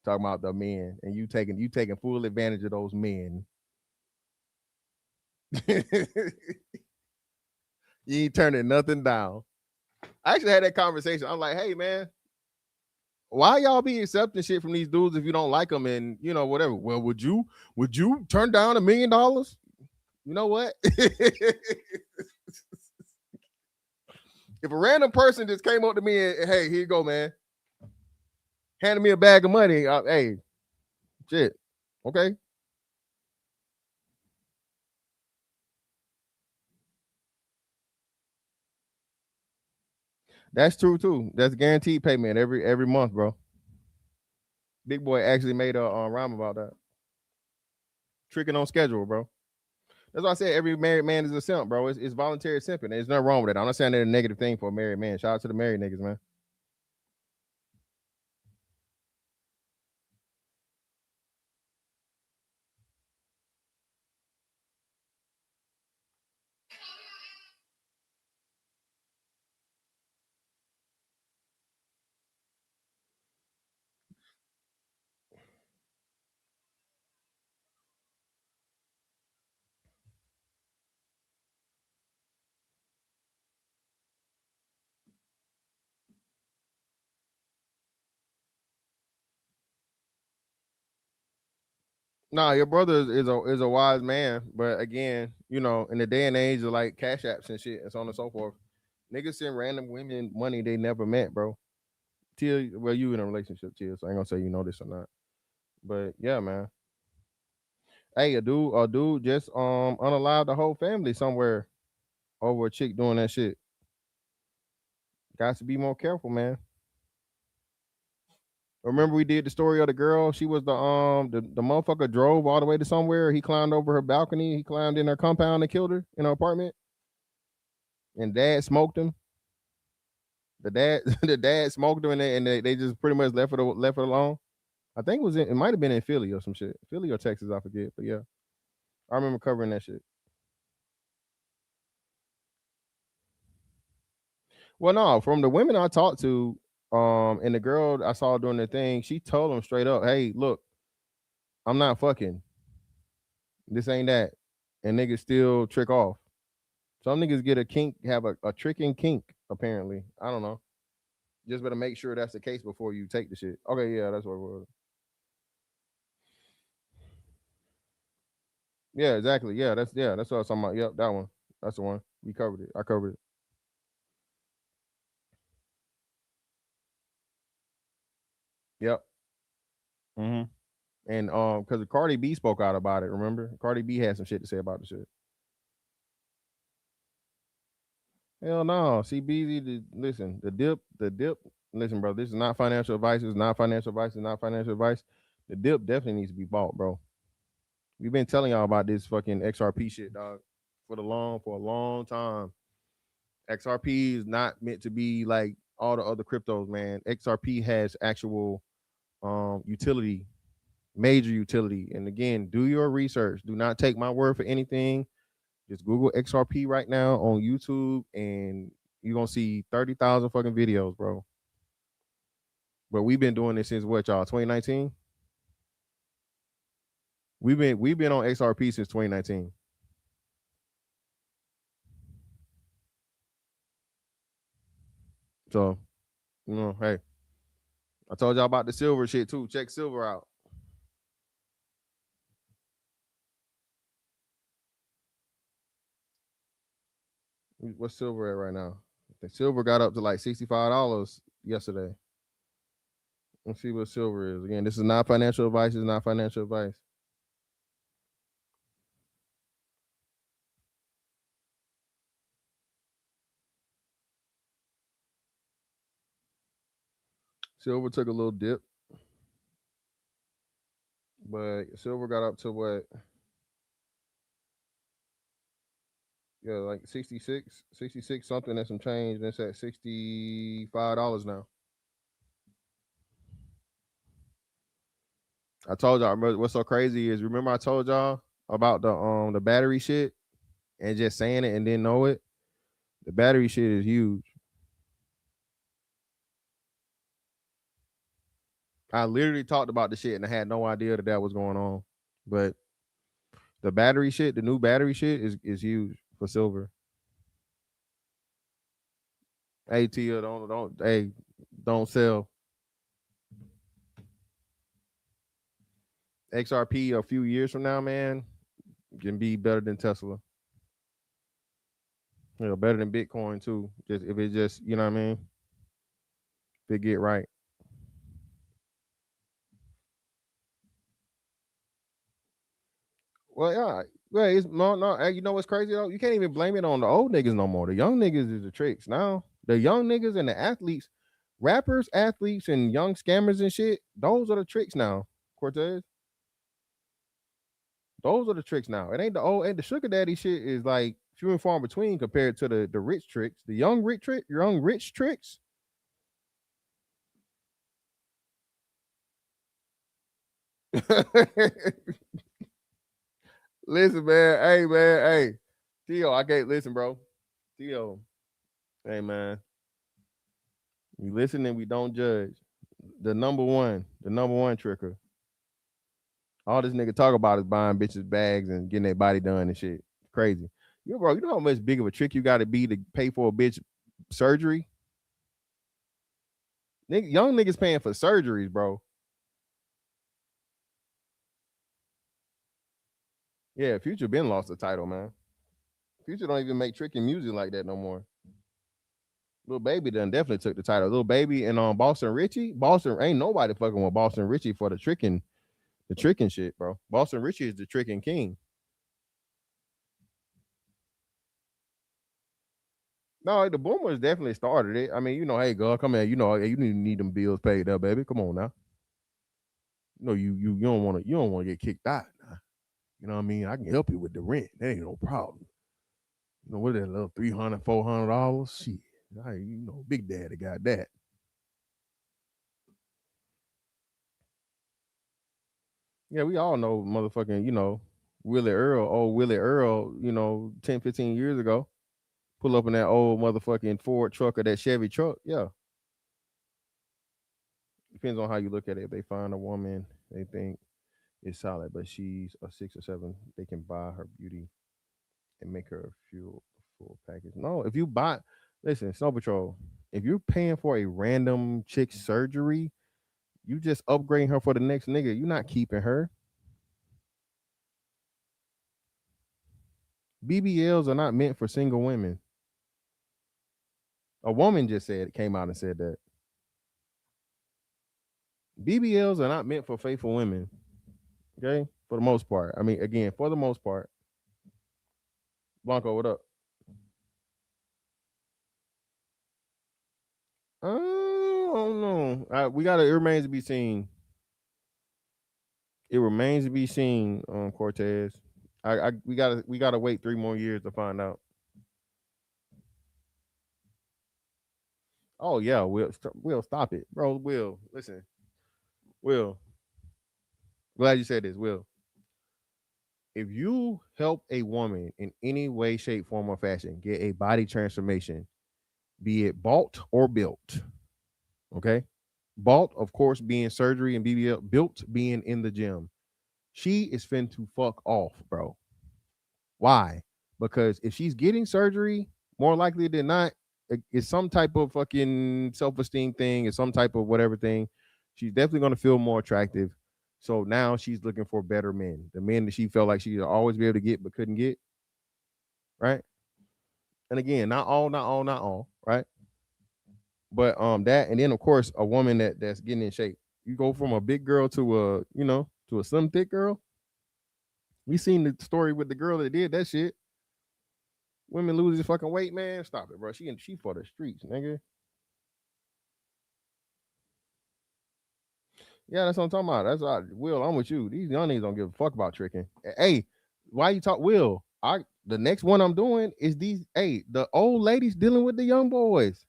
Talking about the men and you taking full advantage of those men. You ain't turning nothing down. I actually had that conversation. I'm like, hey man, why y'all be accepting shit from these dudes if you don't like them and you know whatever? Well, would you turn down $1 million? You know what? If a random person just came up to me and hey, here you go, man, handed me a bag of money, hey, shit, okay. That's true too. That's guaranteed payment every month, bro. Big Boy actually made a rhyme about that. Tricking on schedule, bro. That's why I said every married man is a simp, bro. It's voluntary simping. There's nothing wrong with it. I'm not saying that's a negative thing for a married man. Shout out to the married niggas, man. Nah, your brother is a wise man, but again, you know, in the day and age of like cash apps and shit and so on and so forth, niggas send random women money they never met, bro. Till well, you in a relationship, Till, so I ain't gonna say you know this or not. But yeah, man. Hey, a dude just unalived the whole family somewhere over a chick doing that shit. Got to be more careful, man. Remember we did the story of the girl. She was the motherfucker drove all the way to somewhere. He climbed over her balcony. He climbed in her compound and killed her in her apartment. And dad smoked him. The dad the dad smoked her and they just pretty much left it alone. I think it might have been in Philly or some shit. Philly or Texas, I forget. But yeah. I remember covering that shit. Well, no, from the women I talked to, and the girl I saw doing the thing, she told them straight up, hey, look, I'm not fucking. This ain't that. And niggas still trick off. Some niggas get a kink, have a tricking kink, apparently. I don't know. Just better make sure that's the case before you take the shit. Okay, yeah, that's what it was. Yeah, exactly. That's what I was talking about. Yep, that one. That's the one. We covered it. I covered it. Yep. Mm-hmm. And because Cardi B spoke out about it, remember? Cardi B had some shit to say about the shit. Hell no. CBZ, listen, the dip. Listen, bro, this is not financial advice. It's not financial advice. It's not financial advice. The dip definitely needs to be bought, bro. We've been telling y'all about this fucking XRP shit, dog, for a long time. XRP is not meant to be like all the other cryptos, man. XRP has actual utility, major utility. And again, do your research. Do not take my word for anything. Just Google XRP right now on YouTube, and you're gonna see 30,000 fucking videos, bro. But we've been doing this since what, y'all? 2019. We've been on XRP since 2019. So, you know, hey, I told y'all about the silver shit too. Check silver out. What's silver at right now? The silver got up to like $65 yesterday. Let's see what silver is. Again, this is not financial advice. It's not financial advice. Silver took a little dip, but silver got up to what? Yeah, like 66 something and some change. That's at $65 now. I told y'all, what's so crazy is, remember I told y'all about the battery shit and just saying it and didn't know it? The battery shit is huge. I literally talked about the shit and I had no idea that was going on. But the battery shit, the new battery shit is huge for silver. Hey Tia, don't sell. XRP a few years from now, man, can be better than Tesla. You know, better than Bitcoin too. Just if it just, you know what I mean? If it get right. Well, yeah. Well, it's no. You know what's crazy though? You can't even blame it on the old niggas no more. The young niggas is the tricks now. The young niggas and the athletes, rappers, athletes, and young scammers and shit. Those are the tricks now, Cortez. Those are the tricks now. It ain't the old, and the sugar daddy shit is like few and far in between compared to the rich tricks. The young rich tricks. Listen, man. Hey. Theo, I can't listen, bro. Theo. Hey, man. We listen and we don't judge. The number one tricker. All this nigga talk about is buying bitches bags and getting their body done and shit. Crazy. You know how much big of a trick you got to be to pay for a bitch surgery? Young niggas paying for surgeries, bro. Yeah, Future been lost the title, man. Future don't even make tricking music like that no more. Lil Baby done definitely took the title. Lil Baby and Boston Richie. Boston ain't nobody fucking with Boston Richie for the tricking shit, bro. Boston Richie is the tricking king. No, the Boomers definitely started it. I mean, you know, hey girl, come here. You know, you need them bills paid up, baby. Come on now. No, you don't want to get kicked out. Nah. You know what I mean? I can help you with the rent. That ain't no problem. You know what, that little $300, $400? Shit. You know, Big Daddy got that. Yeah, we all know motherfucking, you know, Willie Earl, you know, 10, 15 years ago. Pull up in that old motherfucking Ford truck or that Chevy truck. Yeah. Depends on how you look at it. If they find a woman they think is solid, but she's a 6 or 7, they can buy her beauty and make her full package. No, if you buy, listen, Snow Patrol, if you're paying for a random chick surgery, you just upgrading her for the next nigga. You're not keeping her. BBLs are not meant for single women. A woman just came out and said that. BBLs are not meant for faithful women. Okay? For the most part. I mean, again, for the most part. Blanco, what up? I don't know. It remains to be seen. It remains to be seen, Cortez. We gotta wait 3 more years to find out. Oh yeah, Will, stop it, bro. Will, listen. Will, glad you said this. Will, if you help a woman in any way, shape, form, or fashion get a body transformation, be it bought or built, okay? Bought, of course, being surgery and BBL. Built being in the gym. She is fin to fuck off, bro. Why? Because if she's getting surgery, more likely than not, it's some type of fucking self-esteem thing, it's some type of whatever thing. She's definitely going to feel more attractive. So now she's looking for better men, the men that she felt like she'd always be able to get but couldn't get. Right? And again, not all, right? But that, and then of course a woman that's getting in shape. You go from a big girl to a slim thick girl. We seen the story with the girl that did that shit. Women losing fucking weight, man. Stop it, bro. She for the streets, nigga. Yeah, that's what I'm talking about. That's why, Will, I'm with you. These young niggas don't give a fuck about tricking. Hey, why you talk, Will? The next one I'm doing is the old ladies dealing with the young boys.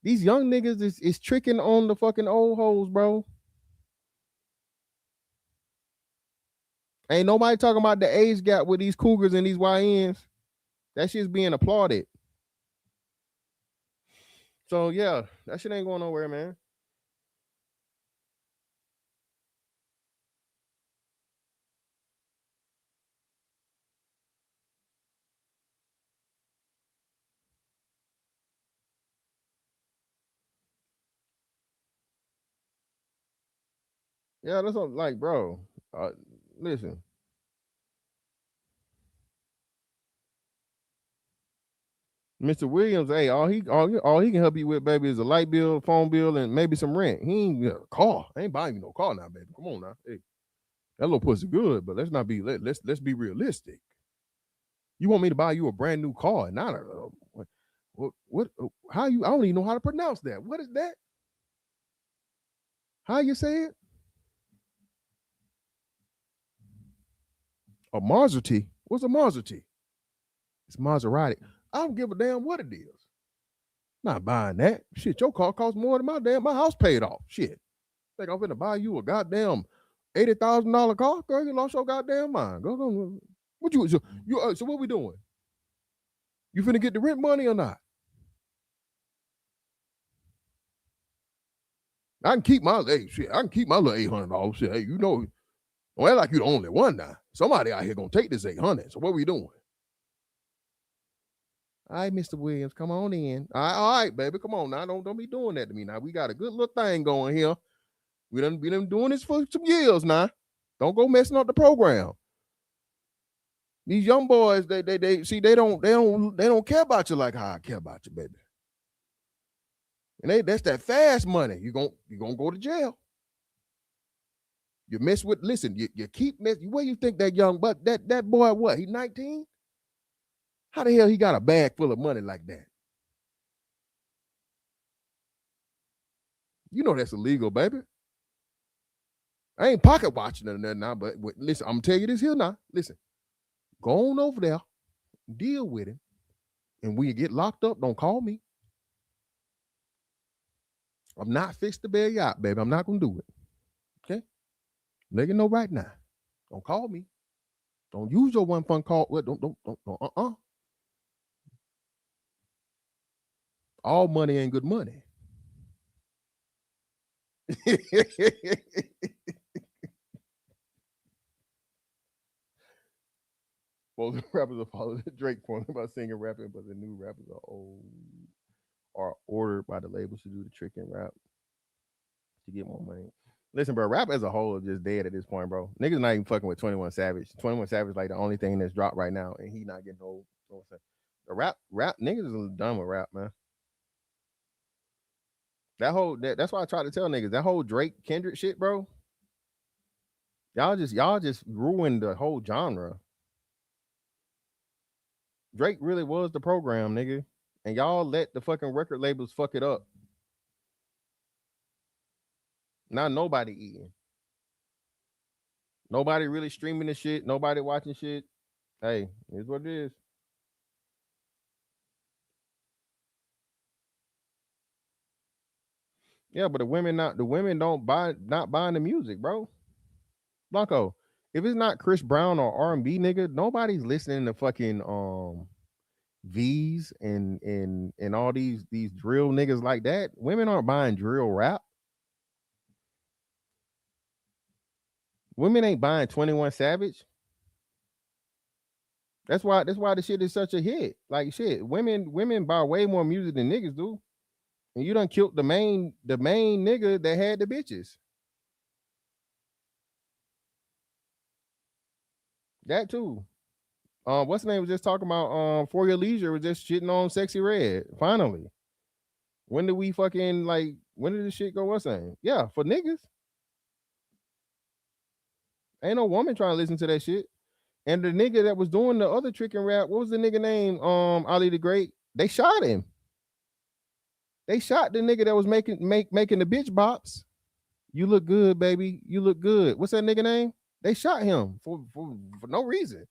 These young niggas is tricking on the fucking old hoes, bro. Ain't nobody talking about the age gap with these cougars and these YNs. That shit's being applauded. So yeah, that shit ain't going nowhere, man. Yeah, that's what, like, bro. Listen. Mr. Williams, hey, all he can help you with, baby, is a light bill, phone bill, and maybe some rent. He ain't got a car. I ain't buying you no car now, baby. Come on now. Hey, that little pussy good, but let's be realistic. You want me to buy you a brand new car, not a what how you, I don't even know how to pronounce that. What is that? How you say it? A Maserati. What's a Maserati? It's Maserati. I don't give a damn what it is. Not buying that. Shit, your car costs more than my house paid off. Shit. Think I'm finna buy you a goddamn $80,000 car? Girl, you lost your goddamn mind. Go. What so what we doing? You finna get the rent money or not? I can keep my little $800. Shit, hey, you know, don't act like you the only one now. Somebody out here gonna take this 800. So what we doing? All right, Mr. Williams, come on in. All right, baby, come on now. Don't be doing that to me now. We got a good little thing going here. We done doing this for some years now. Don't go messing up the program. These young boys, they don't care about you like how I care about you, baby. And that's that fast money. You gonna go to jail. You mess with, listen, you keep messing. Where you think that young buck, that boy, what? He 19? How the hell he got a bag full of money like that? You know that's illegal, baby. I ain't pocket watching or nothing now, but listen, I'm gonna tell you this here now. Listen, go on over there, deal with him, and when you get locked up, don't call me. I'm not fixed to bail you out, baby. I'm not gonna do it. Okay? Let you know right now. Don't call me. Don't use your one phone call. Well, don't. All money ain't good money. Well, the rappers are following the Drake point about singing rapping, but the new rappers are ordered by the labels to do the trick and rap to get more money. Listen, bro, rap as a whole is just dead at this point, bro. Niggas not even fucking with 21 Savage. 21 Savage like the only thing that's dropped right now, and he not getting old. The rap niggas is done with rap, man. That's why I try to tell niggas that whole Drake Kendrick shit, bro. Y'all just ruined the whole genre. Drake really was the program, nigga, and y'all let the fucking record labels fuck it up. Now nobody eating. Nobody really streaming the shit. Nobody watching shit. Hey, here's what it is. Yeah, but the women not buying the music, bro. Blanco, if it's not Chris Brown or R&B, nigga, nobody's listening to fucking V's and all these drill niggas like that. Women aren't buying drill rap. Women ain't buying 21 Savage. That's why the shit is such a hit. Like shit, women buy way more music than niggas do. And you done killed the main nigga that had the bitches. That too. What's the name was just talking about For Your Leisure was just shitting on Sexy Red. Finally. When did we fucking like when did this shit go? What's name? Yeah, for niggas. Ain't no woman trying to listen to that shit. And the nigga that was doing the other trick and rap, what was the nigga name? Ali the Great. They shot him. They shot the nigga that was making the bitch bops. You look good, baby. You look good. What's that nigga name? They shot him for no reason.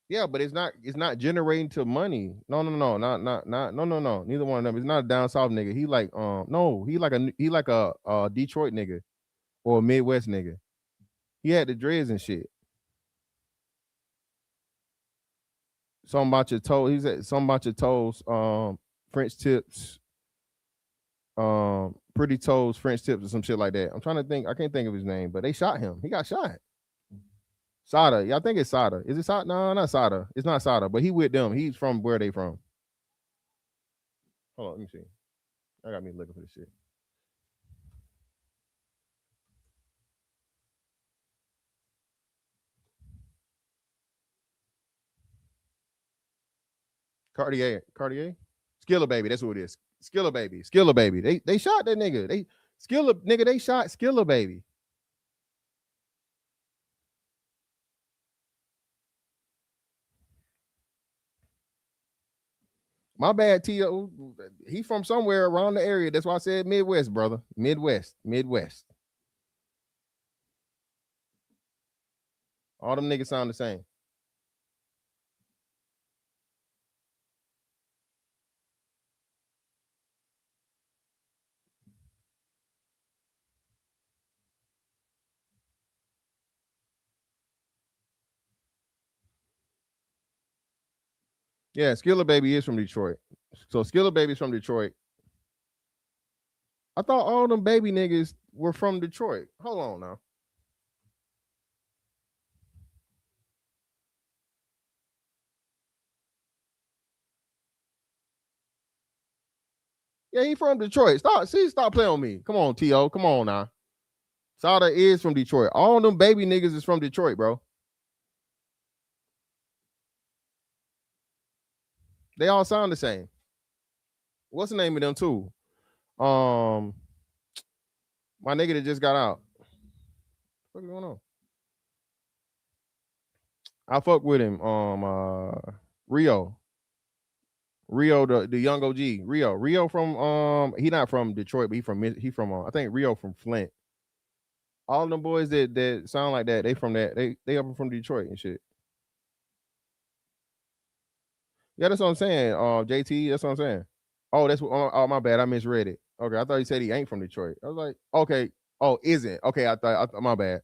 Yeah, but it's not generating to money. No, not no. Neither one of them. It's not a down south nigga. He like no, he like a Detroit nigga or a Midwest nigga. He had the dreads and shit. Something about your toes. He's at something about your toes. French tips. Pretty toes, French tips, or some shit like that. I'm trying to think. I can't think of his name, but they shot him. He got shot. Sada. Yeah, I think it's Sada. Is it Sada? No, not Sada. It's not Sada, but he with them. He's from where they from. Hold on, let me see. I got me looking for this shit. Cartier. Skilla Baby. That's who it is. Skilla Baby. They shot that nigga. They shot Skilla Baby. My bad, T.O. He from somewhere around the area. That's why I said Midwest, brother. Midwest. All them niggas sound the same. Yeah, Skilla Baby is from Detroit. So Skilla Baby's from Detroit. I thought all them baby niggas were from Detroit. Hold on now. Yeah, he from Detroit. Stop playing on me. Come on, T.O. Come on now. Sada is from Detroit. All them baby niggas is from Detroit, bro. They all sound the same. What's the name of them too? My nigga that just got out. What's going on? I fuck with him. Rio, the young OG. Rio from he not from Detroit, but he from I think Rio from Flint. All them boys that sound like that, they from that. They up from Detroit and shit. Yeah, that's what I'm saying. JT, that's what I'm saying. Oh, that's what. Oh, my bad. I misread it. Okay, I thought he said he ain't from Detroit. I was like, okay. Oh, isn't? Okay, I thought my bad.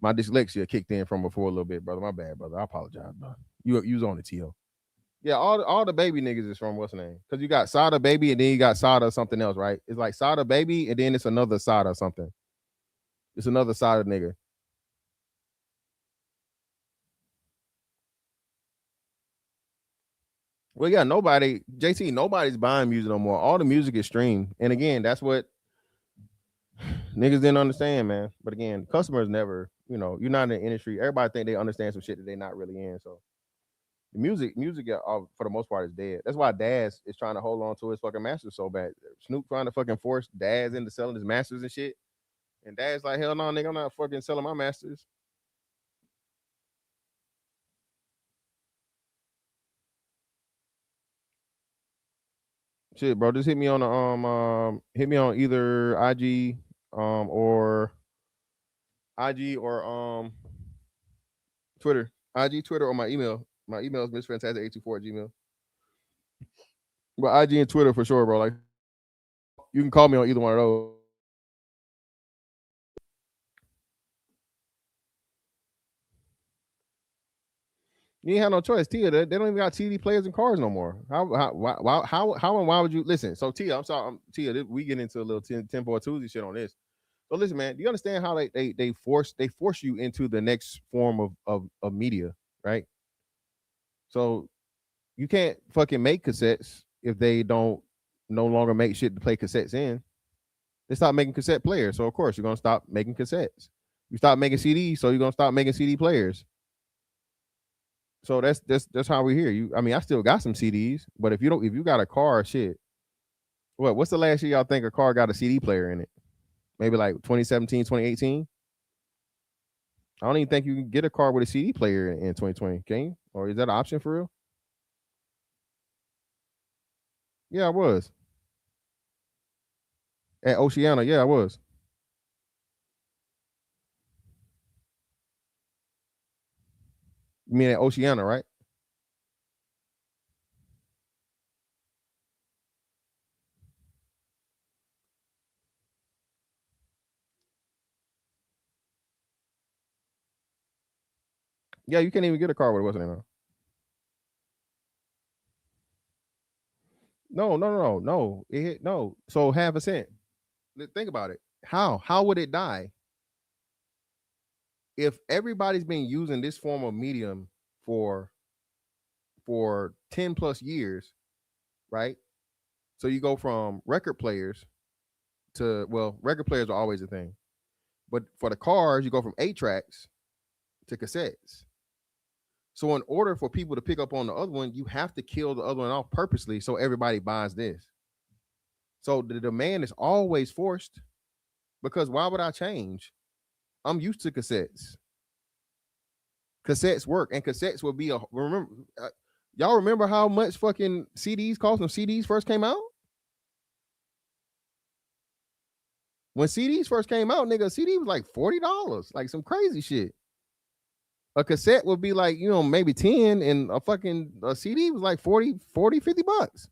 My dyslexia kicked in from before a little bit, brother. My bad, brother. I apologize, bro. You was on the TL. Yeah, all the baby niggas is from what's the name? Because you got Sada Baby and then you got Sada something else, right? It's like Sada Baby and then it's another Sada something. It's another Sada nigga. Well, yeah, nobody's buying music no more. All the music is streamed. And again, that's what niggas didn't understand, man. But again, customers never, you're not in the industry. Everybody think they understand some shit that they're not really in. So the music for the most part is dead. That's why Daz is trying to hold on to his fucking masters so bad. Snoop trying to fucking force Daz into selling his masters and shit. And Daz like, hell no, nigga, I'm not fucking selling my masters. Shit, bro, just hit me on the hit me on either IG or Twitter. IG, Twitter, or my email. My email is missfantastic824@gmail. But IG and Twitter for sure, bro. Like, you can call me on either one of those. You ain't have no choice, Tia. They don't even got CD players and cars no more. How and why would you listen? So Tia, I'm sorry, Tia. We get into a little 10-4 Tuesday shit on this. So listen, man. Do you understand how they force you into the next form of media, right? So you can't fucking make cassettes if they don't no longer make shit to play cassettes in. They stopped making cassette players, so of course you're gonna stop making cassettes. You stop making CDs, so you're gonna stop making CD players. So that's how we hear. I mean, I still got some CDs, but if you got a car, shit. What's the last year y'all think a car got a CD player in it? Maybe like 2017, 2018. I don't even think you can get a car with a CD player in 2020, can you? Or is that an option for real? Yeah, I was. At Oceana, yeah, I was. You mean at Oceana, right? Yeah, you can't even get a car with what's name. No. It hit no. So half a cent. Think about it. How would it die? If everybody's been using this form of medium for 10 plus years, right? So you go from record players to, well, record players are always a thing. But for the cars, you go from 8 tracks to cassettes. So in order for people to pick up on the other one, you have to kill the other one off purposely so everybody buys this. So the demand is always forced, because why would I change? I'm used to cassettes. Cassettes work, and cassettes will be y'all remember how much fucking CDs cost when CDs first came out? When CDs first came out, nigga, a CD was like $40, like some crazy shit. A cassette would be like, maybe 10, and a CD was like 40, 50 bucks.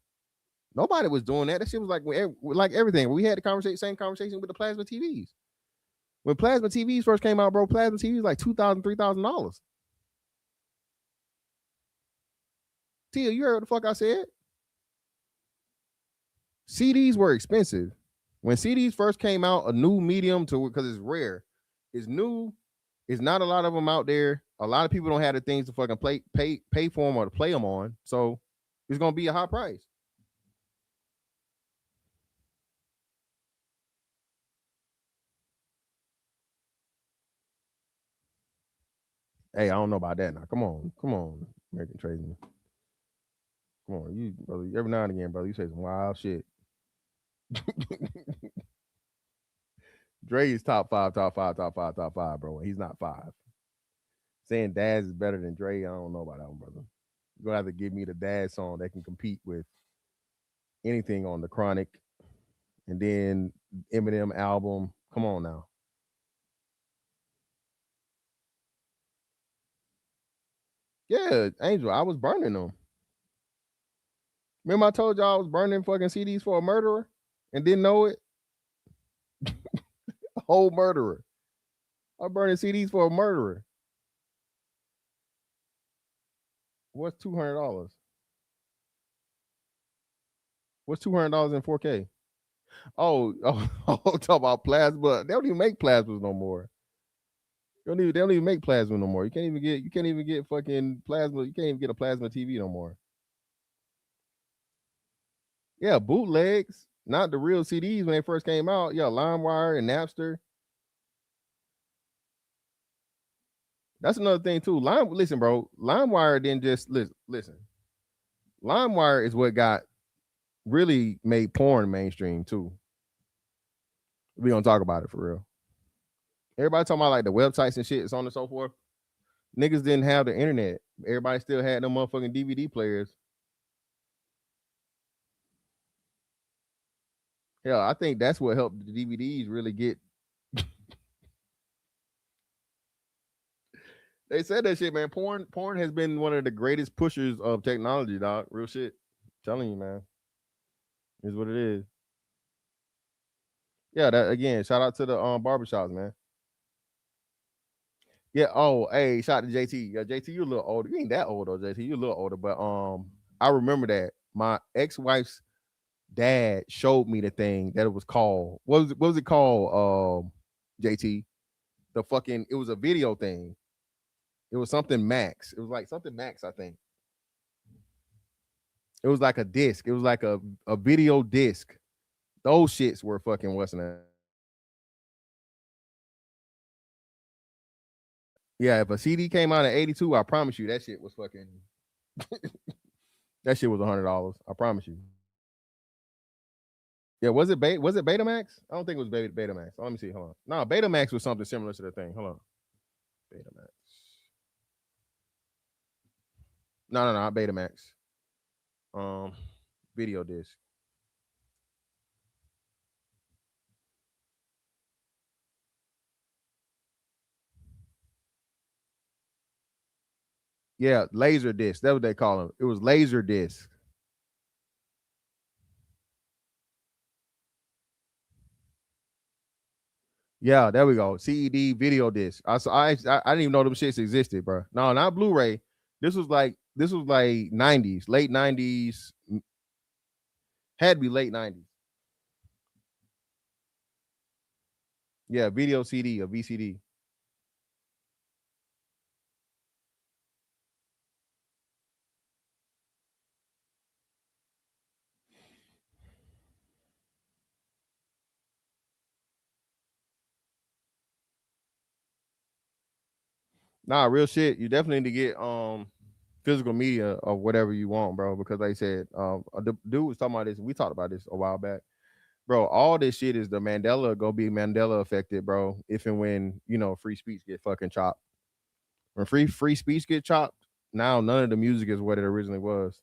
Nobody was doing that. That shit was like everything. We had the same conversation with the plasma TVs. When plasma TVs first came out, bro, plasma TVs like $2,000, $3,000. Tia, you heard what the fuck I said? CDs were expensive. When CDs first came out, a new medium because it's rare. It's new. It's not a lot of them out there. A lot of people don't have the things to fucking pay for them or to play them on. So it's gonna be a high price. Hey, I don't know about that now. Come on, American tradesman. Come on, you brother. Every now and again, brother, you say some wild shit. Dre is top five, bro. He's not 5. Saying Daz is better than Dre, I don't know about that one, brother. You're gonna have to give me the Daz song that can compete with anything on the Chronic, and then Eminem album. Come on now. Yeah, Angel, I was burning them. Remember I told y'all I was burning fucking CDs for a murderer and didn't know it? A whole murderer. I'm burning CDs for a murderer. What's $200? What's $200 in 4K? Oh, talk about plasma. They don't even make plasmas no more. They don't even make plasma no more. You can't even get fucking plasma. You can't even get a plasma TV no more. Yeah, bootlegs, not the real CDs when they first came out. Yeah, LimeWire and Napster. That's another thing too. Listen, bro. LimeWire didn't just listen. LimeWire is what really made porn mainstream too. We gonna talk about it for real. Everybody talking about like the websites and shit, so on and so forth. Niggas didn't have the internet. Everybody still had them motherfucking DVD players. Yeah, I think that's what helped the DVDs really get. They said that shit, man. Porn has been one of the greatest pushers of technology, dog. Real shit. I'm telling you, man. Is what it is. Yeah, that again, shout out to the barbershops, man. Yeah, hey, shout out to JT. Yeah, JT, you a little older. You ain't that old though, JT. You a little older, but I remember that. My ex-wife's dad showed me the thing that it was called. What was it called? JT? It was a video thing. It was something Max. It was like something Max, I think. It was like a disc. It was like a video disc. Those shits were fucking what's that? Yeah, if a CD came out in 82, I promise you that shit was fucking that shit was $100. I promise you. Yeah, was it Betamax? I don't think it was Betamax. Let me see. Hold on. No, Betamax was something similar to the thing. Hold on. Betamax. No, not Betamax. Video disc. Yeah, laser disc. That's what they call them. It was laser disc. Yeah, there we go. CED video disc. I didn't even know them shits existed, bro. No, not Blu-ray. This was like 90s, late 90s. Had to be late 90s. Yeah, video CD or VCD. Nah, real shit. You definitely need to get physical media of whatever you want, bro. Because like I said, the dude was talking about this. We talked about this a while back, bro. All this shit is the gonna be Mandela affected, bro. If and when free speech get fucking chopped. When free speech get chopped, now none of the music is what it originally was.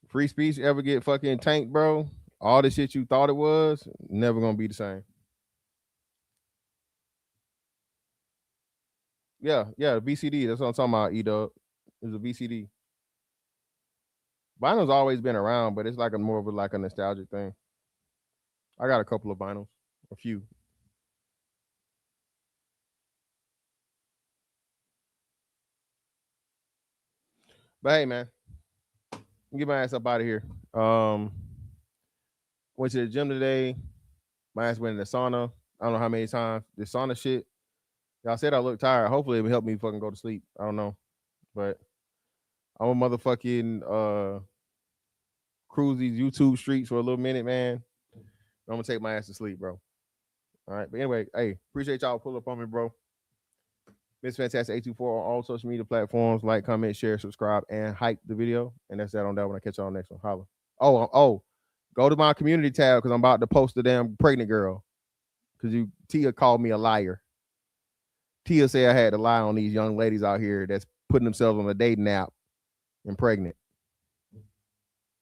Free speech ever get fucking tanked, bro? All the shit you thought it was never gonna be the same. Yeah, VCD. That's what I'm talking about. E-Dub. It's a VCD. Vinyl's always been around, but it's like more of a nostalgic thing. I got a couple of vinyls, a few. But hey, man, get my ass up out of here. Went to the gym today. My ass went in the sauna. I don't know how many times. The sauna shit. Y'all said I look tired. Hopefully it will help me fucking go to sleep. I don't know. But I'm a motherfucking cruise these YouTube streets for a little minute, man. I'm gonna take my ass to sleep, bro. All right. But anyway, hey, appreciate y'all pull up on me, bro. Miss Fantastic 824 on all social media platforms. Like, comment, share, subscribe, and hype the video. And that's that on that one. I catch y'all on the next one. Holla. Oh, go to my community tab because I'm about to post the damn pregnant girl. Because Tia called me a liar. Tia said I had to lie on these young ladies out here that's putting themselves on a dating app and pregnant.